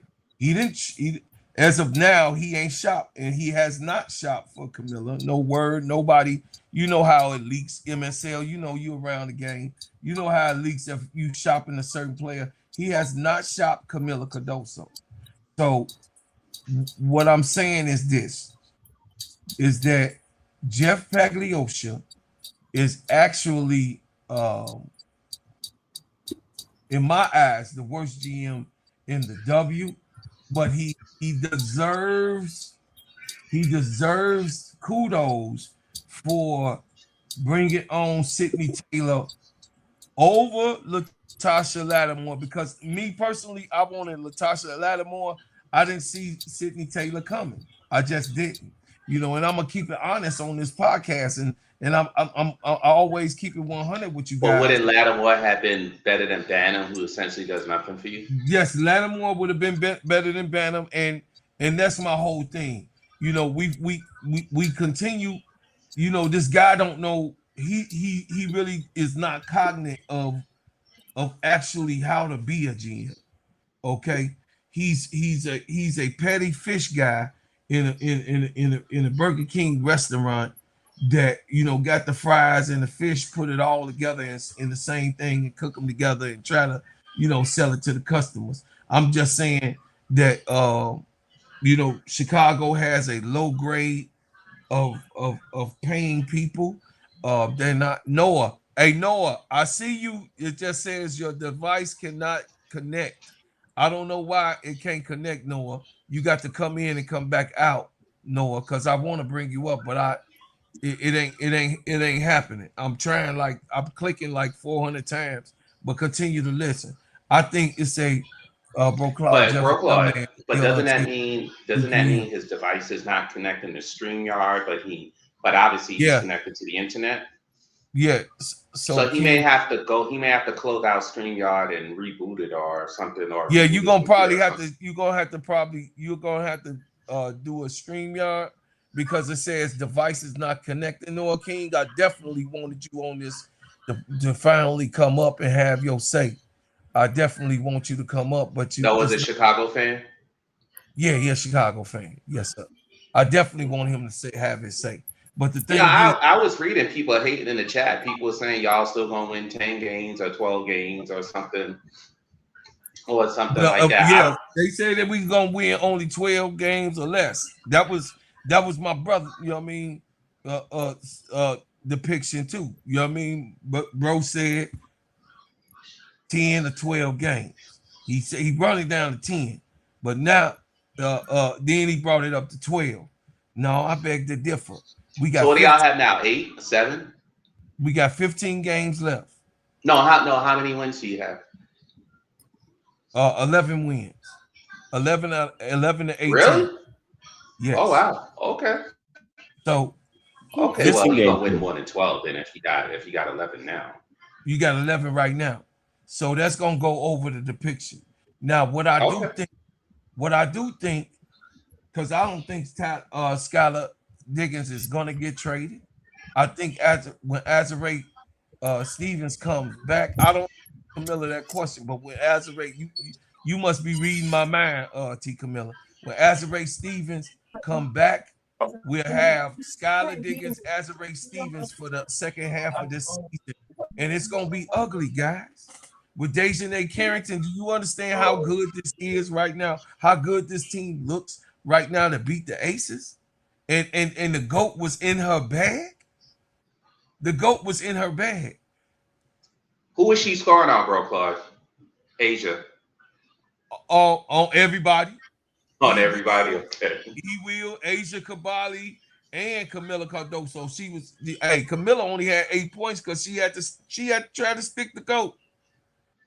As of now, he ain't shopped, and he has not shopped for Kamilla. No word, nobody. You know how it leaks, MSL. You around the game. You know how it leaks if you shopping a certain player. He has not shopped Kamilla Cardoso. So what I'm saying is this, is that Jeff Pagliacca is actually, in my eyes, the worst GM in the W, but he deserves kudos for bringing on Sydney Taylor over Latasha Lattimore, because me personally, I wanted Latasha Lattimore. I didn't see Sydney Taylor coming. I just didn't. And I'm gonna keep it honest on this podcast, and I always keep it 100 with you guys. But wouldn't Lattimore have been better than Banham, who essentially does nothing for you? Yes, Lattimore would have been better than Banham, and that's my whole thing. We continue. This guy don't know. He really is not cognizant of actually how to be a GM. Okay, he's a petty fish guy in a Burger King restaurant that got the fries and the fish, put it all together in the same thing and cook them together and try to sell it to the customers. I'm just saying that Chicago has a low grade of paying people. They're not. Noah, hey Noah, I see you. It just says your device cannot connect. I don't know why it can't connect, Noah. You got to come in and come back out, Noah, because I want to bring you up, but it ain't happening. I'm trying, I'm clicking 400 times, but continue to listen. I think it's a Bro Claude. But doesn't that mean his device is not connecting to StreamYard, but obviously he's connected to the internet? Yeah. So he may have to close out StreamYard and reboot it or something. Or yeah, you're gonna have to do a StreamYard, because it says device is not connected. Noah King, I definitely wanted you on this to finally come up and have your say. I definitely want you to come up, but you. That was a Chicago fan? Yeah, Chicago fan. Yes, sir. I definitely want him to have his say. But the thing I was reading people hating in the chat. People were saying y'all still gonna win 10 games or 12 games or something. Like that. Yeah, they say that we gonna win only 12 games or less. That was my brother, depiction too. But bro said 10 or 12 games. He said he brought it down to 10, but now then he brought it up to 12. No, I beg to differ. So what do y'all have now? 8, 7? We got 15 games left. How many wins do you have? 11 wins. 11 to 18. Really? Yes. Oh wow. Okay. So Okay, well, you gonna win more than 12 then if you got 11 now. You got 11 right now. So that's gonna go over the depiction. Now, what I do think, because I don't think Skylar Diggins is gonna get traded. I think when Azare Stevens comes back, I don't Camilla that question, but when Azare, you must be reading my mind, T. Camilla. When Azare Stevens come back, we'll have Skylar Diggins, Azare Stevens for the second half of this season, and it's gonna be ugly, guys. With DiJonai Carrington, do you understand how good this is right now? How good this team looks right now to beat the Aces? And the GOAT was in her bag. The GOAT was in her bag. Who is she scoring on, bro, Claude? Asia. On everybody. On everybody, okay. He will, Asia Kabali and Kamilla Cardoso. Kamilla only had 8 points because she had to try to stick the GOAT.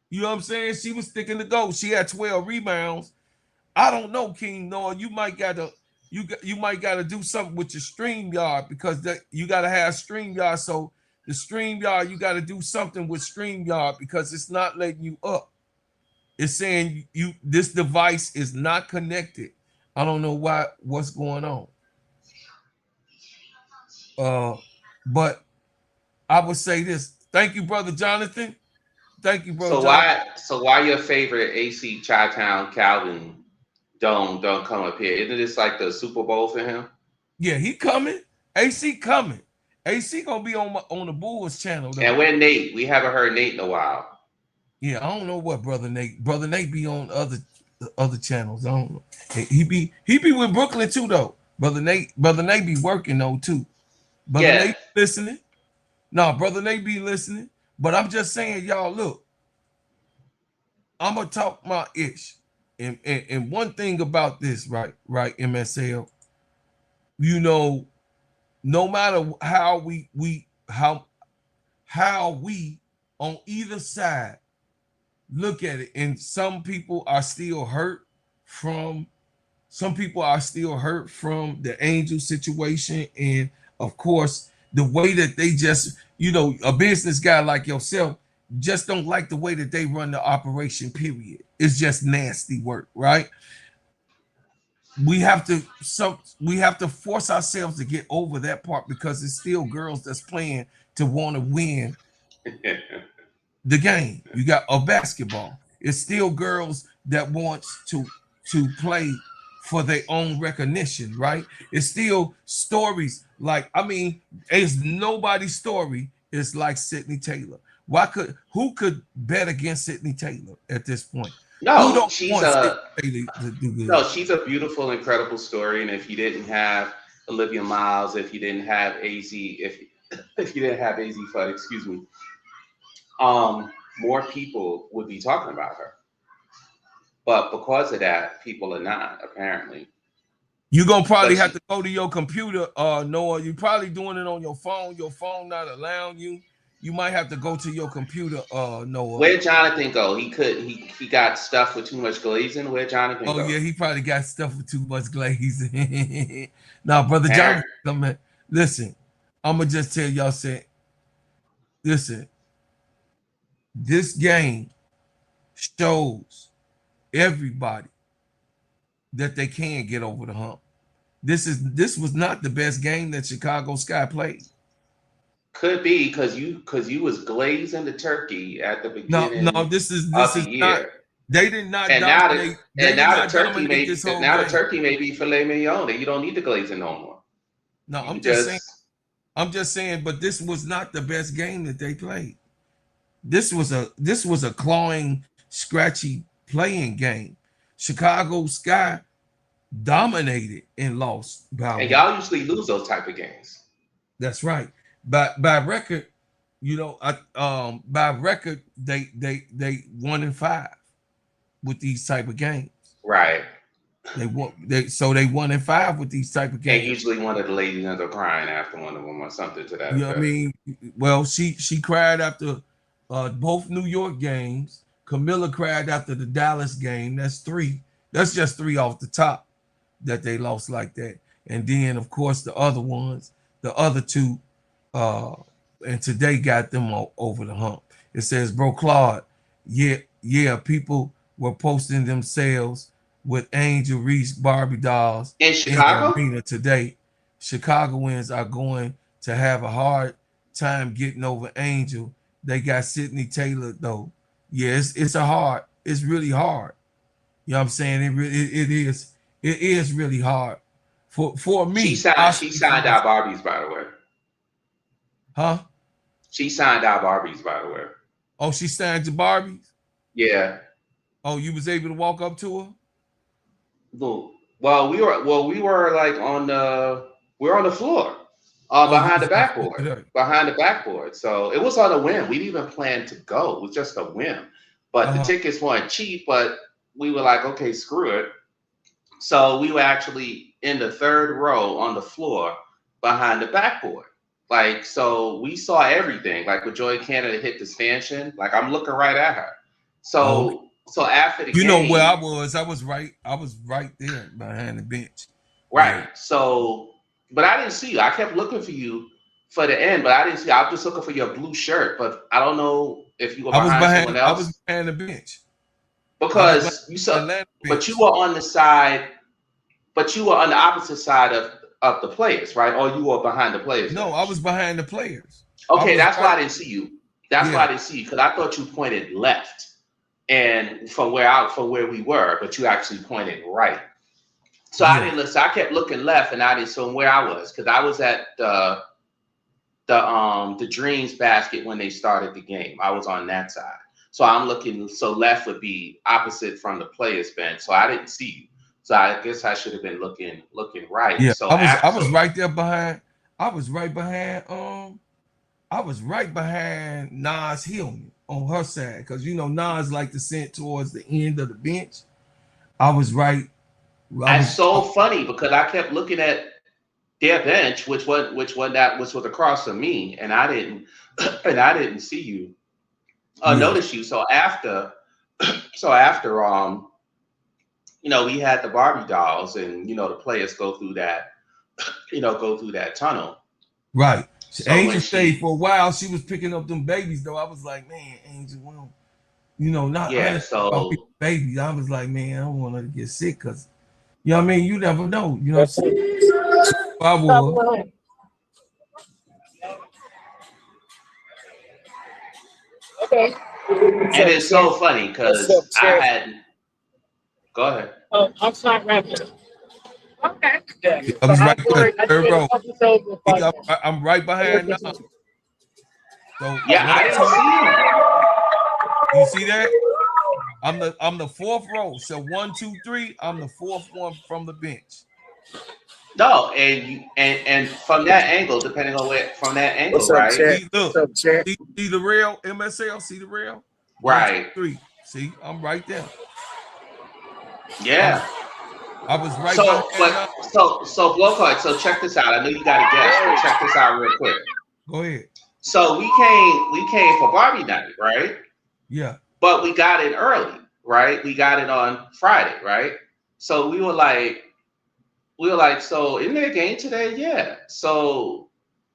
You know what I'm saying? She was sticking the GOAT. She had 12 rebounds. I don't know, King Noah. You might gotta do something with your StreamYard because you gotta have StreamYard. So the StreamYard, you gotta do something with StreamYard because it's not letting you up. It's saying this device is not connected. I don't know what's going on. But I would say this. Thank you, Brother Jonathan. Thank you, brother. So why your favorite AC Chi-Town Calvin don't come up here? Isn't this like the Super Bowl for him? Yeah, he coming. AC coming. AC gonna be on the Bulls channel. Though. And where Nate? We haven't heard Nate in a while. Yeah, I don't know what Brother Nate be on other channels. I don't know. He be with Brooklyn too though. Brother Nate be working though too. Brother Nate listening. No, Brother Nate be listening. But I'm just saying, y'all, look, I'm gonna talk my ish. And one thing about this, right, MSL, you know, no matter how we on either side look at it, and some people are still hurt from the Angel situation, and of course the way that they just, you know, a business guy like yourself just don't like the way that they run the operation, period. It's just nasty work, right? We have to force ourselves to get over that part because it's still girls that's playing to want to win the game. You got a basketball. It's still girls that wants to play for their own recognition, right? It's still stories like, I mean, it's nobody's story is like Sydney Taylor. Who could bet against Sydney Taylor at this point? No, she's a beautiful, incredible story. And if you didn't have Olivia Miles, if you didn't have AZ, if you didn't have AZ Flood, excuse me, more people would be talking about her. But because of that, people are not, apparently. You're gonna probably have to go to your computer, Noah. You're probably doing it on your phone not allowing you. You might have to go to your computer, Noah. Where'd Jonathan go? He got stuff with too much glazing. Where'd Jonathan go? Oh yeah, he probably got stuff with too much glazing. Now, brother Jonathan, listen, I'm gonna just tell y'all, listen, this game shows everybody that they can get over the hump. This was not the best game that Chicago Sky played. Could be because you was glazing the turkey at the beginning. No, this is not. They did not. And dominate, now the turkey may be filet mignon. You don't need the glazing no more. No, I'm just saying. But this was not the best game that they played. This was a clawing, scratchy playing game. Chicago Sky dominated and lost. And y'all usually lose those type of games. That's right. By record, you know, by record, they 1-5 with these type of games. Right. They 1-5 with these type of games. And usually one of the ladies ends up crying after one of them or something to that. You know what I mean? Well, she cried after both New York games. Kamilla cried after the Dallas game. That's 3. That's just 3 off the top that they lost like that. And then, of course, the other ones the other two, and today got them over the hump. It says, bro, Claude, yeah, people were posting themselves with Angel Reese Barbie dolls In in the Chicago? arena today. Chicagoans are going to have a hard time getting over Angel. They got Sydney Taylor though. Yeah, it's really hard. You know what I'm saying? It is really hard. For me, She signed out Barbies, by the way. Huh? She signed out Barbies, by the way. Oh, she signed to Barbies? Yeah. Oh, you was able to walk up to her? Well, we were like on the floor. Behind the backboard. Behind the backboard. So it was on a whim. We didn't even plan to go. It was just a whim. But the tickets weren't cheap, but we were like, okay, screw it. So we were actually in the third row on the floor behind the backboard. Like, so we saw everything. Like when Joy Canada hit the stanchion, like I'm looking right at her. So after the game, you know where I was. I was right there behind the bench. Right. So, but I didn't see you. I kept looking for you for the end, but I didn't see you. I was just looking for your blue shirt, but I don't know if you were behind someone else. I was behind the bench. Because you saw, but you were on the side, but you were on the opposite side of the players, right? Or you were behind the players? No, I was behind the players. Okay, that's why I didn't see you. That's why I didn't see you, because I thought you pointed left, and from where we were, but you actually pointed right. So I didn't listen. I kept looking left, and I didn't see where I was, because I was at the Dreams basket when they started the game. I was on that side. So I'm looking, so left would be opposite from the players bench. So I didn't see you. So I guess I should have been looking right. Yeah, so I was right there behind. I was right behind Nas Hillman on her side, because you know Nas like to sit towards the end of the bench. I was right. That's so funny, because I kept looking at their bench, which was across from me, and I didn't see you. Notice you. So after we had the Barbie dolls, and the players go through that tunnel. Right. So Angel stayed for a while. She was picking up them babies though. I was like, man, Angel, well, babies. I was like, man, I don't want her to get sick, because you know what I mean? You never know. You know what I'm saying? I was. Okay. And it's so funny because I had. Go ahead. I'm not rapping. Okay. Yeah. I was right there, third row. I'm right behind now. So yeah, I didn't see you. You see that? I'm the fourth row. So 1, 2, 3. I'm the fourth one from the bench. No, and from that angle, depending on from that angle, right? See the rail, MSL. See the rail. Right. 1, 2, 3. See, I'm right there. Yeah. I was right. So blow card. So check this out. I know you got a guess, but check this out real quick. Go ahead. So we came for Barbie night, right? Yeah. But we got it early, right? We got it on Friday, right? So we were like, so isn't there a game today? Yeah. So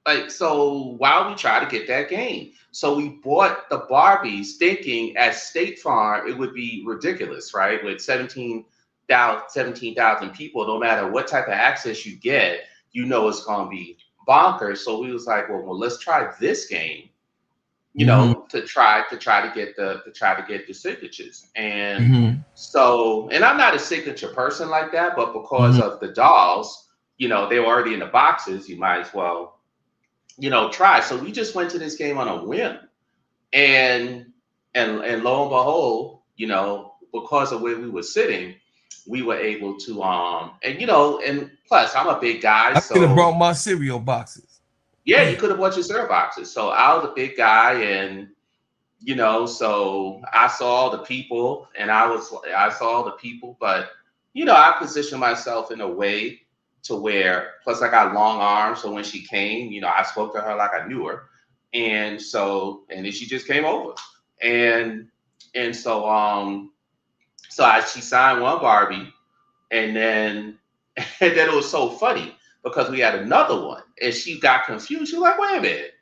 why don't we try to get that game? So we bought the Barbies thinking at State Farm it would be ridiculous, right? With 17,000 people, no matter what type of access you get, it's going to be bonkers. So we was like, well, let's try this game, to try to get the signatures. And so, and I'm not a signature person like that, but because of the dolls, they were already in the boxes, you might as well, try. So we just went to this game on a whim, and lo and behold, because of where we were sitting, we were able to and plus I'm a big guy. I could have brought my cereal boxes. Yeah, you could have brought your cereal boxes. So I was a big guy, and so I saw the people, but I positioned myself in a way to where, plus I got long arms, so when she came, I spoke to her like I knew her, and then she just came over, and so she signed one Barbie, and then it was so funny. because we had another one, and she got confused. She was like, "Wait a minute,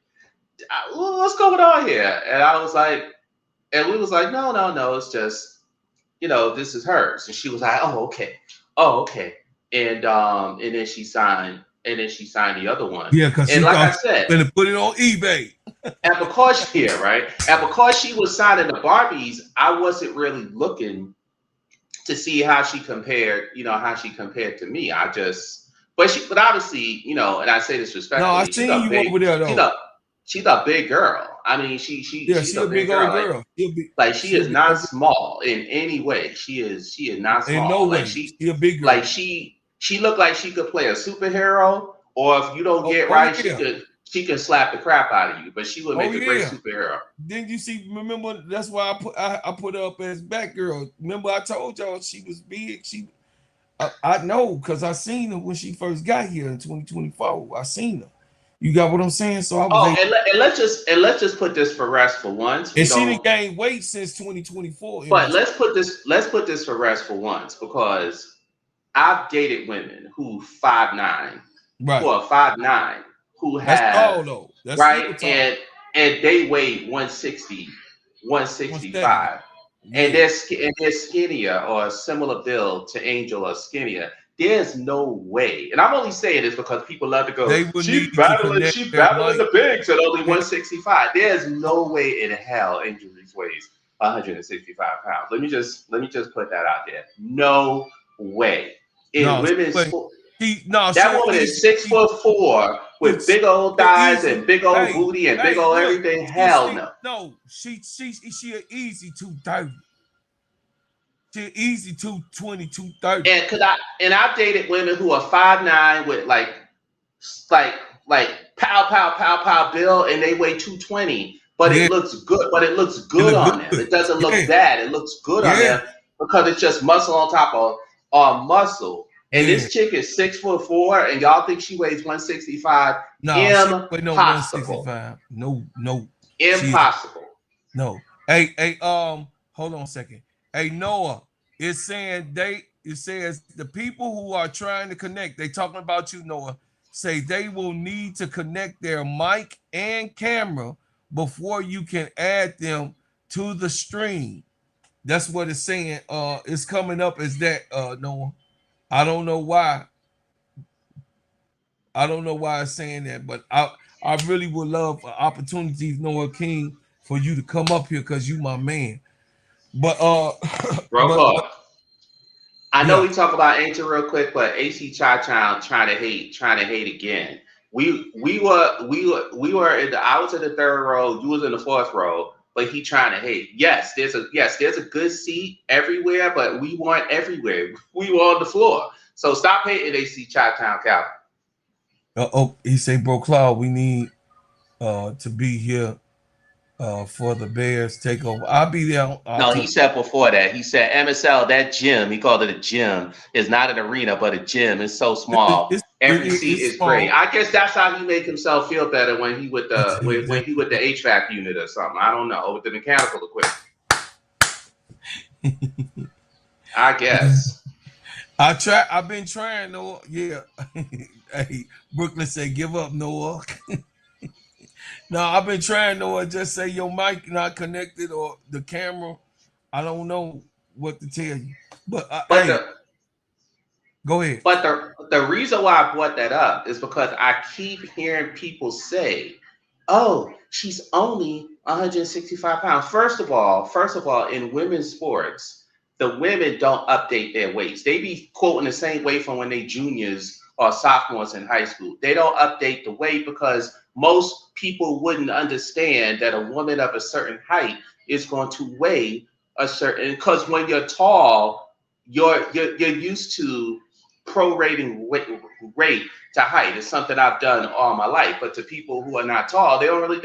what's going on here?" And I was like, and we was like, "No, it's just, this is hers." And she was like, "Oh, okay." And then she signed the other one. Yeah, because she like I thought said, gonna put it on eBay. and because she was signing the Barbies, I wasn't really looking to see how she compared, to me. But obviously, and I say this respectfully. No, I seen you over there though. She's a big girl. I mean, she's a big old girl. She is not small in any way. She is not small. In no way. She a big girl. Like she looked like she could play a superhero, or if you don't get right, she could slap the crap out of you. But she would make a great superhero. Didn't you see? Remember, that's why I put her up as Batgirl. Remember, I told y'all she was big. I know because I seen her when she first got here in 2024. I seen her. You got what I'm saying? So I was. And let's just put this for rest for once. And she didn't gain weight since 2024. But let's put this for rest for once, because I've dated women who 5'9", right? Who are 5'9", who have that's tall though. That's right, and they weigh 160, 165, and they're skinnier or a similar build to Angel or skinnier. There's no way, and I'm only saying this because people love to go, she's battling the bigs at only 165. There's no way in hell Angel Reese weighs 165 pounds. Let me just put that out there. No way. Women's sport, that woman is 6'4" with big old thighs and big old booty and big old everything. Hell no. No, she an easy 230. She easy 220, 230. And I've dated women who are 5'9" with like pow bill, and they weigh 220. But it looks good. But it looks good on them. It doesn't look bad. It looks good on them because it's just muscle on top of muscle. And this chick is 6'4", and y'all think she weighs 165? No, impossible. 165. No. Impossible. No. Hey, hold on a second. Hey, Noah, it says the people who are trying to connect, they talking about you, Noah, say they will need to connect their mic and camera before you can add them to the stream. That's what it's saying. It's coming up as that, Noah. I don't know why it's saying that, but I really would love opportunities, Noah King, for you to come up here because you my man. But I know we talk about Angel real quick, but AC Cha-Cha trying to hate again. We were I was in the third row, you was in the fourth row, but he trying to hate. Yes, there's a good seat everywhere, but we weren't everywhere. We were on the floor. So stop hating AC Chi-Town Calvin. He say, Bro Cloud, we need to be here for the Bears takeover. I'll be there. He said before that. He said MSL, that gym, he called it a gym, is not an arena, but a gym. It's so small. Every seat is great. I guess that's how he make himself feel better when he with the when he with the HVAC unit or something. I don't know, with the mechanical equipment. I guess. I've been trying, Noah. Yeah. Hey, Brooklyn said, give up, Noah. No, I've been trying, Noah. Just say your mic not connected or the camera. I don't know what to tell you. But go ahead. But the reason why I brought that up is because I keep hearing people say, oh, she's only 165 pounds. First of all, in women's sports, the women don't update their weights. They be quoting the same weight from when they juniors or sophomores in high school. They don't update the weight because most people wouldn't understand that a woman of a certain height is going to weigh a certain, because when you're tall, you're used to prorating weight to height. It's something I've done all my life. But to people who are not tall, they don't really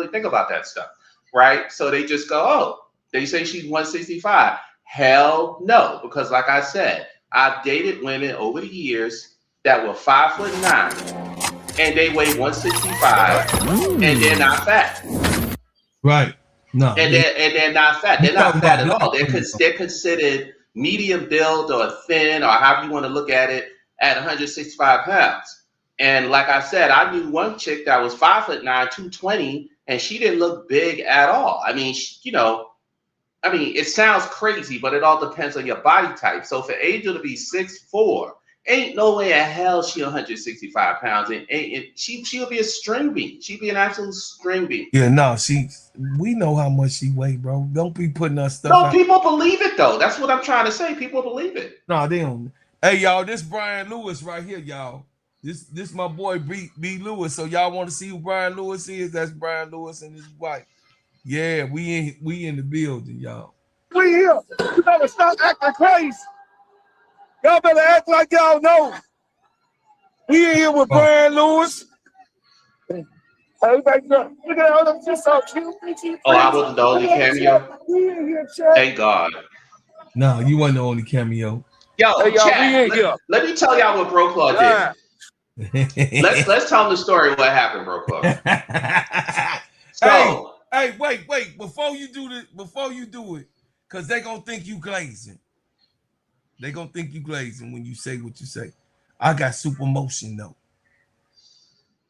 think about that stuff, right? So they just go, oh, they say she's 165. Hell no, because like I said, I've dated women over the years that were 5'9" and they weigh 165 and they're not fat. Right. No. And they're not fat. They're not fat at all. They're considered medium build or thin or however you want to look at it at 165 pounds. And like I said, I knew one chick that was 5'9", 220, and she didn't look big at all. I mean, it sounds crazy, but it all depends on your body type. So for Angel to be 6'4", ain't no way in hell she 165 pounds, and she'll be a string bean. She'd be an absolute string bean. Yeah, no, we know how much she weigh, bro. Don't be putting us stuff No, out. people believe it though. That's what I'm trying to say. People believe it. No, they don't. Hey, y'all, this Brian Lewis right here, y'all. This my boy B Lewis. So y'all want to see who Brian Lewis is? That's Brian Lewis and his wife. Yeah, we in the building, y'all. We here. You better stop acting crazy. Y'all better act like y'all know. We in here with Brian Lewis. Everybody, look at all them just so cute. Oh, I wasn't the only cameo. Thank God. No, you wasn't the only cameo. Yo, hey, y'all, chat, let me tell y'all what Bro Claw did. let's tell them the story of what happened, Bro Claw. So, hey, wait, before you do it, because they gonna think you glazing. They gonna think you glazing when you say what you say. I got super motion though.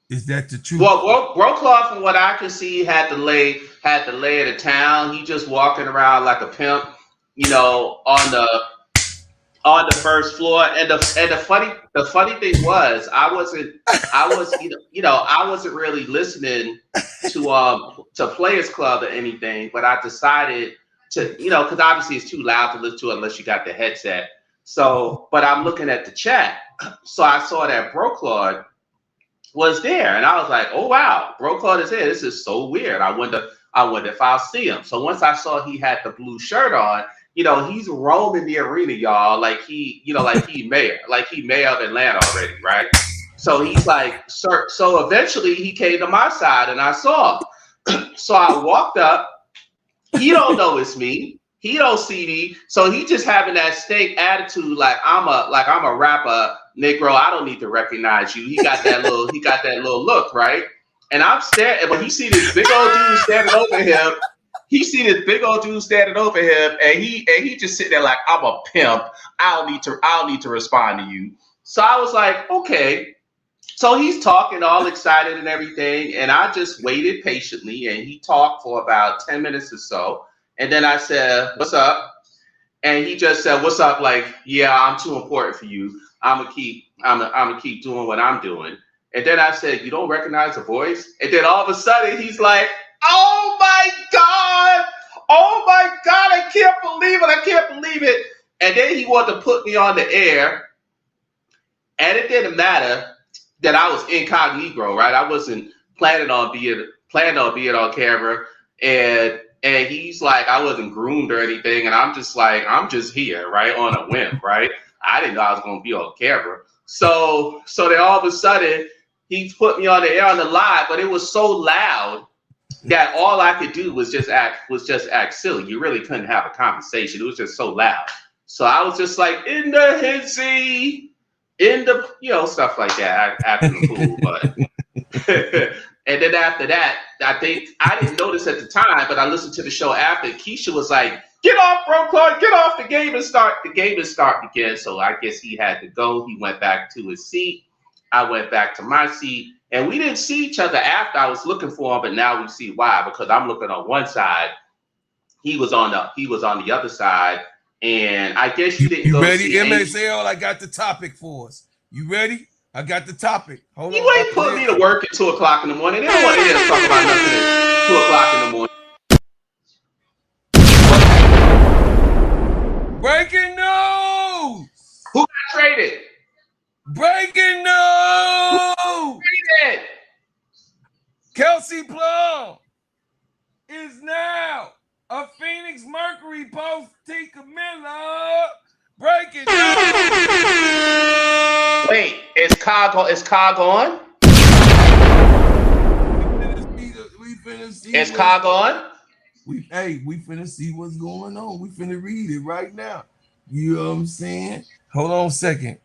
Is that the truth? Well, Bro Claw, from what I can see, had the lay of the town. He just walking around like a pimp, on the first floor. And the funny thing was, I wasn't really listening to Players Club or anything, but I decided to, because obviously it's too loud to listen to unless you got the headset. So, but I'm looking at the chat, so I saw that Bro Claude was there, and I was like, "Oh wow, Bro Claude is here. This is so weird. I wonder if I'll see him." So once I saw he had the blue shirt on, he's roaming the arena, y'all, like he mayor of Atlanta already, right? So he's like, "Sir." So eventually he came to my side, and I saw him. So I walked up. He don't know it's me. He don't see me, so he just having that steak attitude, like I'm a rapper, Negro. I don't need to recognize you. He got that little look, right? And I'm staring, but he see this big old dude standing over him. He see this big old dude standing over him, and he just sitting there like, I'm a pimp. I don't need to respond to you. So I was like, okay. So he's talking all excited and everything, and I just waited patiently, and he talked for about 10 minutes or so. And then I said, "What's up?" And he just said, "What's up?" Like, "Yeah, I'm too important for you. I'm gonna keep doing what I'm doing." And then I said, "You don't recognize the voice?" And then all of a sudden he's like, "Oh my God! Oh my God! I can't believe it! And then he wanted to put me on the air, and it didn't matter that I was incognito, right? I wasn't planning on being on camera, and he's like, I wasn't groomed or anything, and I'm just like, I'm just here, right, on a whim, right? I didn't know I was gonna be on camera. So then all of a sudden he put me on the air on the live, but it was so loud that all I could do was just act silly. You really couldn't have a conversation. It was just so loud. So I was just like, in the hizzy, in the stuff like that, acting the fool, but. And then after that, I think I didn't notice at the time, but I listened to the show after. Keisha was like, "Get off, Bro Claude, get off the game and start." The game is starting again. So I guess he had to go. He went back to his seat. I went back to my seat, and we didn't see each other after. I was looking for him, but now we see why, because I'm looking on one side. He was on the other side, and I guess you didn't. You go ready, see MSL? I got the topic for us. You ready? I got the topic. Hold on. You ain't put me to work at 2 o'clock in the morning. They don't want to hear us talk about nothing at 2 o'clock in the morning. Breaking news! Who got traded? Breaking news! Who traded? Kelsey Plum is now a Phoenix Mercury post T. Kamilla. Breaking news! Wait, is Cog on? We finna see. Is Cog on? We finna see what's going on. We finna read it right now. You know what I'm saying? Hold on a second.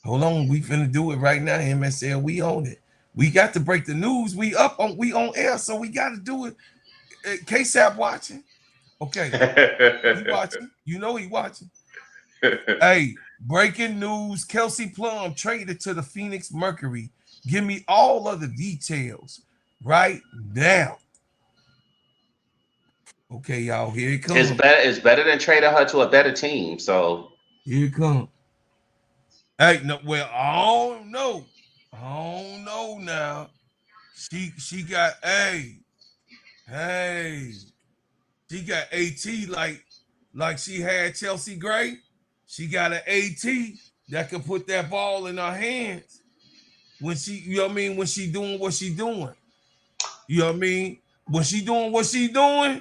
Hold on. We finna do it right now. MSL, we own it. We got to break the news. We on air, so we got to do it. KSAP watching. Okay. He watching. You know he watching. Hey, Breaking news, Kelsey Plum traded to the Phoenix Mercury. Give me all of the details right now. Okay, y'all, here it comes. It's better than trading her to a better team. So here it comes. Hey, no, well, I don't know. I don't know now. She got hey. She got AT like she had Chelsea Gray. She got an AT that can put that ball in her hands when she, you know what I mean, when she doing what she doing. You know what I mean? When she doing what she doing,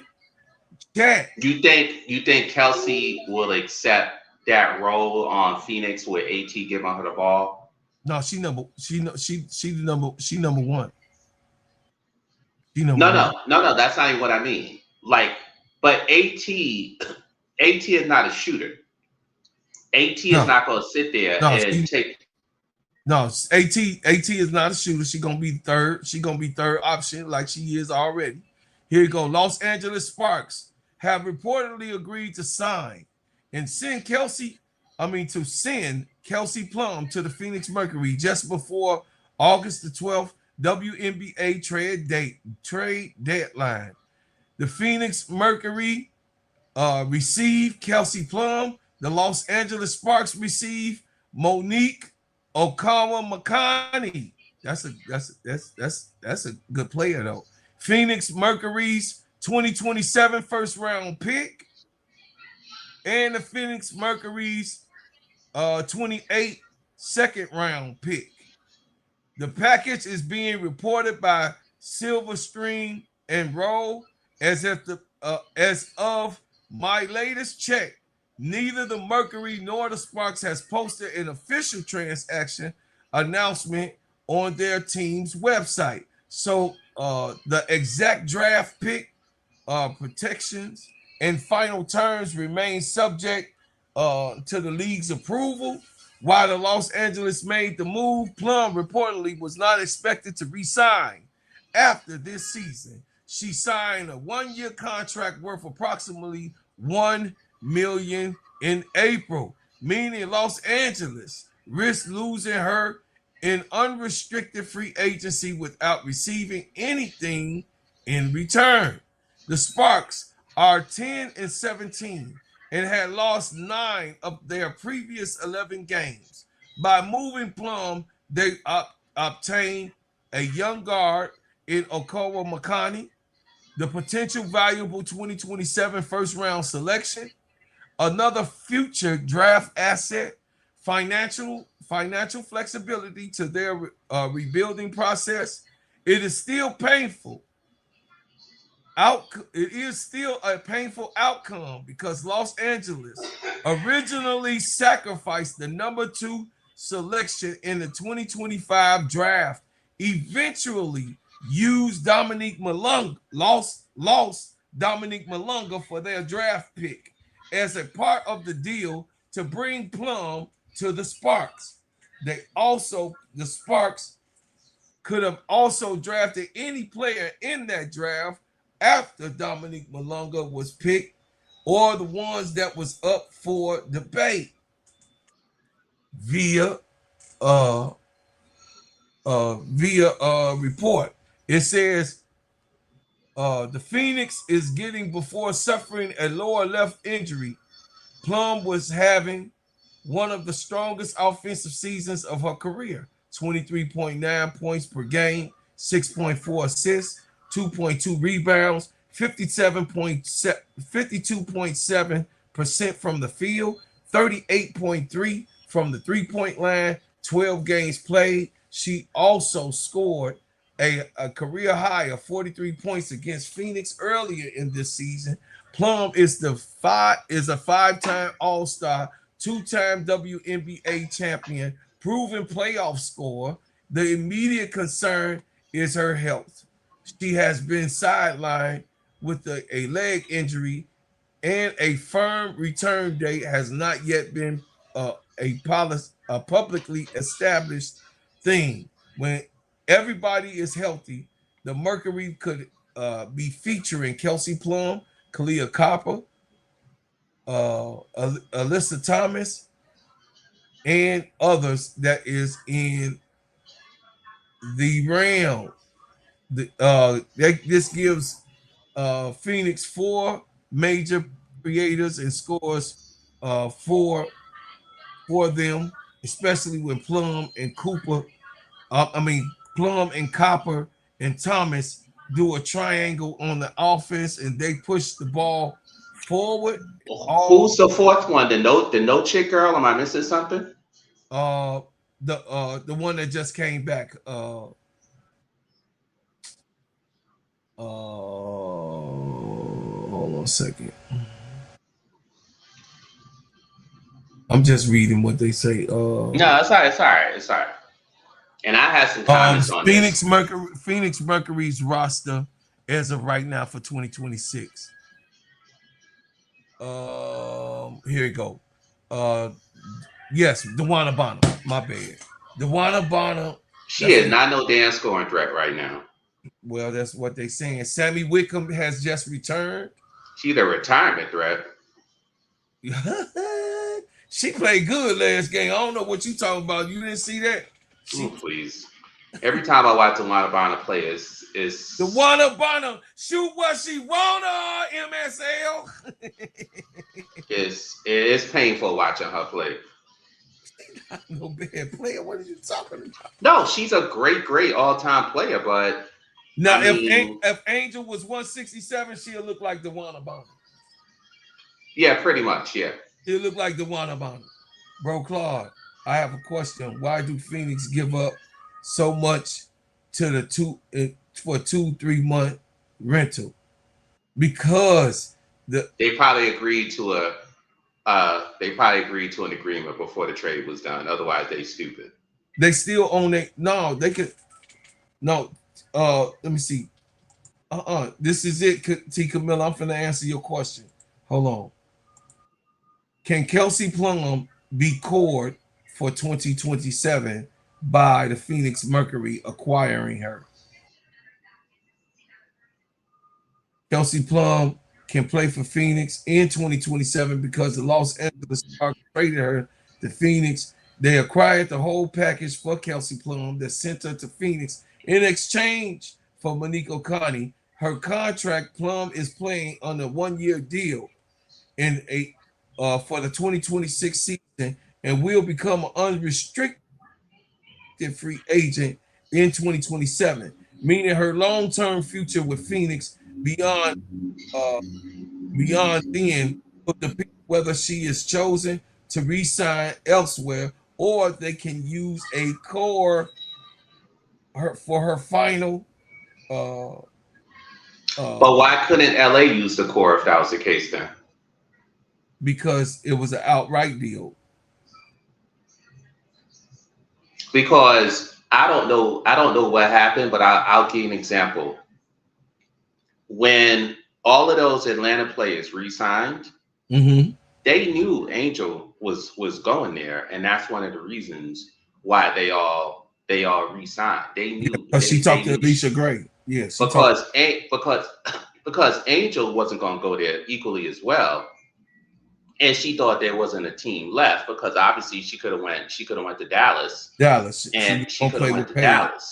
cat. You think Kelsey will accept that role on Phoenix with AT giving her the ball? No, she number one. She number one. No, that's not even what I mean. Like, but AT is not a shooter. AT is not gonna sit there and take. No, AT is not a shooter. She gonna be third. She gonna be third option like she is already. Here you go. Los Angeles Sparks have reportedly agreed to sign and send Kelsey Plum to the Phoenix Mercury just before August the 12th WNBA trade deadline. The Phoenix Mercury receive Kelsey Plum. The Los Angeles Sparks receive Monique Okawa-Makani. That's a good player though. Phoenix Mercury's 2027 first round pick and the Phoenix Mercury's 28 second round pick. The package is being reported by Silver Stream and Roll as of my latest check. Neither the Mercury nor the Sparks has posted an official transaction announcement on their team's website. So the exact draft pick protections and final terms remain subject to the league's approval. While the Los Angeles made the move, Plum reportedly was not expected to re-sign after this season. She signed a one-year contract worth approximately $1 million in April, meaning Los Angeles risks losing her in unrestricted free agency without receiving anything in return. The Sparks are 10-17 and had lost 9 of their previous 11 games. By moving Plum, they obtained a young guard in Okawa-Makani, the potential valuable 2027 first-round selection, another future draft asset, financial flexibility to their rebuilding process. It is still painful. It is still a painful outcome because Los Angeles originally sacrificed the number 2 selection in the 2025 draft, eventually used Dominique Malunga, lost Dominique Malunga for their draft pick as a part of the deal to bring Plum to the Sparks. The Sparks could have also drafted any player in that draft after Dominique Malunga was picked or the ones that was up for debate via report. It says the Phoenix is getting before suffering a lower left injury. Plum was having one of the strongest offensive seasons of her career. 23.9 points per game, 6.4 assists, 2.2 rebounds, 52.7% from the field, 38.3 from the three-point line, 12 games played. She also scored a career high of 43 points against Phoenix earlier in this season. Plum is a 5-time All-Star, 2-time WNBA champion, proven playoff scorer. The immediate concern is her health. She has been sidelined with a leg injury, and a firm return date has not yet been a publicly established thing. When everybody is healthy, the Mercury could be featuring Kelsey Plum, Kalia Copper, Alyssa Thomas, and others that is in the realm. This gives Phoenix 4 major creators and scores for them, especially when Plum and Cooper, Plum and Copper and Thomas do a triangle on the offense and they push the ball forward. Who's the fourth one? The no chick girl? Am I missing something? The one that just came back. Hold on a second. I'm just reading what they say. No, it's all right. It's all right. And I had some comments on Phoenix this. Phoenix Mercury's roster as of right now for 2026. Here you go. Yes, DeWanna Bonner. My bad. DeWanna Bonner. She is not no damn scoring threat right now. Well, that's what they're saying. Sammy Wickham has just returned. She's a retirement threat. She played good last game. I don't know what you talking about. You didn't see that? Ooh, please. Every time I watch DeWanna Bonner play, is DeWanna Bonner shoot what she wanna, MSL. it's painful watching her play. No bad player. What are you talking about? No, she's a great all-time player, but now if Angel was 167, she'll look like DeWanna Bonner. Yeah, pretty much, yeah. She'll look like DeWanna Bonner. Bro, Claude, I have a question. Why do Phoenix give up so much to the for a 2-3 month rental? Because they probably agreed to an agreement before the trade was done. Otherwise, they stupid. They still own it. No, they could. No, let me see. This is it, T. Kamilla. I'm finna answer your question. Hold on. Can Kelsey Plum be cored for 2027 by the Phoenix Mercury acquiring her? Kelsey Plum can play for Phoenix in 2027 because the Los Angeles Stars traded her to Phoenix. They acquired the whole package for Kelsey Plum that sent her to Phoenix in exchange for Monique Okani. Her contract, Plum is playing on a 1-year deal for the 2026 season and will become an unrestricted free agent in 2027, meaning her long-term future with Phoenix beyond then will depend whether she is chosen to re-sign elsewhere or they can use a core for her final. But why couldn't LA use the core if that was the case then? Because it was an outright deal. Because I don't know what happened, but I'll give you an example. When all of those Atlanta players re-signed, they knew Angel was going there, and that's one of the reasons why they all re-signed. They knew because she talked to Alicia Gray. Yes, because Angel wasn't going to go there equally as well, and she thought there wasn't a team left because obviously she could have went to Dallas. And she could have went to Dallas.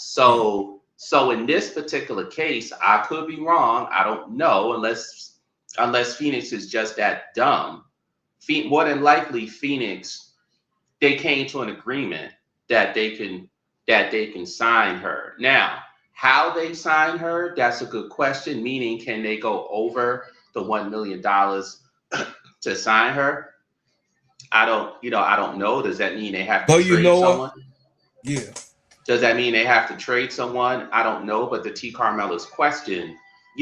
So in this particular case, I could be wrong. I don't know unless Phoenix is just that dumb. More than likely, Phoenix, they came to an agreement that they can sign her. Now, how they sign her, that's a good question. Meaning, can they go over the $1 million to sign her? I don't know. Does that mean they have to trade someone? Yeah. Does that mean they have to trade someone? I don't know. But the T. Carmella's question,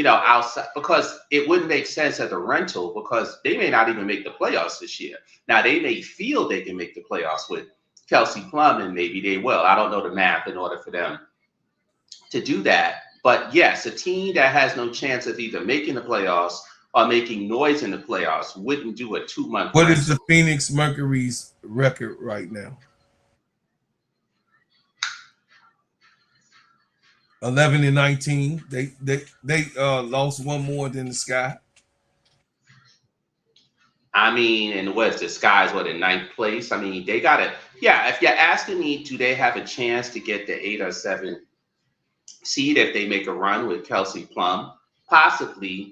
outside, because it wouldn't make sense as a rental because they may not even make the playoffs this year. Now, they may feel they can make the playoffs with Kelsey Plum, and maybe they will. I don't know the math in order for them to do that. But yes, a team that has no chance of either making the playoffs or making noise in the playoffs wouldn't do a 2-month. What is the Phoenix Mercury's record right now? 11-19. They lost one more than the Sky. I mean, and what's the Sky's in 9th place? I mean, they got it. yeah, if you're asking me, do they have a chance to get the 8 or 7 seed if they make a run with Kelsey Plum? Possibly,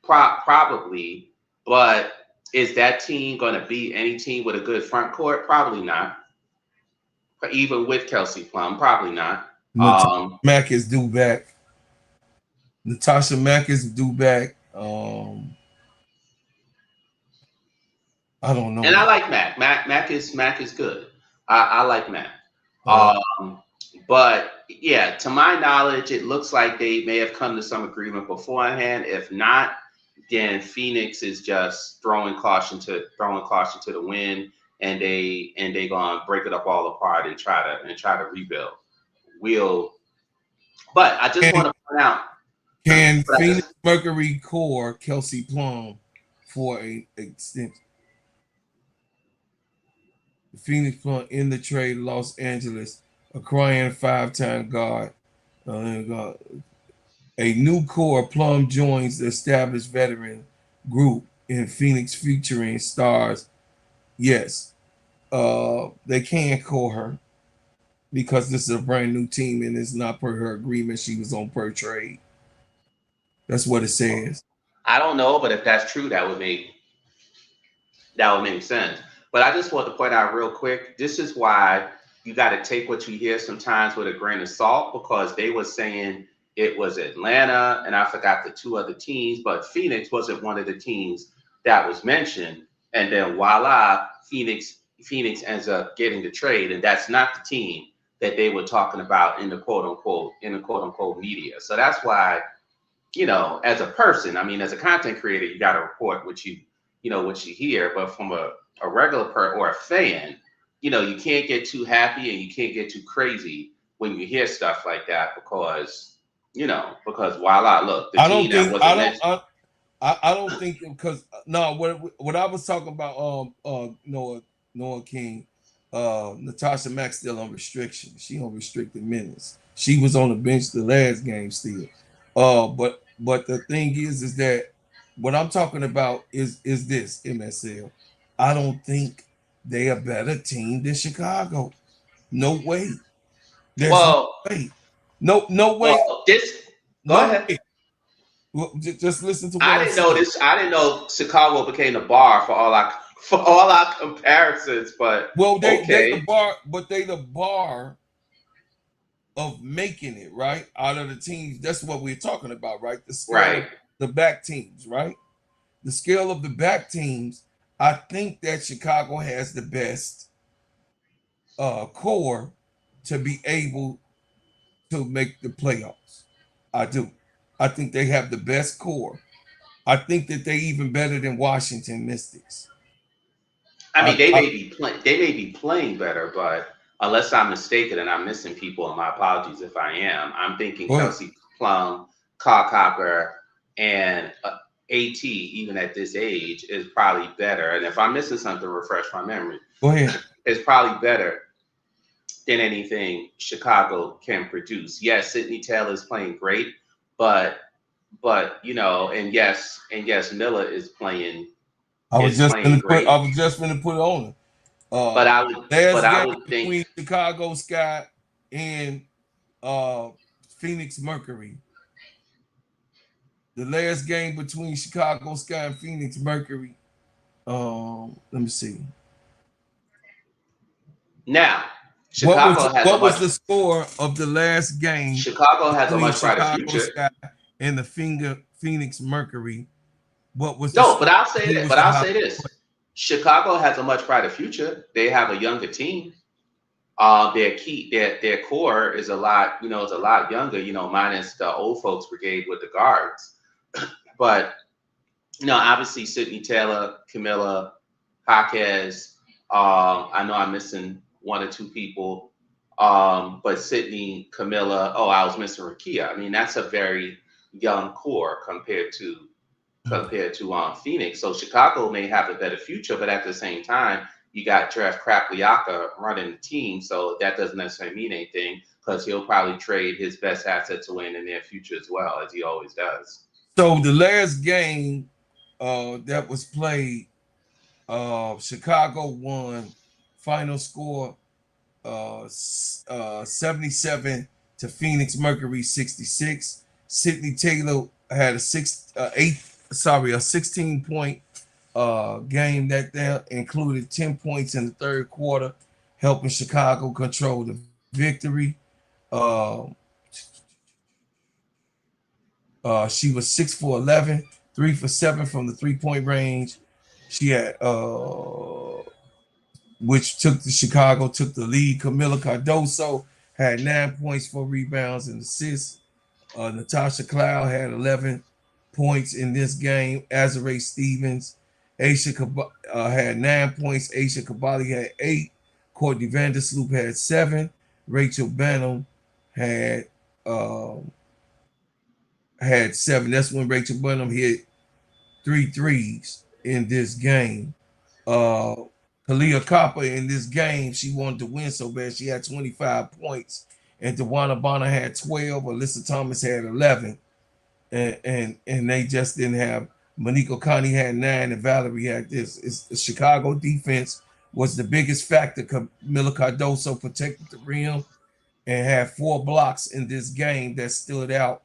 probably, but is that team going to beat any team with a good front court? Probably not. Even with Kelsey Plum, probably not. Natasha Mack is due back. Natasha Mack is due back. I don't know. And I like Mac. Mac is good. I like Mac. But yeah, to my knowledge, it looks like they may have come to some agreement beforehand. If not, then Phoenix is just throwing caution to the wind, and they gonna break it up all apart and try to rebuild. But I just want to point out: can Phoenix Mercury core Kelsey Plum for a extension? Phoenix Plum in the trade, Los Angeles, a crying 5-time guard. A new core, Plum joins the established veteran group in Phoenix featuring stars. Yes, they can core her because this is a brand new team and it's not per her agreement. She was on per trade. That's what it says. I don't know, but if that's true, that would make sense. But I just want to point out real quick, this is why you got to take what you hear sometimes with a grain of salt, because they were saying it was Atlanta, and I forgot the 2 other teams, but Phoenix wasn't one of the teams that was mentioned. And then voila, Phoenix ends up getting the trade, and that's not the team that they were talking about in the quote unquote media. So that's why, as a person, I mean, as a content creator, you got to report what you hear, but from a regular person or a fan, you can't get too happy and you can't get too crazy when you hear stuff like that, because voila, look, the team that wasn't mentioned. I don't think, because no, what I was talking about, Noah King, Natasha Mack still on restriction. She on restricted minutes. She was on the bench the last game still. But the thing is that what I'm talking about is this MSL. I don't think they a better team than Chicago. No way. There's no way. No way. Well, go ahead. Well, just listen to what I didn't know Chicago became the bar for all our comparisons, but they okay. They the bar of making it, right, out of the teams. That's what we're talking about, right? The scale of the back teams, right? The scale of the back teams. I think that Chicago has the best core to be able to make the playoffs. I do. I think they have the best core. I think that they even better than Washington Mystics. I mean, they may be playing better, but unless I'm mistaken and I'm missing people, and my apologies if I am, I'm thinking Kelsey Plum, Kyle Copper, and AT, even at this age, is probably better. And if I'm missing something, refresh my memory. Go ahead. It's probably better than anything Chicago can produce. Yes, Sydney Taylor is playing great, but and yes, Miller is playing. I was just going to put it on. But I would think between Chicago Sky and Phoenix Mercury. The last game between Chicago Sky and Phoenix Mercury. Let me see. Now, Chicago what was the score of the last game? Chicago has a much brighter future. Sky and the Phoenix Mercury. What was but I'll say this. Chicago has a much brighter future. They have a younger team. Their core is a lot younger, minus the old folks brigade with the guards. But obviously Sydney Taylor, Kamilla, Jaquez. I know I'm missing 1 or 2 people. But Sydney, Kamilla. Oh, I was missing Rakia. I mean, that's a very young core compared to Phoenix. So Chicago may have a better future, but at the same time, you got Jeff Krapliaka running the team, so that doesn't necessarily mean anything, because he'll probably trade his best asset to win in their future as well, as he always does. So the last game that was played, Chicago won. Final score 77 to Phoenix Mercury 66. Sydney Taylor had a 16-point game that included 10 points in the third quarter, helping Chicago control the victory. She was 6 for 11, 3 for 7 from the 3-point range. She had which took the lead. Kamilla Cardoso had 9 points, 4 rebounds, and assists. Natasha Cloud had 11 points in this game. Azare Stevens, had 9 points. Aisha Kabali had 8. Courtney Vandersloot had 7. Rachel Benham had 7. That's when Rachel Benham hit 3 threes in this game. Kalia Copper in this game, she wanted to win so bad. She had 25 points. And DeWanna Bonner had 12. Alyssa Thomas had 11. And they just didn't have. Monique O'Connor had 9, and Valerie had this. The Chicago defense was the biggest factor. Kamilla Cardoso protected the rim and had 4 blocks in this game that stood out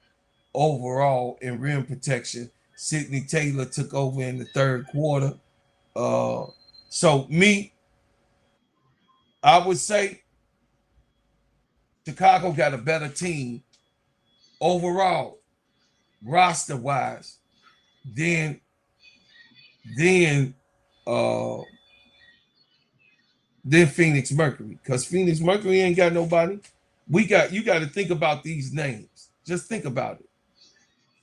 overall in rim protection. Sydney Taylor took over in the third quarter. So I would say Chicago got a better team overall, roster-wise, than Phoenix Mercury. Because Phoenix Mercury ain't got nobody. You got to think about these names. Just think about it.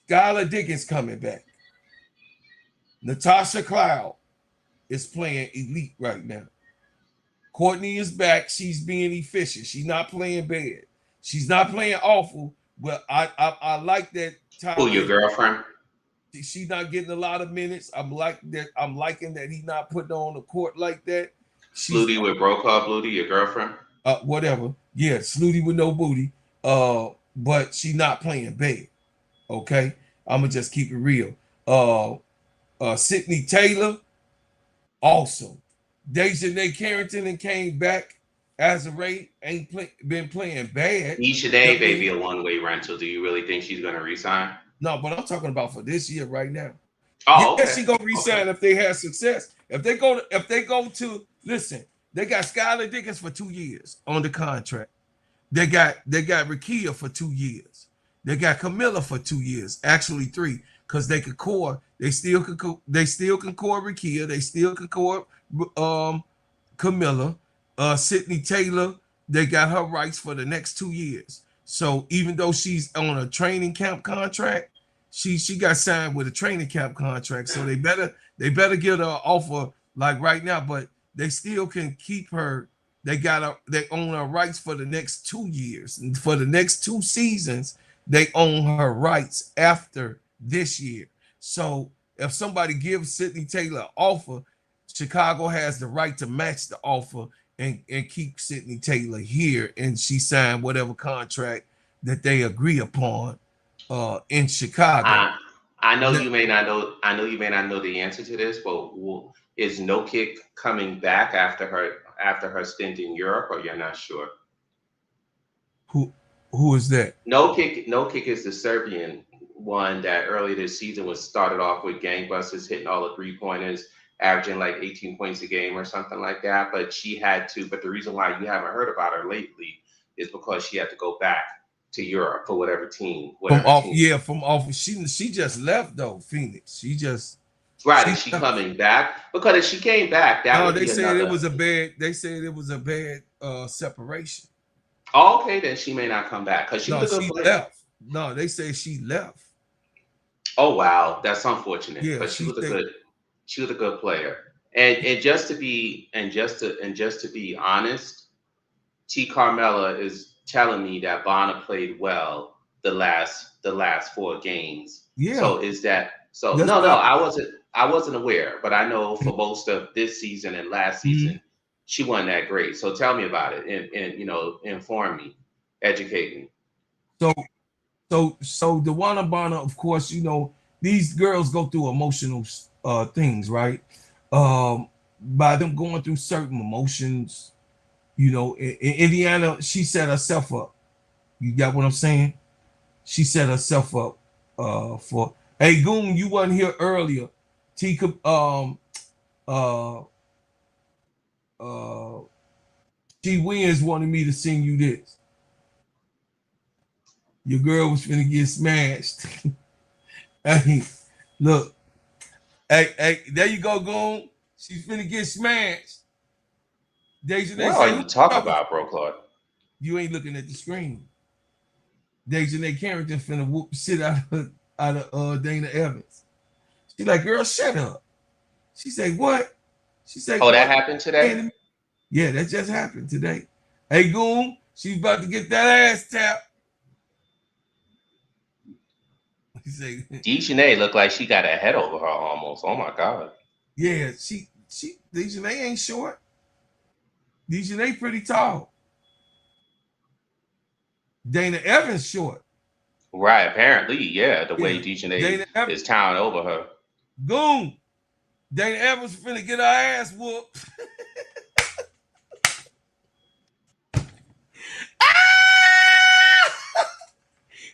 Skylar Diggins coming back. Natasha Cloud is playing elite right now. Courtney is back. She's being efficient. She's not playing bad. She's not playing awful, but I like that. Who, your girlfriend? She's not getting a lot of minutes. I'm liking that he's not putting her on the court like that. Flutie with Brokaw, Flutie, your girlfriend? Whatever. Yeah, Snooty with no booty. But she's not playing bad. Okay? I'm gonna just keep it real. Sydney Taylor, awesome. DiJonai Carrington and came back as a rate, been playing bad. Shanae may be a one-way rental. Do you really think she's gonna resign? No, but I'm talking about for this year right now. Oh, yeah, okay. She gonna resign if they have success. If they go to listen, they got Skylar Diggins for 2 years on the contract. They got Rakia for 2 years. They got Kamilla for 2 years, actually 3, because they could core. They still can core Rakia. They still can core Kamilla. Sydney Taylor, they got her rights for the next 2 years. So even though she's on a training camp contract, she got signed with a training camp contract. So they better get her an offer like right now, but they still can keep her. They own her rights for the next 2 years. And for the next 2 seasons, they own her rights after this year. So if somebody gives Sydney Taylor an offer, Chicago has the right to match the offer and keep Sydney Taylor here, and she signed whatever contract that they agree upon in Chicago. I know you may not know. I know you may not know the answer to this, but is No Kick coming back after her stint in Europe, or you're not sure? Who is that? No Kick is the Serbian one that early this season was started off with gangbusters, hitting all the 3-pointers, averaging like 18 points a game or something like that. But she had to. But the reason why you haven't heard about her lately is because she had to go back to Europe for whatever team. She just left though. Phoenix. She just. Right, is she coming back? Because if she came back, they said it was a bad. They said it was a bad separation. Oh, okay, then she may not come back because she left. No, they say she left. Oh wow, that's unfortunate. Yeah, but she was a good player. And just to be honest, T. Carmella is telling me that Bonner played well the last 4 games. Yeah. So is that so? That's No, I wasn't aware, but I know for most of this season and last season, she wasn't that great. So tell me about it and inform me, educate me. So DeWanna Bonner, of course, these girls go through emotional things, right? By them going through certain emotions, You know, in Indiana, she set herself up. You got what I'm saying? She set herself up for. Hey, Goon, you wasn't here earlier. T. T. Williams wanted me to sing you this. Your girl was finna get smashed. Hey, look. Hey, there you go, Goon. She's finna get smashed. What are you talking about, bro, Claude? You ain't looking at the screen. DiJonai Carrington finna whoop shit out of Dana Evans. She like, girl, shut up. She say, what? She say, oh, that happened today? Yeah, that just happened today. Hey, Goon, she's about to get that ass tapped. DiJonai looked like she got a head over her almost. Oh my God. Yeah, DiJonai ain't short. DiJonai pretty tall. Dana Evans short. Right, apparently, yeah. The way DiJonai is towering over her. Goon. Dana Evans finna get her ass whooped.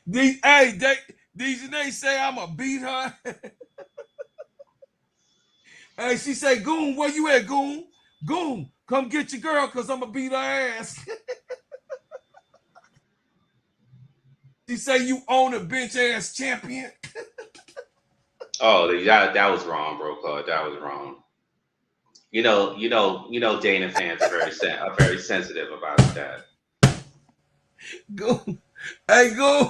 DiJonai say I'ma beat her. Hey, she say, Goon, where you at, Goon? Goon, come get your girl, cause I'ma beat her ass. She say you own a bench ass champion. Oh, that was wrong, bro, Claude. That was wrong. You know, Dana fans are very sensitive about that. Goon. Hey, Goon.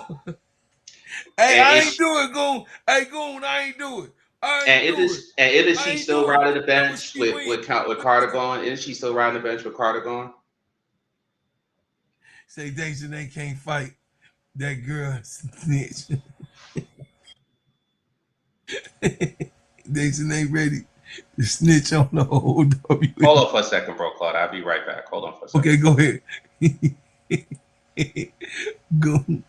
Hey, I ain't do it, Goon. Hey, Goon, I ain't do it. Isn't she still riding the bench with Carter gone? Isn't she still riding the bench with Carter gone? Say DiJonai can't fight that girl snitch. DiJonai ready to snitch on the whole W. Hold on for a second, bro, Claude. I'll be right back. Hold on for a second. Okay, go ahead. Goon.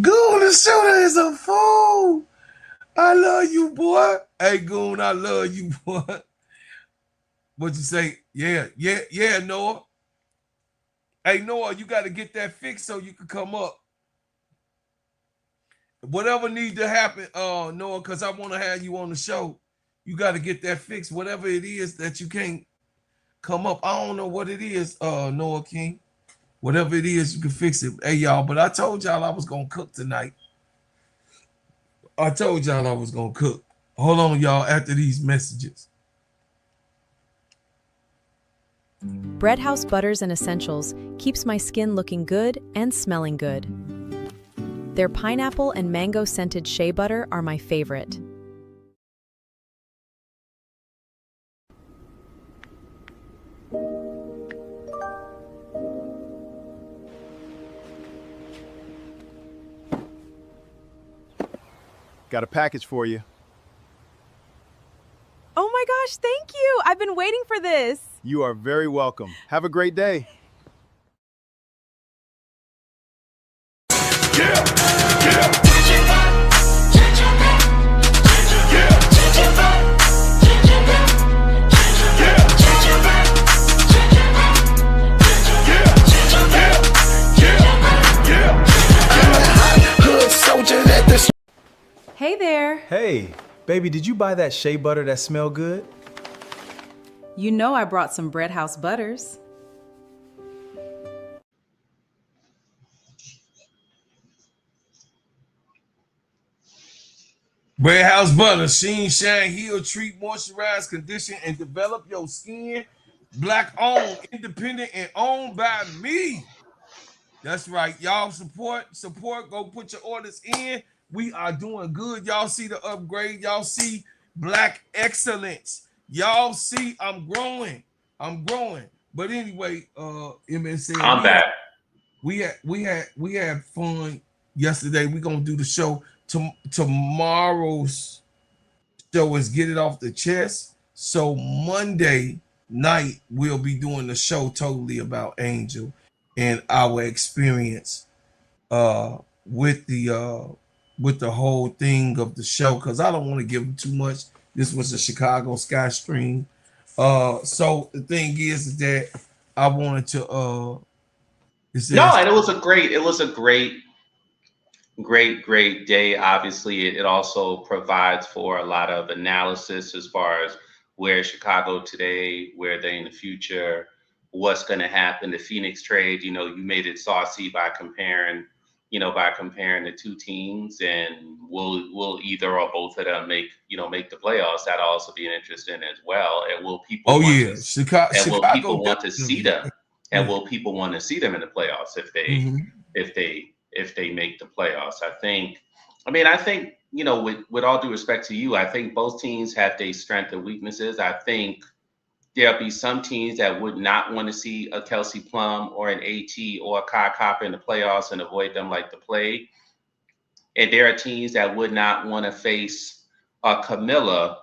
Goon, the shooter is a fool. I love you, boy. Hey, Goon, I love you, boy. What you say? Yeah, Noah. Hey, Noah, you got to get that fixed so you can come up. Whatever needs to happen, Noah, because I want to have you on the show. You got to get that fixed. Whatever it is that you can't come up. I don't know what it is, Noah King. Whatever it is, you can fix it. Hey, y'all, but I told y'all I was going to cook tonight. I told y'all I was going to cook. Hold on, y'all, after these messages. Bread House Butters and Essentials keeps my skin looking good and smelling good. Their pineapple and mango scented shea butter are my favorite. Got a package for you. Oh my gosh, thank you. I've been waiting for this. You are very welcome. Have a great day. Hey there. Hey, baby, did you buy that shea butter that smell good? You know I brought some Bread House Butters. Bread House Butter, sheen, shine, heal, treat, moisturize, condition, and develop your skin. Black owned, independent, and owned by me. That's right. Y'all support. Go put your orders in. We are doing good. Y'all see the upgrade. Y'all see black excellence. Y'all see I'm growing. But anyway, MSN. I'm back. We had fun yesterday. We're gonna do the show. Tomorrow's show is Get It Off the Chest. So Monday night we'll be doing the show totally about Angel and our experience with the whole thing of the show, because I don't want to give them too much This was a Chicago Sky stream. So the thing is that I wanted to it says, No, and it was a great day. Obviously, it also provides for a lot of analysis as far as where Chicago today, where they in the future, what's going to happen. The Phoenix trade, you made it saucy by comparing the two teams, and will either or both of them make the playoffs. That'll also be an interesting as well. And will people oh yeah, Chicago will people want to see them? And will people want to see them in the playoffs if they make the playoffs? I think, with all due respect to you, I think both teams have their strengths and weaknesses. I think there'll be some teams that would not want to see a Kelsey Plum or an AT or a Kai Copper in the playoffs and avoid them like the plague. And there are teams that would not want to face a Kamilla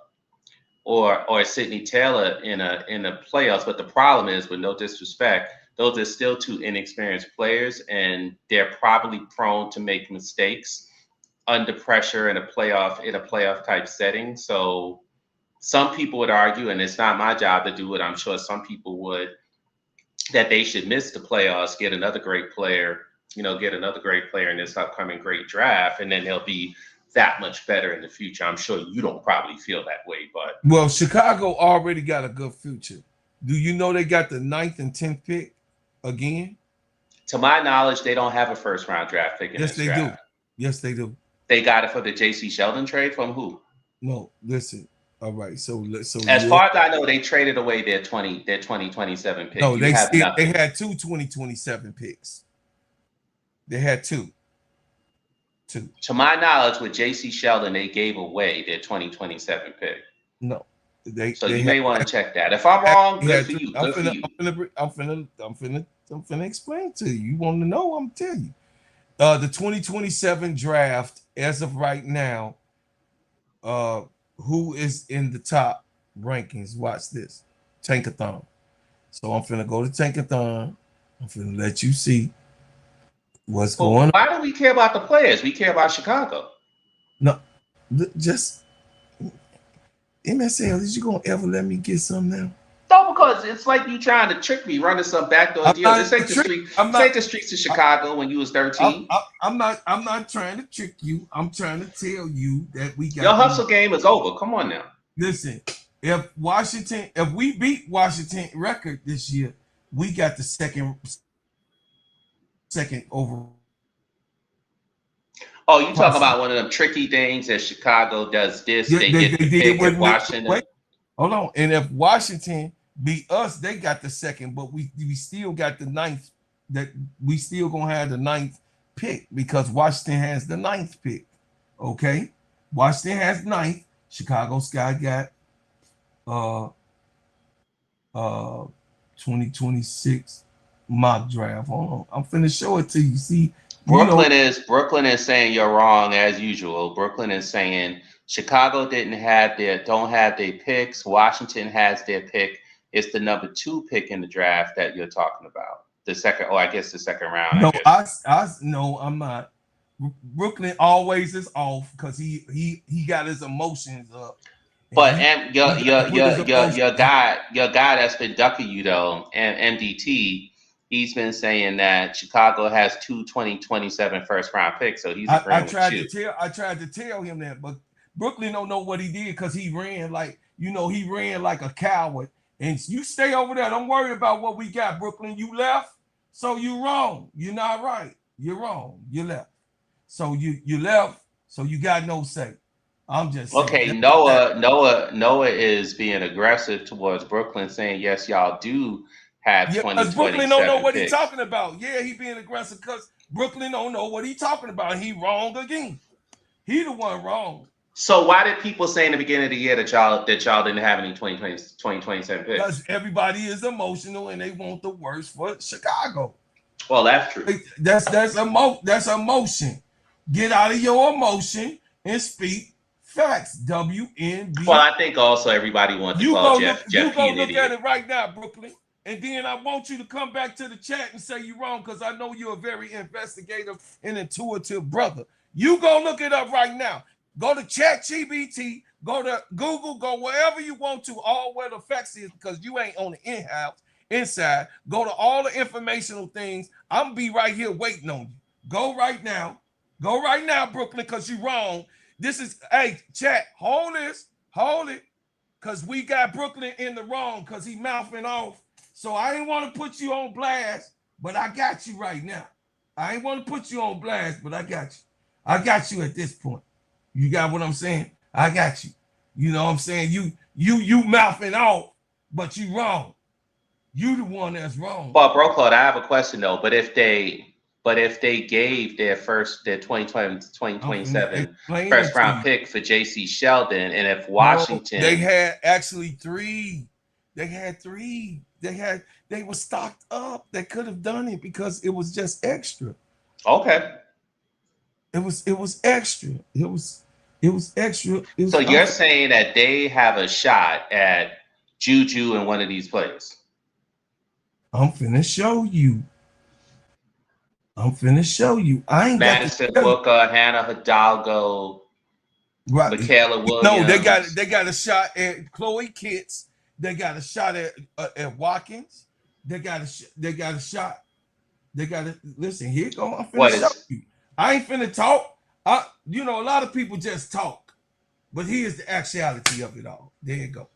or Sydney Taylor in a playoffs. But the problem is, with no disrespect, those are still two inexperienced players, and they're probably prone to make mistakes under pressure in a playoff type setting. So some people would argue, and it's not my job to do it, I'm sure some people would, that they should miss the playoffs, get another great player in this upcoming great draft, and then they'll be that much better in the future. I'm sure you don't probably feel that way, but well, Chicago already got a good future. Do you know they got the 9th and 10th pick again? To my knowledge, they don't have a first round draft pick in this draft. Yes, they do. Yes, they do. They got it for the J.C. Sheldon trade from who? No, listen. All right, so as far as I know, they traded away their 2027 pick. No, they had two 2027 picks. They had two. To my knowledge, with J.C. Sheldon, they gave away their 2027 pick. No, you may want to check that. If I'm wrong, good for you. I'm finna explain to you. You want to know? I'm telling you. The 2027 draft, as of right now, who is in the top rankings? Watch this. Tankathon. So I'm finna go to Tankathon. I'm finna let you see what's going on. Why do we care about the players? We care about Chicago. No, just MSL, is you gonna ever let me get some now? No, because it's like you trying to trick me, running some backdoor deal. This ain't the streets of Chicago when you was 13. I'm not trying to trick you. I'm trying to tell you that we got your hustle game is over. Come on now. Listen, if we beat Washington record this year, we got the second over. Oh, you talking about one of them tricky things that Chicago does this? Yeah, they get the pick with Washington. Wait, hold on. And if Washington beat us, they got the second, but we still got the 9th. That we still gonna have the 9th pick because Washington has the 9th pick. Okay, Washington has 9th. Chicago Sky got 2026 mock draft. Hold on, I'm finna show it to you. See, Brooklyn is saying you're wrong as usual. Brooklyn is saying Chicago don't have their picks. Washington has their pick. It's the number 2 pick in the draft that you're talking about. The second round. No, I'm not. Brooklyn always is off because he got his emotions up. But your guy that's been ducking you though, MDT, he's been saying that Chicago has 2 2027 first round picks. So he's agreeing with you. I tried to tell him that, but Brooklyn don't know what he did because he ran like a coward. And you stay over there. Don't worry about what we got, Brooklyn. You left, so you wrong. You're not right. You're wrong. You left. So you left, so you got no say. I'm just saying. Okay. Noah is being aggressive towards Brooklyn, saying yes, y'all do have 2027 Brooklyn don't know what picks. he's talking about. Yeah, he being aggressive because Brooklyn don't know what he's talking about. He wrong again. He the one wrong. So why did people say in the beginning of the year that y'all didn't have any 2027 picks? Because everybody is emotional and they want the worst for Chicago. Well, that's true. That's emotion. Get out of your emotion and speak facts. WNB. Well, I think also everybody wants to call Jeff You go an look idiot. at it right now, Brooklyn. And then I want you to come back to the chat and say you're wrong because I know you're a very investigative and intuitive brother. You go look it up right now. Go to ChatGPT, go to Google, go wherever you want to, all where the facts is, because you ain't on the in-house, inside. Go to all the informational things. I'm be right here waiting on you. Go right now. Go right now, Brooklyn, because you're wrong. This is, hey, chat, hold it, because we got Brooklyn in the wrong because he mouthing off. So I didn't want to put you on blast, but I got you right now. I ain't want to put you on blast, but I got you. I got you at this point. You got what I'm saying? I got you. You know what I'm saying? You mouthing off, but you wrong. You the one that's wrong. Well, bro, Claude, I have a question though. But if they gave their 2027 first round pick for JC Sheldon, and if Washington, they had actually three. They had three. They were stocked up. They could have done it because it was just extra. Okay. It was extra. It was extra. So you're saying that they have a shot at Juju in one of these plays? I'm finna show you. I ain't Madison Booker, Hannah Hidalgo, right. Michaela Williams. No, they got a shot at Chloe Kitts. They got a shot at Watkins. They got a shot. Listen. Here you go. I'm finna show you. I ain't finna talk. A lot of people just talk, but here's the actuality of it all. There you go.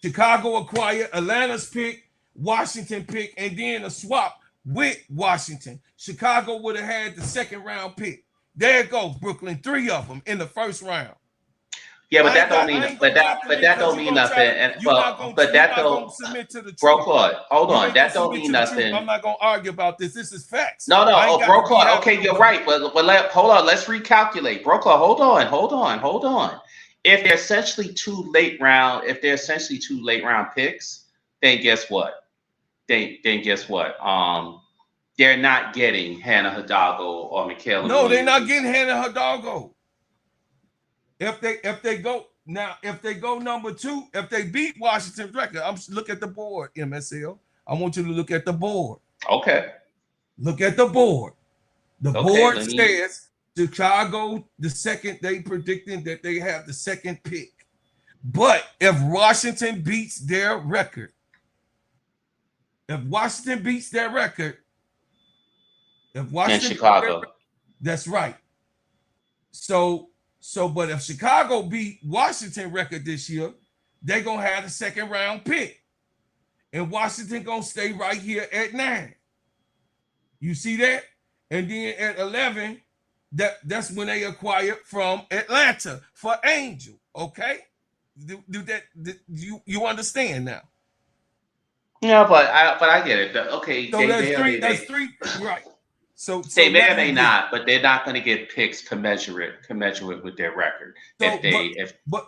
Chicago acquired Atlanta's pick, Washington pick, and then a swap with Washington. Chicago would have had the second round pick. There it goes, Brooklyn. 3 of them in the first round. Yeah, but that don't mean nothing. And bro, Claude, hold on. That don't mean nothing. I'm not gonna argue about this. This is facts. No, bro, Claude. Okay, you're right. But hold on. Let's recalculate, bro, Claude. Hold on. If they're essentially two late round picks, then guess what? They're not getting Hannah Hidalgo or Michaela. No, they're not getting Hannah Hidalgo. If they go number 2, if they beat Washington's record, look at the board, MSL. I want you to look at the board. Okay. Look at the board. The board says Chicago, the second, they predicting that they have the second pick. But if Washington beats their record, and Chicago, that's right. But if Chicago beat Washington record this year, they're going to have the second round pick. And Washington going to stay right here at 9. You see that? And then at 11, that's when they acquired from Atlanta for Angel. Okay? You understand now? Yeah, but I get it. Okay. So that's three, right. So they may or may not, but they're not going to get picks commensurate with their record. But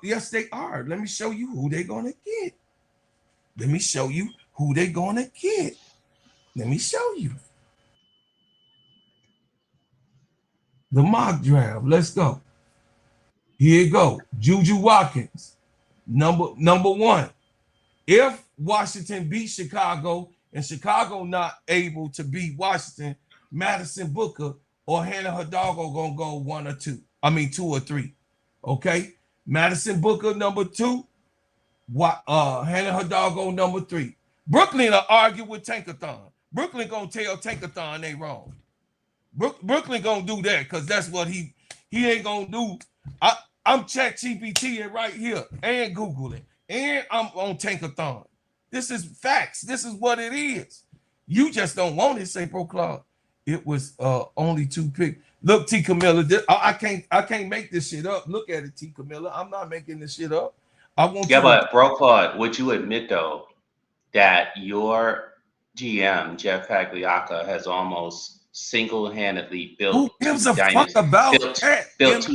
yes, they are. Let me show you who they're going to get. Let me show you the mock draft. Let's go. Here you go. Juju Watkins, number 1. If Washington beats Chicago and Chicago not able to beat Washington, Madison Booker or Hannah Hidalgo gonna go 1 or 2. I mean 2 or 3. Okay, Madison Booker number 2. Hannah Hidalgo number 3. Brooklyn will argue with Tankathon. Brooklyn gonna tell Tankathon they wrong. Brooklyn gonna do that because that's what he ain't gonna do. I'm ChatGPT it right here and Googling, and I'm on Tankathon. This is facts. This is what it is. You just don't want it, say Pro Claude. It was only 2 picks. Look, T. Kamilla, I can't make this shit up. Look at it, T. Kamilla. I'm not making this shit up. But Bro Claude, would you admit though that your GM Jeff Pagliacca has almost single-handedly built built 2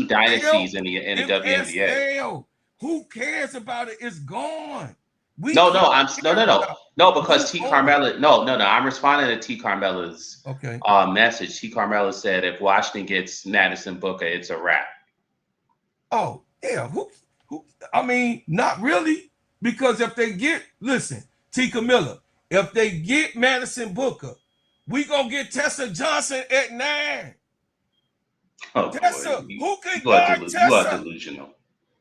dynasties in the WNBA? Who cares about it? It's gone. No, because T. Carmella, I'm responding to T. Carmella's message. T. Carmella said if Washington gets Madison Booker, it's a wrap. Oh, yeah. Who? I mean, not really. Because if they get, listen, T. Kamilla, if they get Madison Booker, we gonna get Tessa Johnson at 9. Oh, Tessa, boy. who could You are, guard you are Tessa? delusional.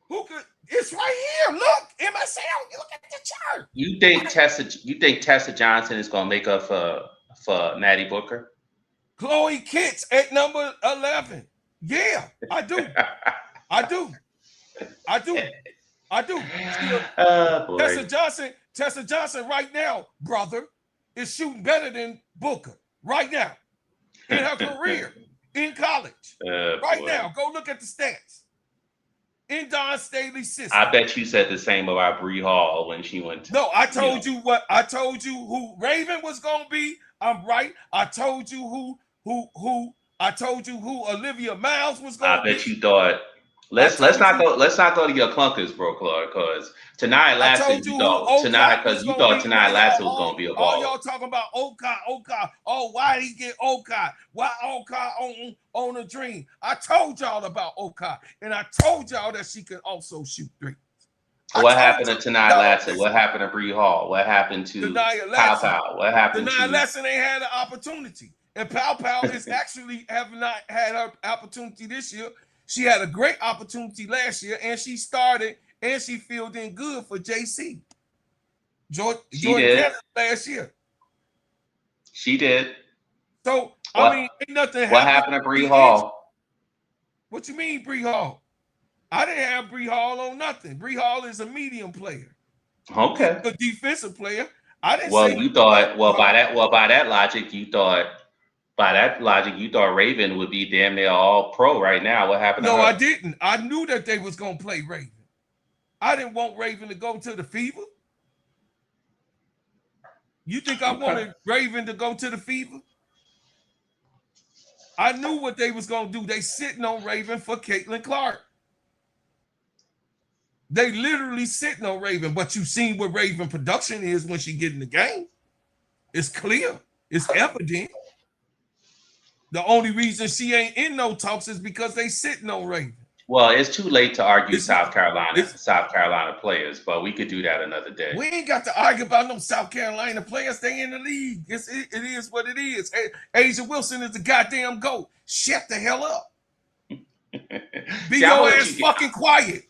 Who could? It's right here. Look, MSL. You look at the chart. You think Tessa Johnson is gonna make up for Maddie Booker? Chloe Kitts at number 11. Yeah, I do. I do. I do. I do. Oh, boy. Tessa Johnson right now, brother, is shooting better than Booker right now in her career in college. Right boy. now, go look at the stats. In Don Staley's system. I bet you said the same about Bree Hall when she went to. No, I told you what I told you who Raven was gonna be. I'm right. I told you who I told you who Olivia Miles was gonna be. I bet you thought. Let's not go to your clunkers, bro, Clark, because Tanaya Latson, you thought Tanaya Latson was gonna be a all baller. y'all talking about Okai. Oh, why he get Okai? Why Okai on a dream? I told y'all about Okai, and I told y'all that she can also shoot threes. What happened to Tanaya Latson? What happened to Bree Hall? What happened to Pow Pow? What happened to Tanaya Latson ain't had an opportunity, and Pow Pow is actually have not had her opportunity this year. She had a great opportunity last year, and she started and she filled in good for JC. Jordan Cannon last year. She did. So I mean, ain't nothing. What happened to Bree Hall? What you mean, Bree Hall? I didn't have Bree Hall on nothing. Bree Hall is a medium player. Okay. A defensive player. I didn't. Well, say you thought. By that logic, you thought. By that logic, you thought Raven would be damn near all pro right now. What happened to her? No, I didn't. I knew that they was gonna play Raven. I didn't want Raven to go to the Fever. You think I wanted Raven to go to the Fever? I knew what they was gonna do. They sitting on Raven for Caitlin Clark. They literally sitting on Raven, but you seen what Raven production is when she get in the game. It's clear. It's evident. The only reason she ain't in no talks is because they sitting on Raven. Well, it's too late to argue South Carolina players, but we could do that another day. We ain't got to argue about no South Carolina players. They in the league. It is what it is. Asia Wilson is the goddamn GOAT. Shut the hell up. Be your ass fucking quiet.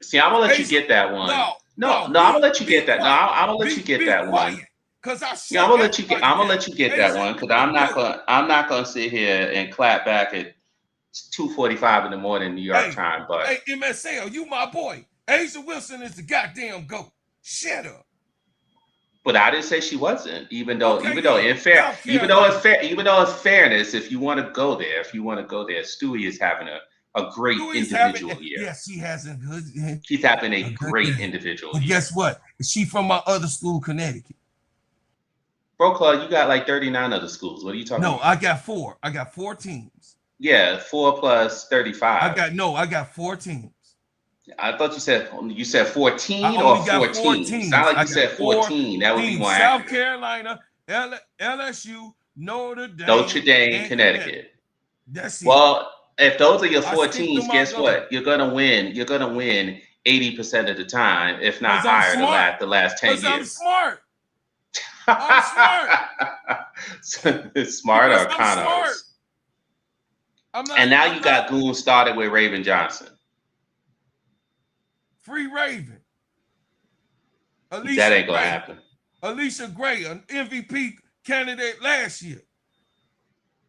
See, I'm gonna let you get that one. No, I'm gonna let you get that. No, I'm gonna let you get that one. Cause I'm gonna let you get that one because I'm not gonna sit here and clap back at 2:45 in the morning New York time. But hey, MSL, you my boy. Asia Wilson is the goddamn GOAT. Shut up. But I didn't say she wasn't. Even though in fairness, if you want to go there, Stewie is having a great individual year. Yes, she has a good. She's having a great individual year. Guess what? She from my other school, Connecticut. Bro, Claude, you got like 39 other schools. What are you talking about? No, I got 4. I got 4 teams. Yeah, 4 plus 35. I got 4 teams. I thought you said 14 or 14. Sound like you said 14. That would be more accurate. South Carolina, LSU, Notre Dame, Connecticut. That's it. Well, if those are your 4 teams, guess what? You're gonna win 80% of the time, if not higher, the last 10 years. I'm smart. I'm smart. Smart or Connors. And now you got Goon started with Raven Johnson. Free Raven. That ain't gonna happen. Alicia Gray, an MVP candidate last year.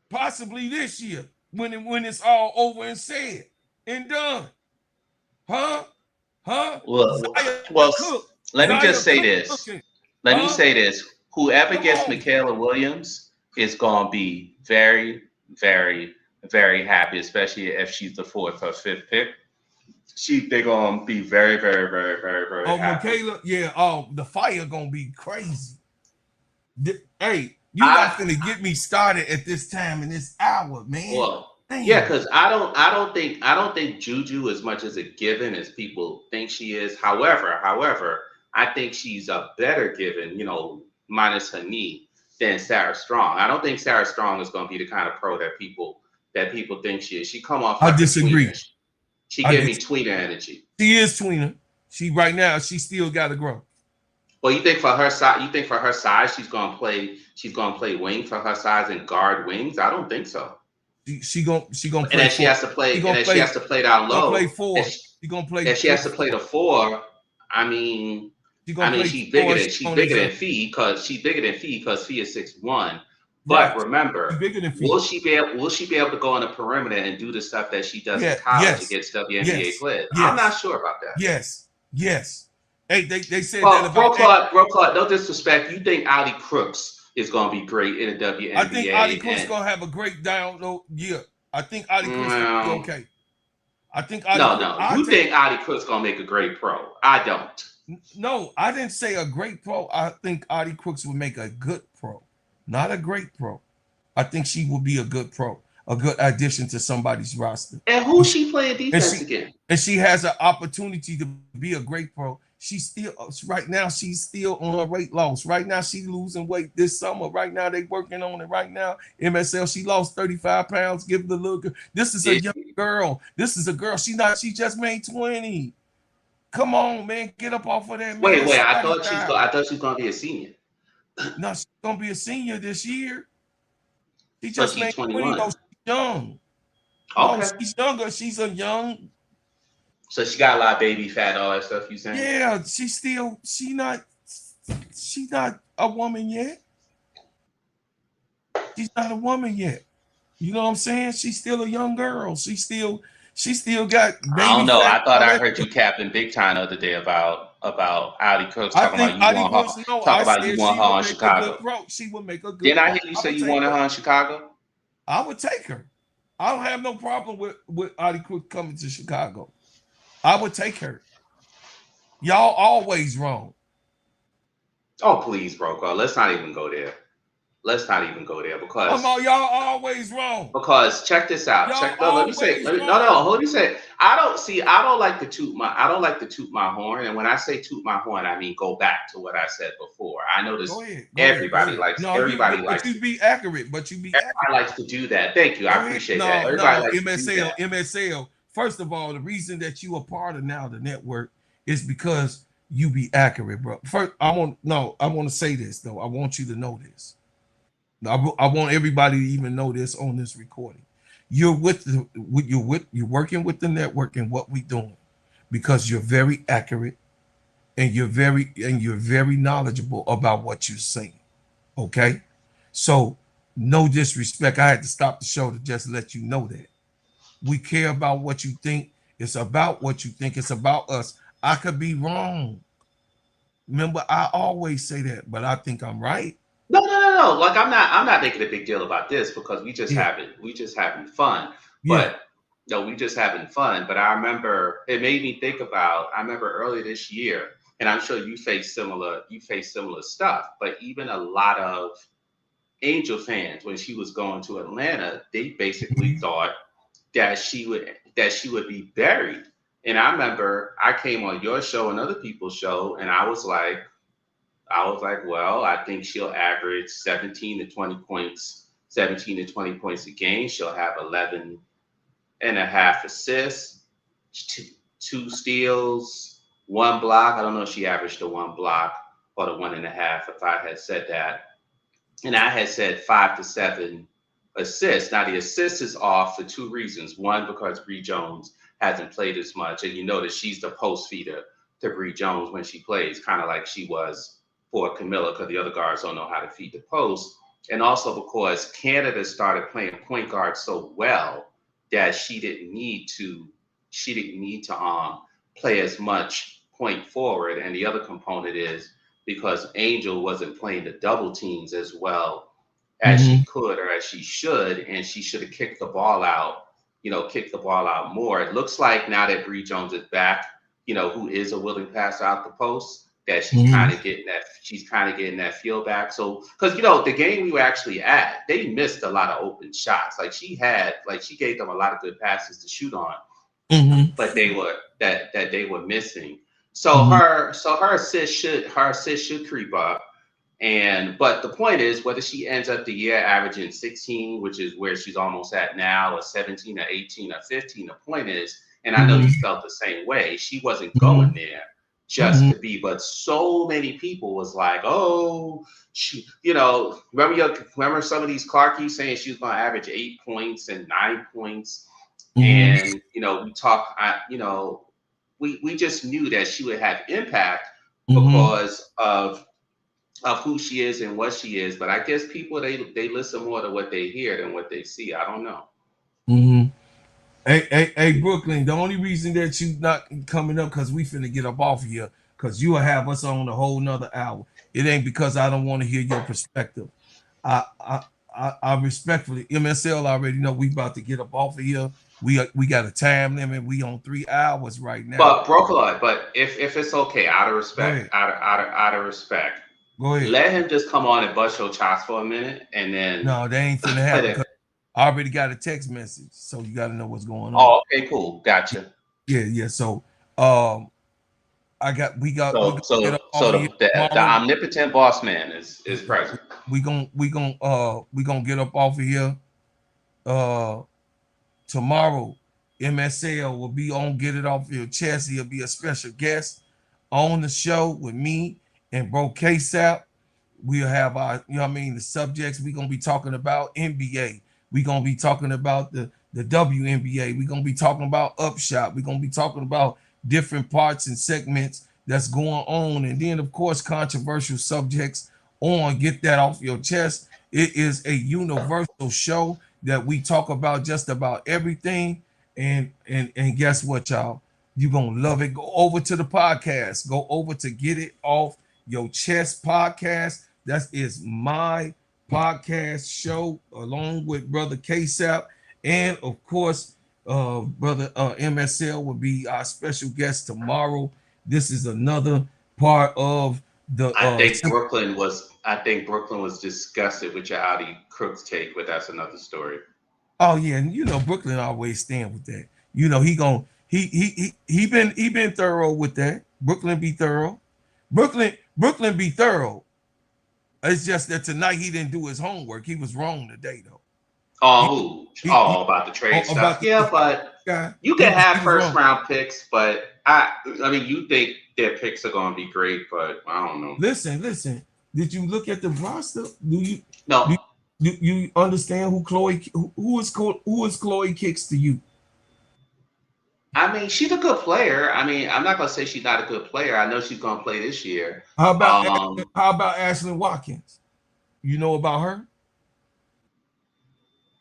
Possibly this year, when it's all over and said and done. Huh? Well, let me just say this. Let me say this. Whoever gets Michaela Williams is going to be very, very, very happy, especially if she's the 4th or 5th pick. They're going to be very, very, very, very, very happy. Michaela, yeah. Oh, the fire going to be crazy. Hey, you're not going to get me started at this time in this hour, man. Well, yeah, because I don't think Juju as much as a given as people think she is. However, I think she's a better given, minus her knee, than Sarah Strong. I don't think Sarah Strong is going to be the kind of pro that people think she is. She come off. I disagree. She gave me tweener energy. She is tweener. Right now she still got to grow. Well, you think for her size she's going to play wing for her size and guard wings? I don't think so. She gonna And play then she four. has to play. She And gonna then play. she has to play down Gonna low. play four. And She gonna play. she has to play the 4. I mean, She gonna play she's 4. bigger than Fee because Fee is 6'1". But Right. remember, Bigger than Fee. will she be able to go on the perimeter and do the stuff that she does in college against WNBA players? I'm not sure about that. Yes. Hey, they said Well, that about Bro Claude, no disrespect. You think Ali Crooks is going to be great in the WNBA? I think Ali Crooks gonna have a great down low year. I think Ali Crooks gonna be okay. I think Ali You think Ali Crooks gonna make a great pro? I don't. No, I didn't say a great pro. I think Ali Crooks would make a good pro, not a great pro. I think she will be a good pro, a good addition to somebody's roster. And who's she playing defense again? And she has an opportunity to be a great pro. She's still on her weight loss. Right now, she's losing weight this summer. Right now, they working on it. Right now, MSL, she lost 35 pounds. Give the look. This is a young girl. This is a girl. She just made 20. Come on, man, get up off of that. Man. Wait. I thought she's gonna be a senior. No, she's gonna be a senior this year. She So just she's made 21. 20. No, she's young. Okay. No, she's younger. She's a young. So she got a lot of baby fat, all that stuff you saying? Yeah, she's not a woman yet. She's not a woman yet. You know what I'm saying? She's still a young girl. She still got baby I don't know. fat. I thought I heard you capping big time the other day about Ali Crooks talking about you want her on Chicago. She would make a good. Didn't I hear you say you wanted her in Chicago? I would take her. I don't have no problem with Ali Crooks coming to Chicago. I would take her. Y'all always wrong. Oh, please, bro. Let's not even go there. Let's not even go there because come on, y'all always wrong. Because check this out. Let me say. I don't like to toot my horn. And when I say toot my horn, I mean go back to what I said before. I notice everybody likes. Everybody likes. But you be accurate. Everybody likes to do that. Thank you. I appreciate that. Everybody likes to do that. MSL. First of all, the reason that you are part of now the network is because you be accurate, bro. First, I want to say this though. I want you to know this. I want everybody to even know this on this recording. You're working with the network and what we doing because you're very accurate and you're very knowledgeable about what you're saying. Okay, so no disrespect. I had to stop the show to just let you know that we care about what you think. It's about what you think. It's about us. I could be wrong. Remember, I always say that, but I think I'm right. No. Like I'm not making a big deal about this because we just having fun. But no, we just having fun. But I remember it made me think about. I remember earlier this year, and I'm sure you face similar stuff. But even a lot of Angel fans, when she was going to Atlanta, they basically thought that she would be buried. And I remember I came on your show and other people's show, and I was like, well, I think she'll average 17 to 20 points a game. She'll have 11 and a half assists, 2 steals, 1 block. I don't know if she averaged the 1 block or the 1.5 if I had said that. And I had said 5 to 7 assists. Now the assist is off for 2 reasons. One, because Bree Jones hasn't played as much. And you notice she's the post feeder to Bree Jones when she plays, kind of like she was for Kamilla, because the other guards don't know how to feed the post. And also because Canada started playing point guard so well that she didn't need to play as much point forward. And the other component is because Angel wasn't playing the double teams as well as she could or as she should, and she should have kicked the ball out more. It looks like now that Bree Jones is back, who is a willing passer out the post, that she's kind of getting that feel back. So, because the game we were actually at, they missed a lot of open shots. She gave them a lot of good passes to shoot on, but they were missing. So her assist should creep up. But the point is, whether she ends up the year averaging 16, which is where she's almost at now, or 17 or 18 or 15, the point is, and I know you felt the same way, she wasn't going there just to be. But so many people was like, oh, she, remember some of these Clarkies saying she was going to average 8 points and 9 points. And, we just knew that she would have impact because of who she is and what she is. But I guess people, they listen more to what they hear than what they see. I don't know. Hey, Brooklyn, the only reason that you not coming up because we finna get up off of here because you will have us on a whole nother hour. It ain't because I don't want to hear your perspective. I respectfully, MSL already know we about to get up off of here. We got a time limit. We on 3 hours right now. But Brooklyn, if it's okay, out of respect, out of respect, go ahead. Let him just come on and bust your chops for a minute, and then no, they ain't finna happen. I already got a text message, so you got to know what's going on. Oh, okay, cool, gotcha. Yeah. So, the omnipotent boss man is present. We gonna get up off of here. Tomorrow, MSL will be on Get It Off Your Chest. He'll be a special guest on the show with me and Bro KSAP. We'll have our, the subjects. We're gonna be talking about NBA. We're going to be talking about the WNBA. We're going to be talking about Upshot. We're going to be talking about different parts and segments that's going on. And then, of course, controversial subjects on Get That Off Your Chest. It is a universal show that we talk about just about everything. And guess what, y'all? You're going to love it. Go over to the podcast. Go over to Get It Off Your Chest podcast. That is my podcast show along with Brother KSAP, and of course Brother MSL will be our special guest tomorrow. This is another part of the I think Brooklyn was disgusted with your Audi Crooks take, but that's another story. Oh yeah, and Brooklyn always stand with that. He been thorough with that. Brooklyn be thorough. Brooklyn be thorough. It's just that tonight he didn't do his homework. He was wrong today, though. About the trade stuff. But you can have first round picks, but I mean, you think their picks are going to be great, but I don't know. Listen. Did you look at the roster? No. Do you understand who is Chloe Kicks to you? I mean, she's a good player. I mean, I'm not gonna say she's not a good player. I know she's gonna play this year. How about Ashlyn Watkins? You know about her?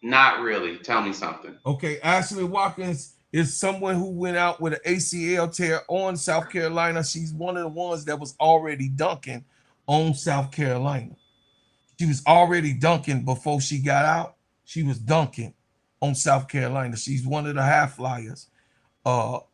Not really. Tell me something. Okay, Ashlyn Watkins is someone who went out with an ACL tear on South Carolina. She's one of the ones that was already dunking on South Carolina. She was already dunking before she got out. She was dunking on South Carolina. She's one of the half flyers. What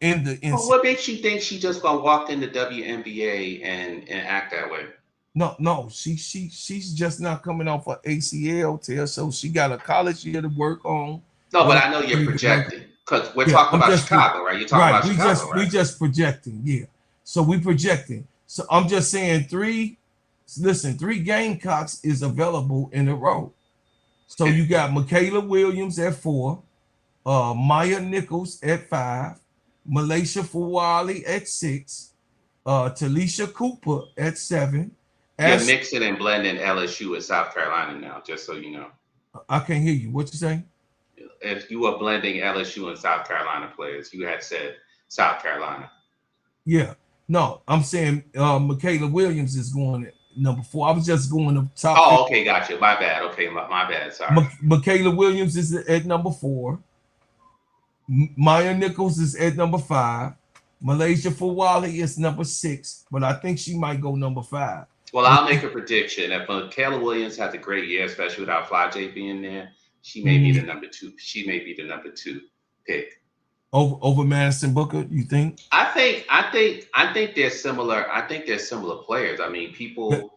makes you think she just gonna walk in the WNBA and act that way? No, she's just not coming off an ACL tear, so she got a college year to work on. No, but I know you're projecting because we're talking about Chicago, right? You're talking about Chicago, right? We just projecting, yeah. So we projecting. So I'm just saying 3 Gamecocks is available in a row. So you got Michaela Williams at 4, Maya Nichols at 5, Malaysia Fawali at 6, Talisha Cooper at 7. You're mixing and blending LSU with South Carolina now, just so you know. I can't hear you. What you saying? If you were blending LSU and South Carolina players, you had said South Carolina. Yeah. No, I'm saying Michaela Williams is going at number 4. I was just going up top. Oh, okay, gotcha. My bad. Okay, my bad. Sorry. Michaela Williams is at number 4. Maya Nichols is at number 5. Malaysia Fawali is number 6, but I think she might go number 5. Well, I'll make a prediction. If Michaela Williams has a great year, especially without Fly J being there, she may be the number 2. She may be the number 2 pick. Over Madison Booker, you think? I think they're similar. I think they're similar players. I mean, people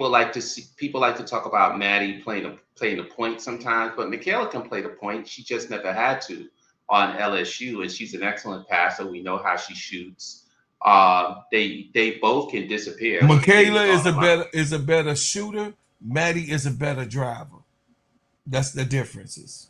like to talk about Maddie playing the point sometimes, but Michaela can play the point. She just never had to on LSU, and she's an excellent passer. We know how she shoots. They both can disappear. Michaela is a better shooter. Maddie is a better driver. That's the differences.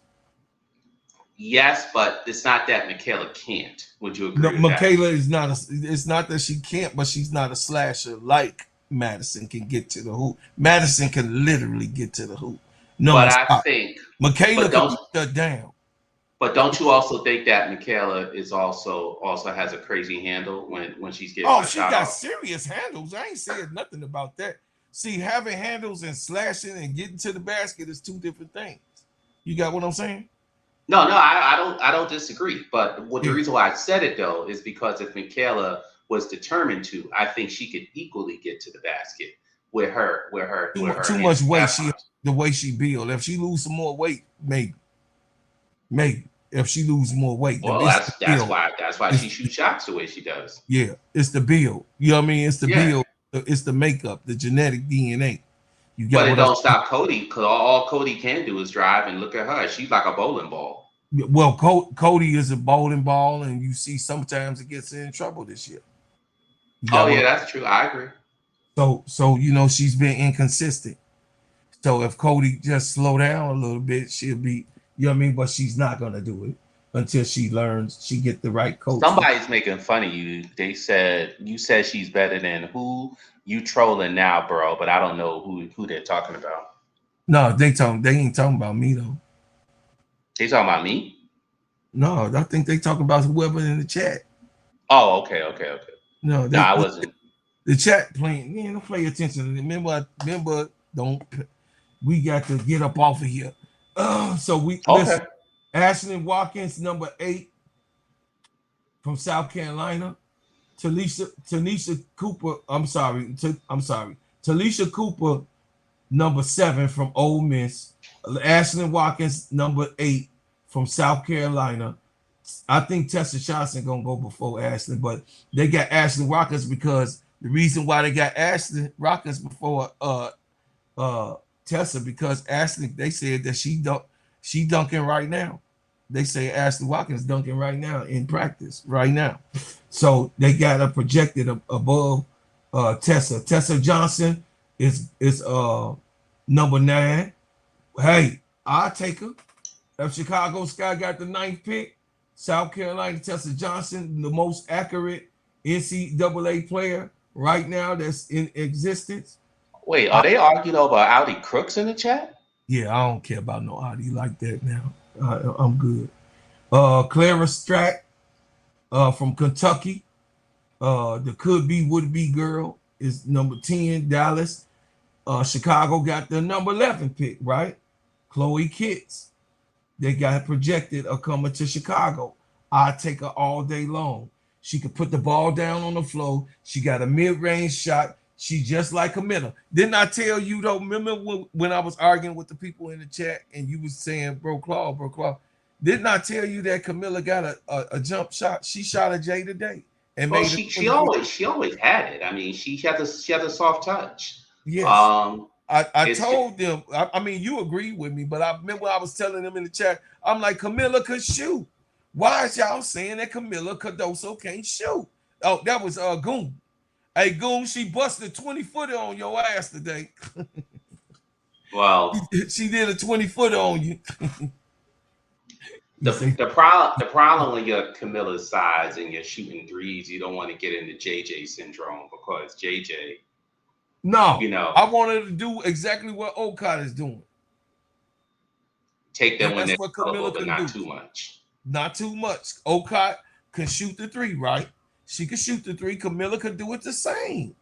Yes, but it's not that Michaela can't. Would you agree No, with Michaela is not it's not that she can't, but she's not a slasher like Madison can get to the hoop. Madison can literally get to the hoop. No, But I think, Michaela but can don't, be shut down. but don't you also think that Michaela is also has a crazy handle when she's getting Oh, her she shot got off? serious handles. I ain't saying nothing about that. See, having handles and slashing and getting to the basket is two different things. You got what I'm saying? No, I don't disagree. But the reason why I said it though is because if Michaela was determined to, I think she could equally get to the basket with her Too much weight. The way she build. If she lose some more weight, maybe. If she lose more weight, Well, that's why she shoots shots the way she does. Yeah, it's the build. You know what I mean? It's the Yeah. build. It's the makeup, the genetic DNA. You got But it what don't stop Cody, because all Cody can do is drive, and look at her. She's like a bowling ball. Well, Cody is a bowling ball, and you see sometimes it gets in trouble this year. Oh yeah, that's true. I agree. So you know she's been inconsistent. So if Cody just slow down a little bit, she'll be. You know what I mean? But she's not gonna do it until she learns. She get the right coach. Somebody's making fun of you. They said you said she's better than who? You trolling now, bro? But I don't know who they're talking about. No, they ain't talking about me though. They talking about me? No, I think they talking about whoever in the chat. Oh, okay. No, I wasn't. The chat playing. Man, don't pay attention to it. Remember, don't. We got to get up off of here. So listen. Ashlyn Watkins, number 8 from South Carolina. Tanisha Cooper. Talisha Cooper, number 7 from Ole Miss. Ashlyn Watkins, number 8 from South Carolina. I think Tessa Johnson gonna go before Ashlyn, but they got Ashlyn Watkins because the reason why they got Ashlyn Watkins before Tessa, because Ashlyn, they said that she dunking right now. They say Ashlyn Watkins dunking right now in practice right now. So they got her projected above Tessa. Tessa Johnson is number 9. Hey, I'll take her. If Chicago Sky got the 9th pick, South Carolina, Tessa Johnson, the most accurate NCAA player right now that's in existence. Wait, are they arguing over Audi Crooks in the chat? Yeah, I don't care about no Audi like that now. I'm good. Clara Strack from Kentucky. The would-be girl is number 10, Dallas. Chicago got the number 11 pick, right? Chloe Kitts. They got projected coming to Chicago. I take her all day long. She could put the ball down on the floor. She got a mid-range shot. She just like Kamilla. Didn't I tell you though? Remember when I was arguing with the people in the chat and you was saying, bro, Claw. Didn't I tell you that Kamilla got a jump shot? She shot a J today and Well, made she always had it. I mean, she had a soft touch. Yes. I told them. I mean, you agree with me, but I remember I was telling them in the chat. I'm like, Kamilla could shoot. Why is y'all saying that Kamilla Cardoso can't shoot? Oh, that was Goon. Hey, Goon, she busted a 20-footer on your ass today. Well, she did a 20-footer on you. The problem when you're Camilla's size and you're shooting threes, you don't want to get into JJ syndrome because JJ. No, I wanted to do exactly what Okada is doing. Take them when they're what Kamilla but not too much. Not too much. Okada can shoot the 3, right? She can shoot the 3. Kamilla could do it the same.